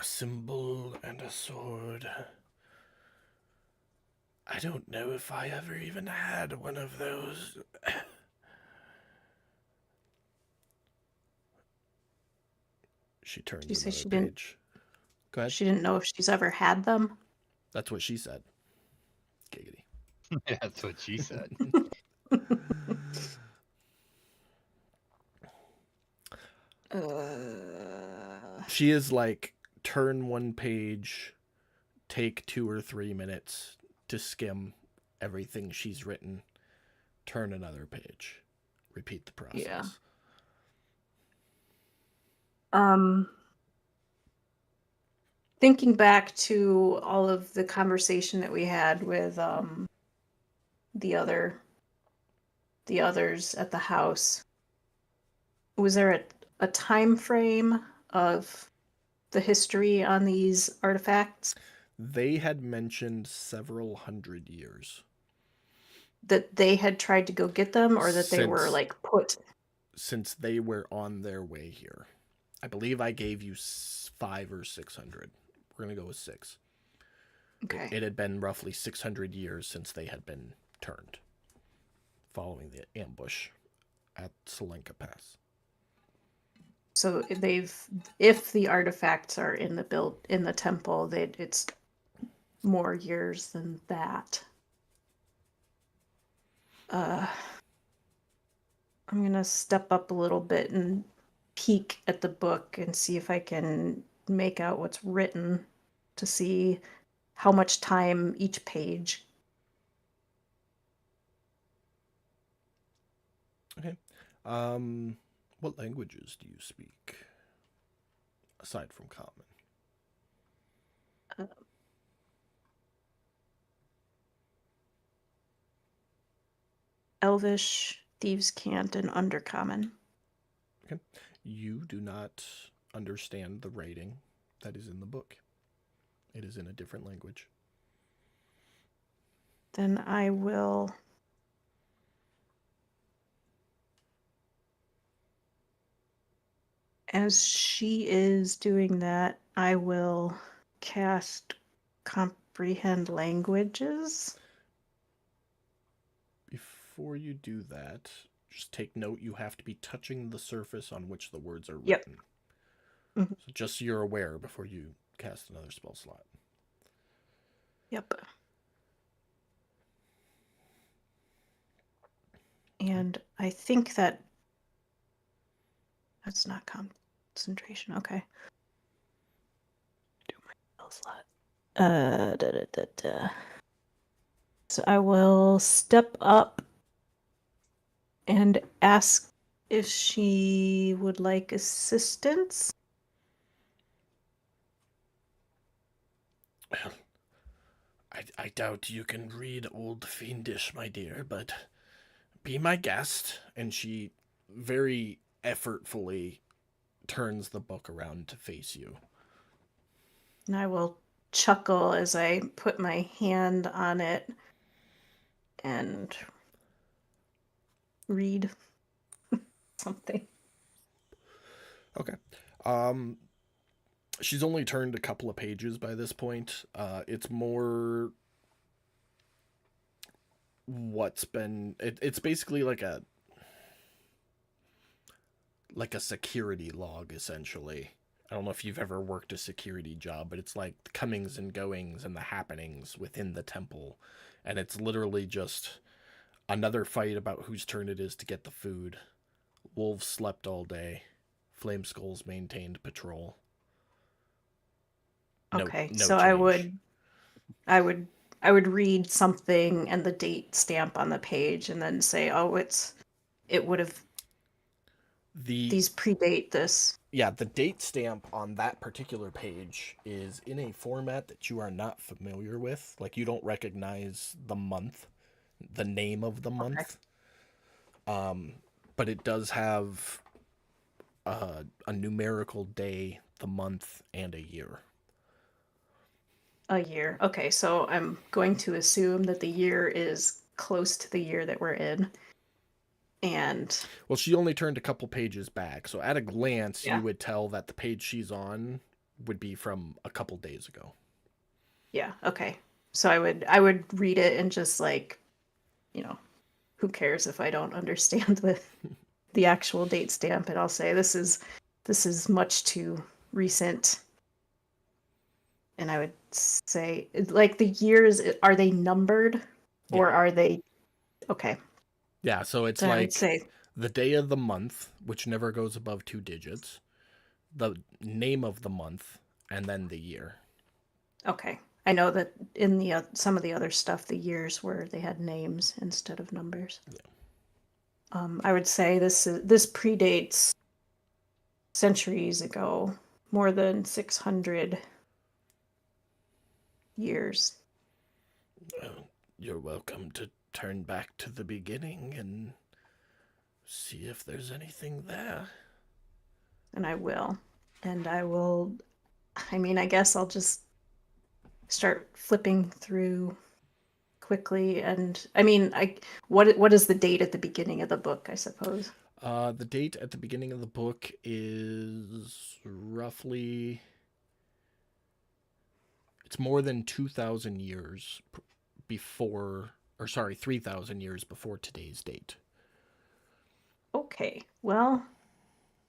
symbol and a sword. I don't know if I ever even had one of those. She turns Did you say another she didn't- page. Go ahead. She didn't know if she's ever had them. That's what she said. Giggity. Yeah, that's what she said. She is like, turn one page, take 2 or 3 minutes to skim everything she's written, turn another page, repeat the process. Yeah. Thinking back to all of the conversation that we had with the others at the house, was there a time frame of the history on these artifacts? They had mentioned several hundred years. That they had tried to go get them, or that they were Since- like put? Since they were on their way here. I believe I gave you 500 or 600. We're going to go with 6. Okay. It had been roughly 600 years since they had been turned, following the ambush at Selenka Pass. So if the artifacts are in the temple, it's more years than that. I'm gonna step up a little bit and peek at the book and see if I can make out what's written, to see how much time each page. Okay. What languages do you speak aside from Common? Elvish, Thieves' Cant, and Undercommon. Okay. You do not understand the writing that is in the book. It is in a different language. Then I will as she is doing that, I will cast Comprehend Languages. Before you do that, just take note you have to be touching the surface on which the words are Yep. written. Mhm. So just so you're aware before you cast another spell slot. Yep. And I think that's not concentration. Okay. Do my spell slot. So I will step up and ask if she would like assistance. Well, I doubt you can read Old Fiendish, my dear, but be my guest. And she very effortfully turns the book around to face you. And I will chuckle as I put my hand on it and read something. Okay. She's only turned a couple of pages by this point. It's more what's been it's basically like a security log, essentially. I don't know if you've ever worked a security job, but it's like the comings and goings and the happenings within the temple. And it's literally just another fight about whose turn it is to get the food. Wolves slept all day. Flame Skulls maintained patrol. No- Okay, no so I change. would read something and the date stamp on the page and then say, oh, it would have, these predate this. Yeah, the date stamp on that particular page is in a format that you are not familiar with. Like, you don't recognize the month, the name of the month. But it does have a numerical day, the month, and a year. A year. Okay, so I'm going to assume that the year is close to the year that we're in. And Well, she only turned a couple pages back, so at a glance, Yeah. you would tell that the page she's on would be from a couple days ago. yeah, okay. So I would read it and just like, who cares if I don't understand the actual date stamp, and I'll say this is much too recent And I would say, like, the years, are they numbered or Yeah. are they okay? Yeah, so it's So I would like say, the day of the month, which never goes above 2 digits, the name of the month, and then the year. okay. I know that in the some of the other stuff, the years were they had names instead of numbers. I would say this predates centuries ago, more than 600 years. You're welcome to turn back to the beginning and see if there's anything there. And I will. And I will, I mean, I guess I'll just start flipping through quickly. And I mean, what is the date at the beginning of the book, I suppose? The date at the beginning of the book is roughly. It's more than 2,000 years before, or sorry, 3,000 years before today's date. Okay, well,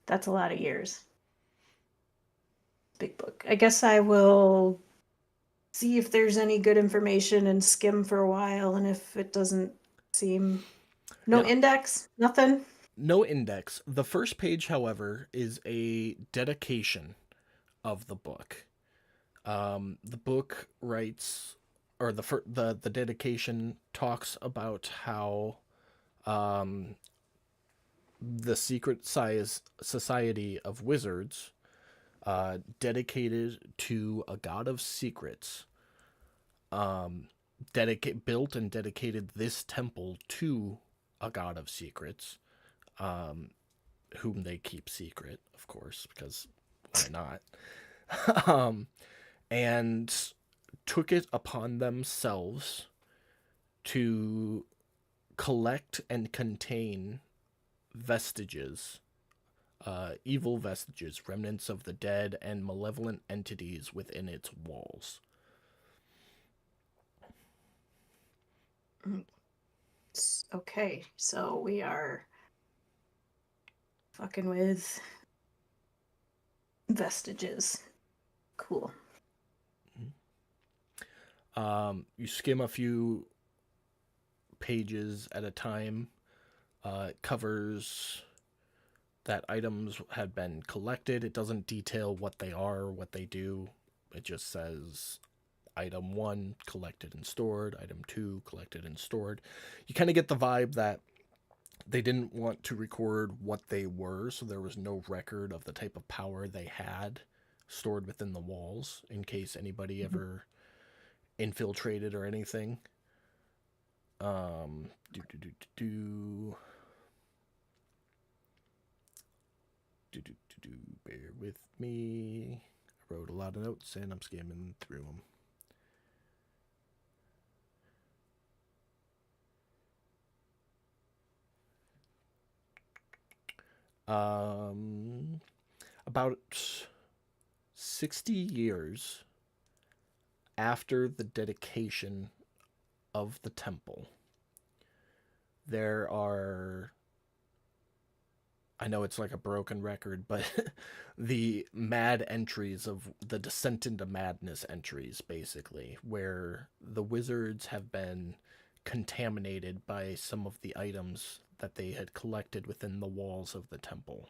that's a lot of years. Big book. I guess I will see if there's any good information and skim for a while. And if it doesn't seem. No Yeah. index? Nothing? No index. The first page, however, is a dedication of the book. The book writes, or the dedication talks about how the Secret Society of Wizards, dedicated to a god of secrets, built and dedicated this temple to a god of secrets, whom they keep secret, of course, because why not? And took it upon themselves to collect and contain vestiges, evil vestiges, remnants of the dead, and malevolent entities within its walls. Okay, so we are fucking with vestiges. Cool. You skim a few pages at a time. It covers that items have been collected. It doesn't detail what they are, what they do. It just says item 1 collected and stored, item 2 collected and stored. You kind of get the vibe that they didn't want to record what they were, so there was no record of the type of power they had stored within the walls in case anybody ever infiltrated or anything. Bear with me. I wrote a lot of notes and I'm skimming through them. About 60 years after the dedication of the temple, there are, I know it's like a broken record, but the mad entries of the Descent into Madness entries, basically, where the wizards have been contaminated by some of the items that they had collected within the walls of the temple.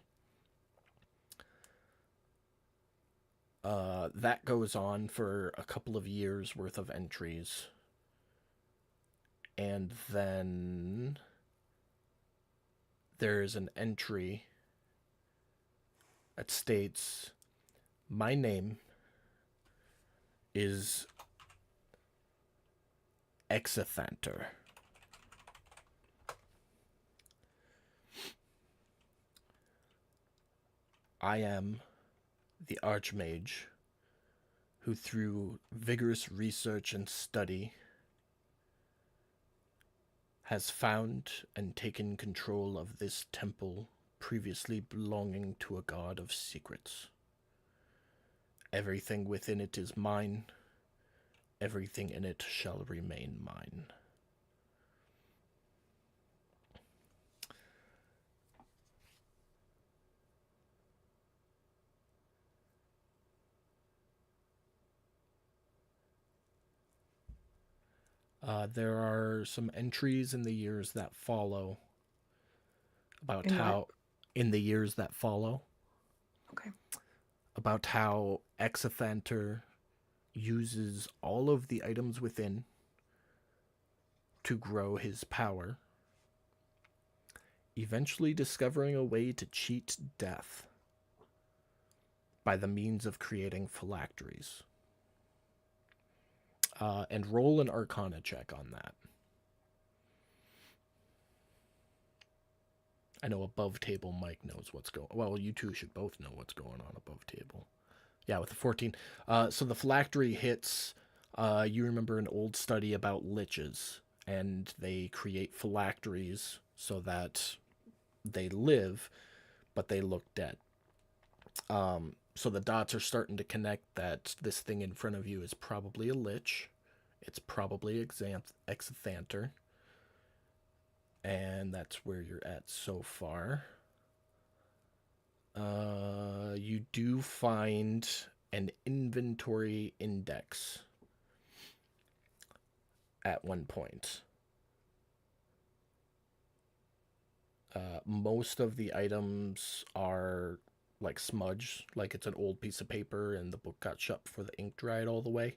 That goes on for a couple of years worth of entries. And then there's an entry that states, my name is Exithanter. I am the Archmage who, through vigorous research and study, has found and taken control of this temple previously belonging to a god of secrets. Everything within it is mine. Everything in it shall remain mine. There are some entries in the years that follow about In what? how, in the years that follow, Okay. about how Exathanter uses all of the items within to grow his power, eventually discovering a way to cheat death by the means of creating phylacteries. And roll an Arcana check on that. I know above table Mike knows what's going. Well, you two should both know what's going on above table. Yeah, with the 14. So the phylactery hits. You remember an old study about liches, and they create phylacteries so that they live, but they look dead. So the dots are starting to connect that this thing in front of you is probably a lich. It's probably Exathanter. And that's where you're at so far. You do find an inventory index at one point. Most of the items are like smudged, like it's an old piece of paper and the book got shut before the ink dried all the way.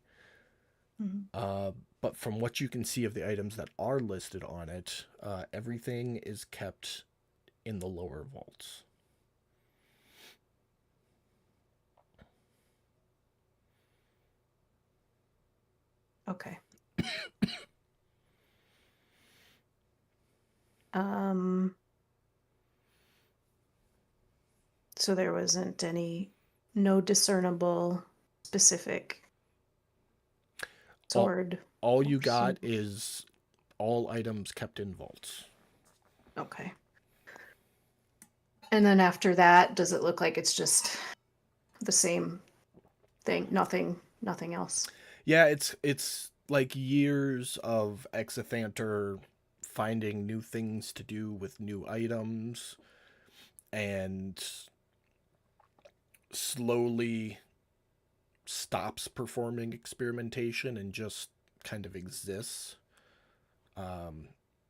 Mhm. But from what you can see of the items that are listed on it, everything is kept in the lower vaults. Okay. Um. So there wasn't no discernible specific sword. All you or got sword. is all items kept in vaults. Okay. And then after that, does it look like it's just the same thing? Nothing else. Yeah, it's like years of Exathanter finding new things to do with new items and slowly stops performing experimentation and just kind of exists. And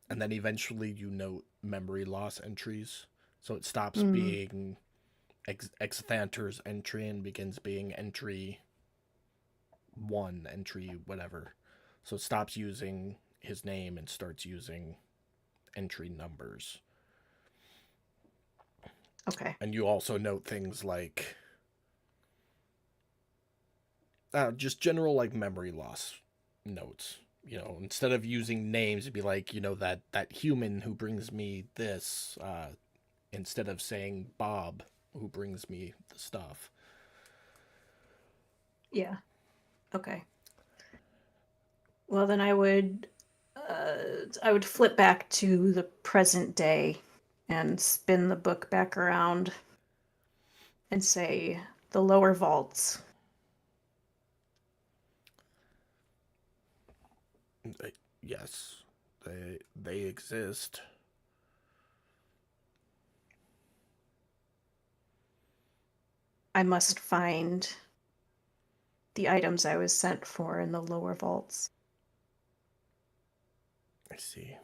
then eventually you note memory loss entries. So it stops being Exathanter's entry and begins being entry 1, entry whatever. So it stops using his name and starts using entry numbers. Okay. And you also note things like just general like memory loss notes. You know, instead of using names, it'd be like, you know, that human who brings me this, instead of saying Bob who brings me the stuff. Yeah. Okay. Well, then I would flip back to the present day and spin the book back around and say the lower vaults. Yes, they exist. I must find the items I was sent for in the lower vaults. I see.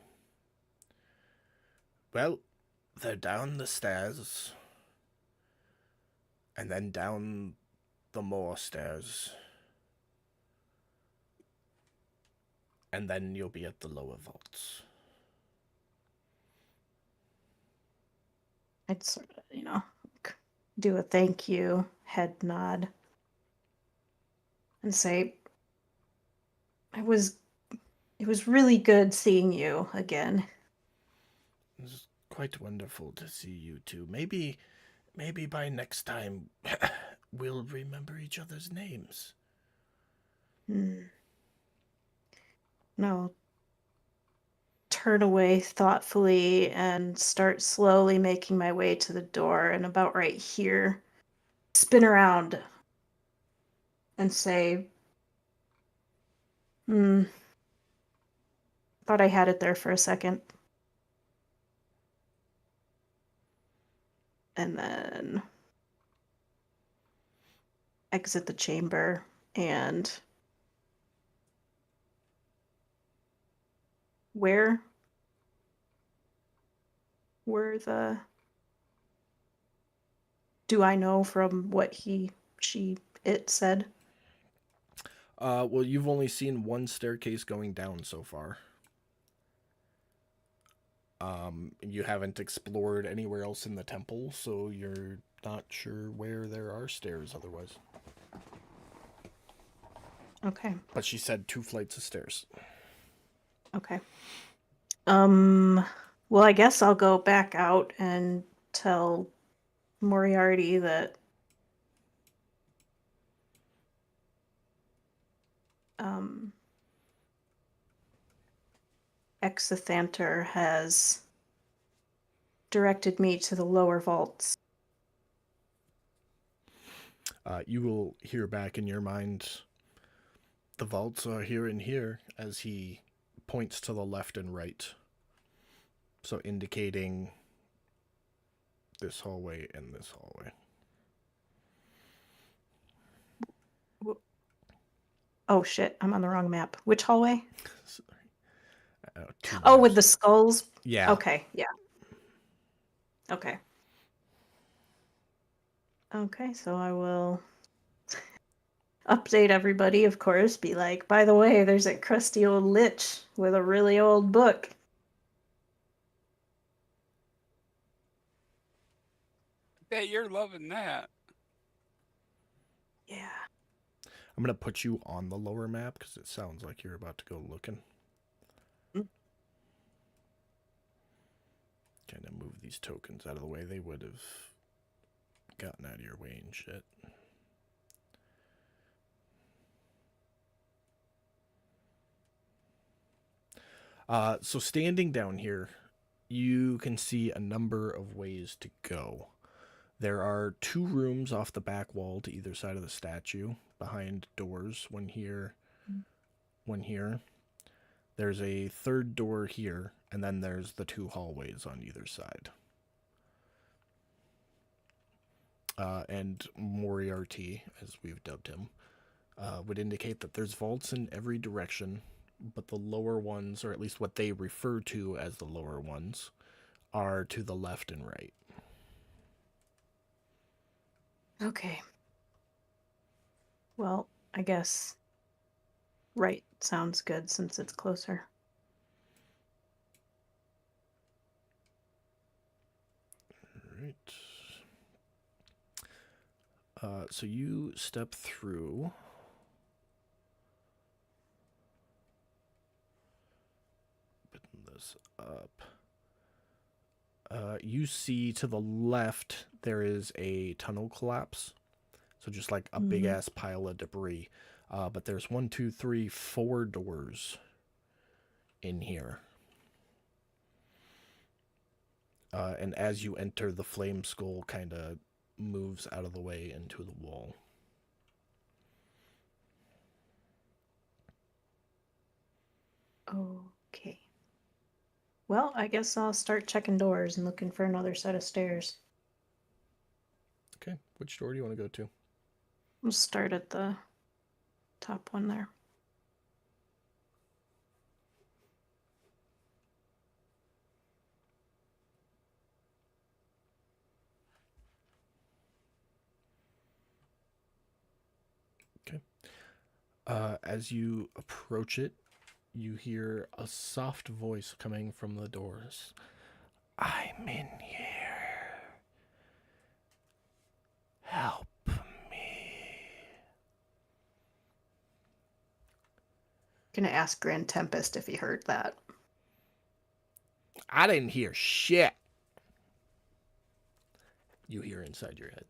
Well, they're down the stairs. And then down the more stairs. And then you'll be at the lower vaults. I'd sort of, do a thank you, head nod, and say, it was really good seeing you again. It's quite wonderful to see you too. Maybe by next time we'll remember each other's names. No. Turn away thoughtfully and start slowly making my way to the door, and about right here, spin around and say, thought I had it there for a second. And then exit the chamber and where were the... Do I know from what it said? Well, you've only seen one staircase going down so far. You haven't explored anywhere else in the temple, so you're not sure where there are stairs otherwise. Okay. But she said 2 flights of stairs. Okay. Well, I guess I'll go back out and tell Moriarty that Exithanter has directed me to the lower vaults. You will hear back in your mind, the vaults are here and here, as he points to the left and right. So indicating this hallway and this hallway. Oh shit, I'm on the wrong map. Which hallway? Sorry. Oh, with the skulls? Yeah. Okay, yeah. Okay. Okay, so I will update everybody, of course, be like, by the way, there's a crusty old lich with a really old book. Bet you're loving that. Yeah. I'm going to put you on the lower map because it sounds like you're about to go looking. Kind of move these tokens out of the way. They would have gotten out of your way and shit. So standing down here, you can see a number of ways to go. There are 2 rooms off the back wall to either side of the statue, behind doors, one here, one here. There's a 3rd door here, and then there's the 2 hallways on either side. And Moriarty, as we've dubbed him, would indicate that there's vaults in every direction, but the lower ones, or at least what they refer to as the lower ones, are to the left and right. Okay. Well, I guess right sounds good since it's closer. Right. So you step through. Open this up. You see to the left there is a tunnel collapse. So just like a big ass pile of debris. But there's 1, 2, 3, 4 doors in here. And as you enter, the flame skull kind of moves out of the way into the wall. Okay. Well, I guess I'll start checking doors and looking for another set of stairs. Okay, which door do you want to go to? We'll start at the top one there. As you approach it, you hear a soft voice coming from the doors. I'm in here. Help me. Gonna ask Grand Tempest if he heard that. I didn't hear shit. You hear inside your head.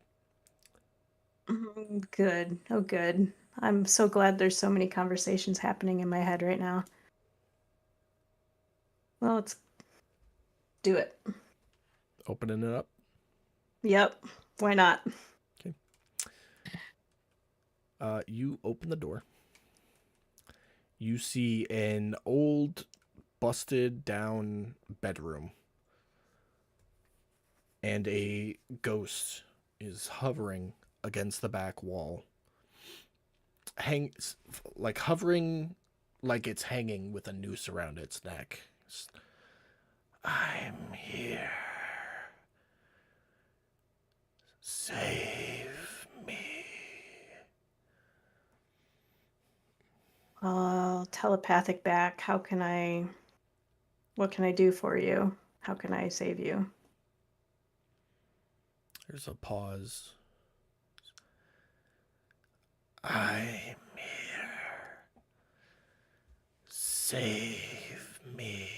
Good. Oh, good. I'm so glad there's so many conversations happening in my head right now. Well, let's do it. Opening it up. Yep. Why not? Okay. You open the door. You see an old, busted down bedroom. And a ghost is hovering against the back wall. Hovering like it's hanging with a noose around its neck. I'm here. Save me. Telepathic back. What can I do for you? How can I save you? There's a pause. I'm here. Save me.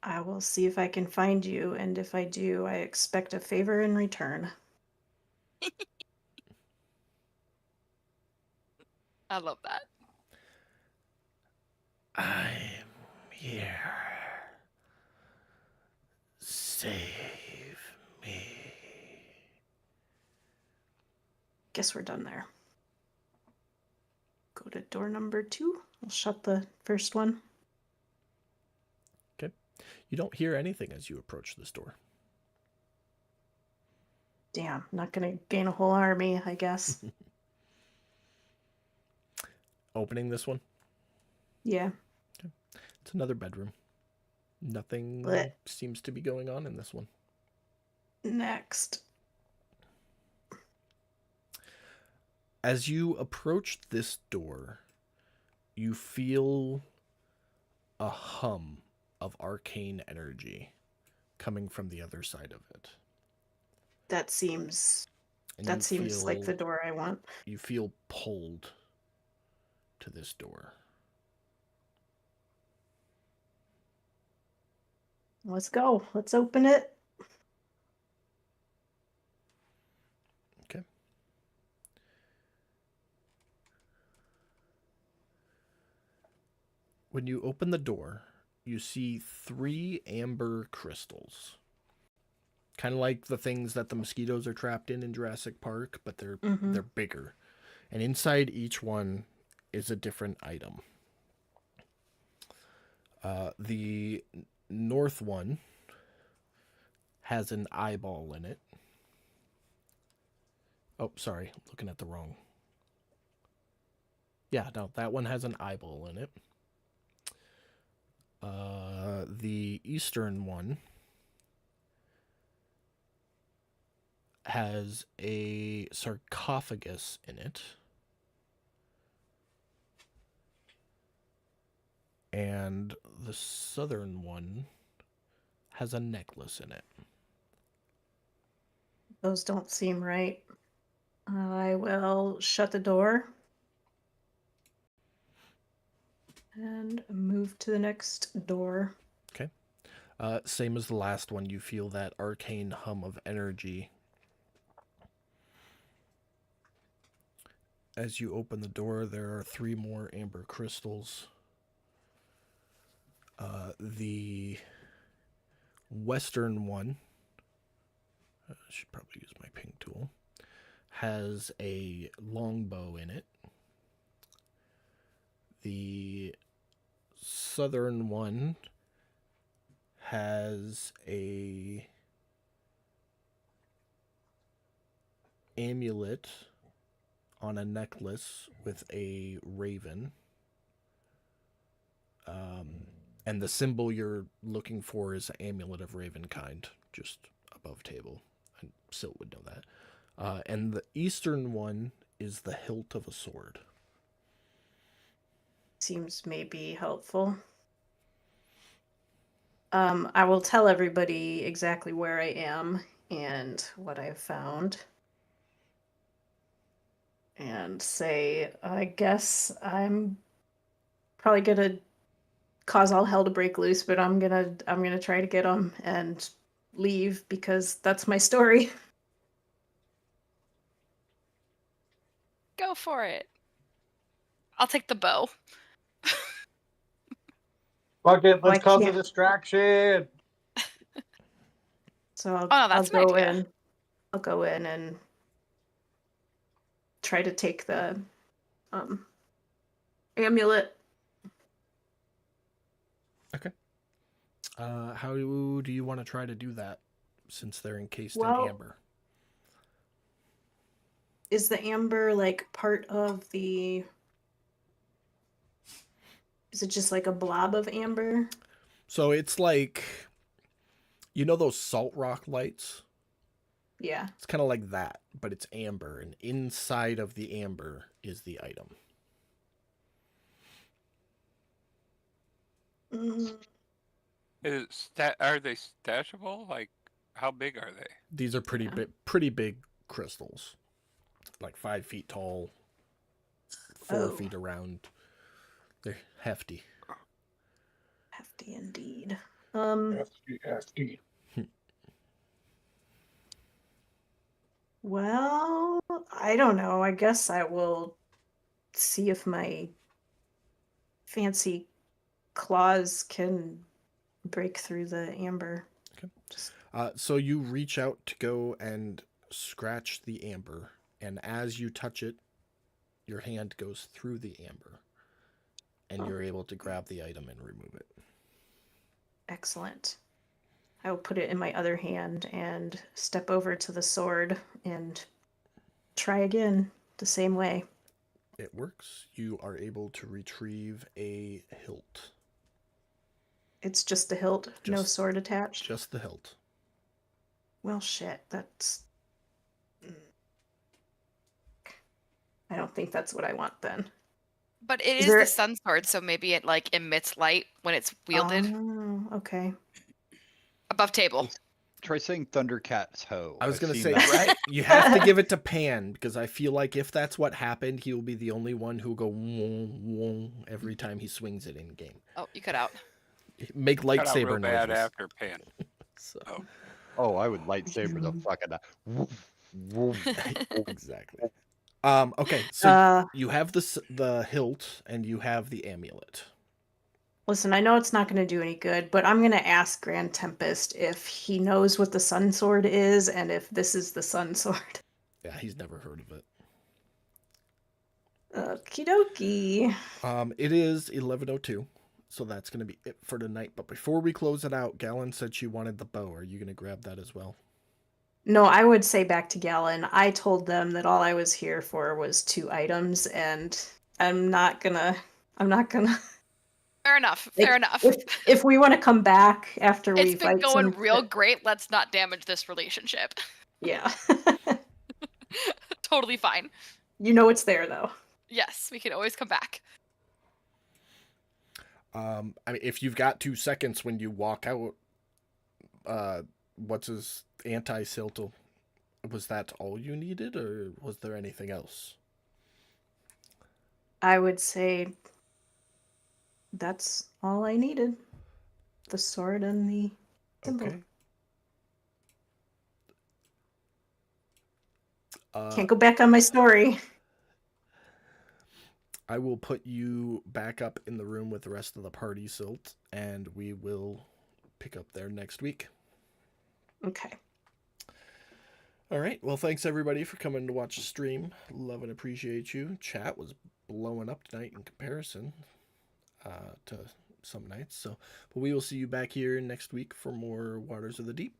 I will see if I can find you, and if I do, I expect a favor in return. I love that. I'm here. Save me. Guess we're done there. Go to door number 2. I'll shut the first one. Okay. You don't hear anything as you approach this door. Damn, not gonna gain a whole army, I guess. Opening this one. Yeah. It's another bedroom. Nothing Blech. seems to be going on in this one. Next. As you approach this door, you feel a hum of arcane energy coming from the other side of it. That seems And like the door I want. You feel pulled to this door. Let's go. Let's open it. Okay. When you open the door, you see 3 amber crystals. Kind of like the things that the mosquitoes are trapped in Jurassic Park, but they're bigger. And inside each one is a different item. The north one has an eyeball in it. Oh, sorry, looking at the wrong. Yeah, no, that one has an eyeball in it. The eastern one has a sarcophagus in it. And the southern one has a necklace in it. Those don't seem right. I will shut the door and move to the next door. Okay. Same as the last one, you feel that arcane hum of energy. As you open the door, there are 3 more amber crystals. The western one, I should probably use my ping tool, has a longbow in it. The southern one has a amulet on a necklace with a raven. And the symbol you're looking for is an amulet of Ravenkind, just above table. And Silt would know that. And the eastern one is the hilt of a sword. Seems maybe helpful. I will tell everybody exactly where I am and what I've found. And say, I guess I'm probably gonna cause all hell to break loose, but I'm gonna try to get them and leave because that's my story. Go for it. I'll take the bow. Fuck it, Oh, I let's cause a can't. distraction. So Oh, no, that's an I'll go idea. in. I'll go in and try to take the amulet. Okay. How do you want to try to do that, since they're encased Well- in amber? Is the amber like part of the Is it just like a blob of amber? So it's like, you know those salt rock lights? Yeah. It's kind of like that, but it's amber, and inside of the amber is the item. Mm, Are they stashable? Like, how big are they? These are Yeah. pretty big crystals, like 5 feet tall, 4 Oh. feet around. They're hefty. Hefty indeed. Hefty. Well, I don't know. I guess I will see if my fancy claws can break through the amber. Okay. Just So you reach out to go and scratch the amber, and as you touch it, your hand goes through the amber, and Oh. you're able to grab the item and remove it. excellent. I will put it in my other hand and step over to the sword and try again the same way. It works. You are able to retrieve a hilt. It's just the hilt, no Just- sword attached. Just the hilt. Well, shit, that's. I don't think that's what I want then. But it Is is there- the sun sword, so maybe it like emits light when it's wielded Oh, okay. above table. Try saying Thundercat's hoe. I was I've going to seen say, that. right? You have to give it to Pan, because I feel like if that's what happened, he will be the only one who will go wong, wong every time he swings it in game. Oh, you cut out. Make Cut out lightsaber real bad noises. after Pan. So, Oh. Oh, I would lightsaber the fuck out of woof, woof, woof. exactly. Okay, so you have the hilt and you have the amulet. Listen, I know it's not going to do any good, but I'm going to ask Grand Tempest if he knows what the sun sword is and if this is the sun sword. Yeah, he's never heard of it. Okie dokie. It is 11:02, so that's going to be it for tonight. But before we close it out, Galen said she wanted the bow. Are you going to grab that as well? No, I would say back to Galen. I told them that all I was here for was 2 items, and I'm not gonna. Fair enough. Like, Fair enough. If we want to come back after we It's been fight going some, real great. Let's not damage this relationship. yeah. Totally fine. You know it's there though. Yes, we can always come back. I mean, if you've got 2 seconds when you walk out, what's his anti-siltal? Was that all you needed, or was there anything else? I would say that's all I needed. The sword and the symbol. Okay. Can't go back on my story. I will put you back up in the room with the rest of the party, Silt, and we will pick up there next week. Okay. All right. Well, thanks everybody for coming to watch the stream. Love and appreciate you. Chat was blowing up tonight in comparison to some nights. So, but we will see you back here next week for more Waters of the Deep.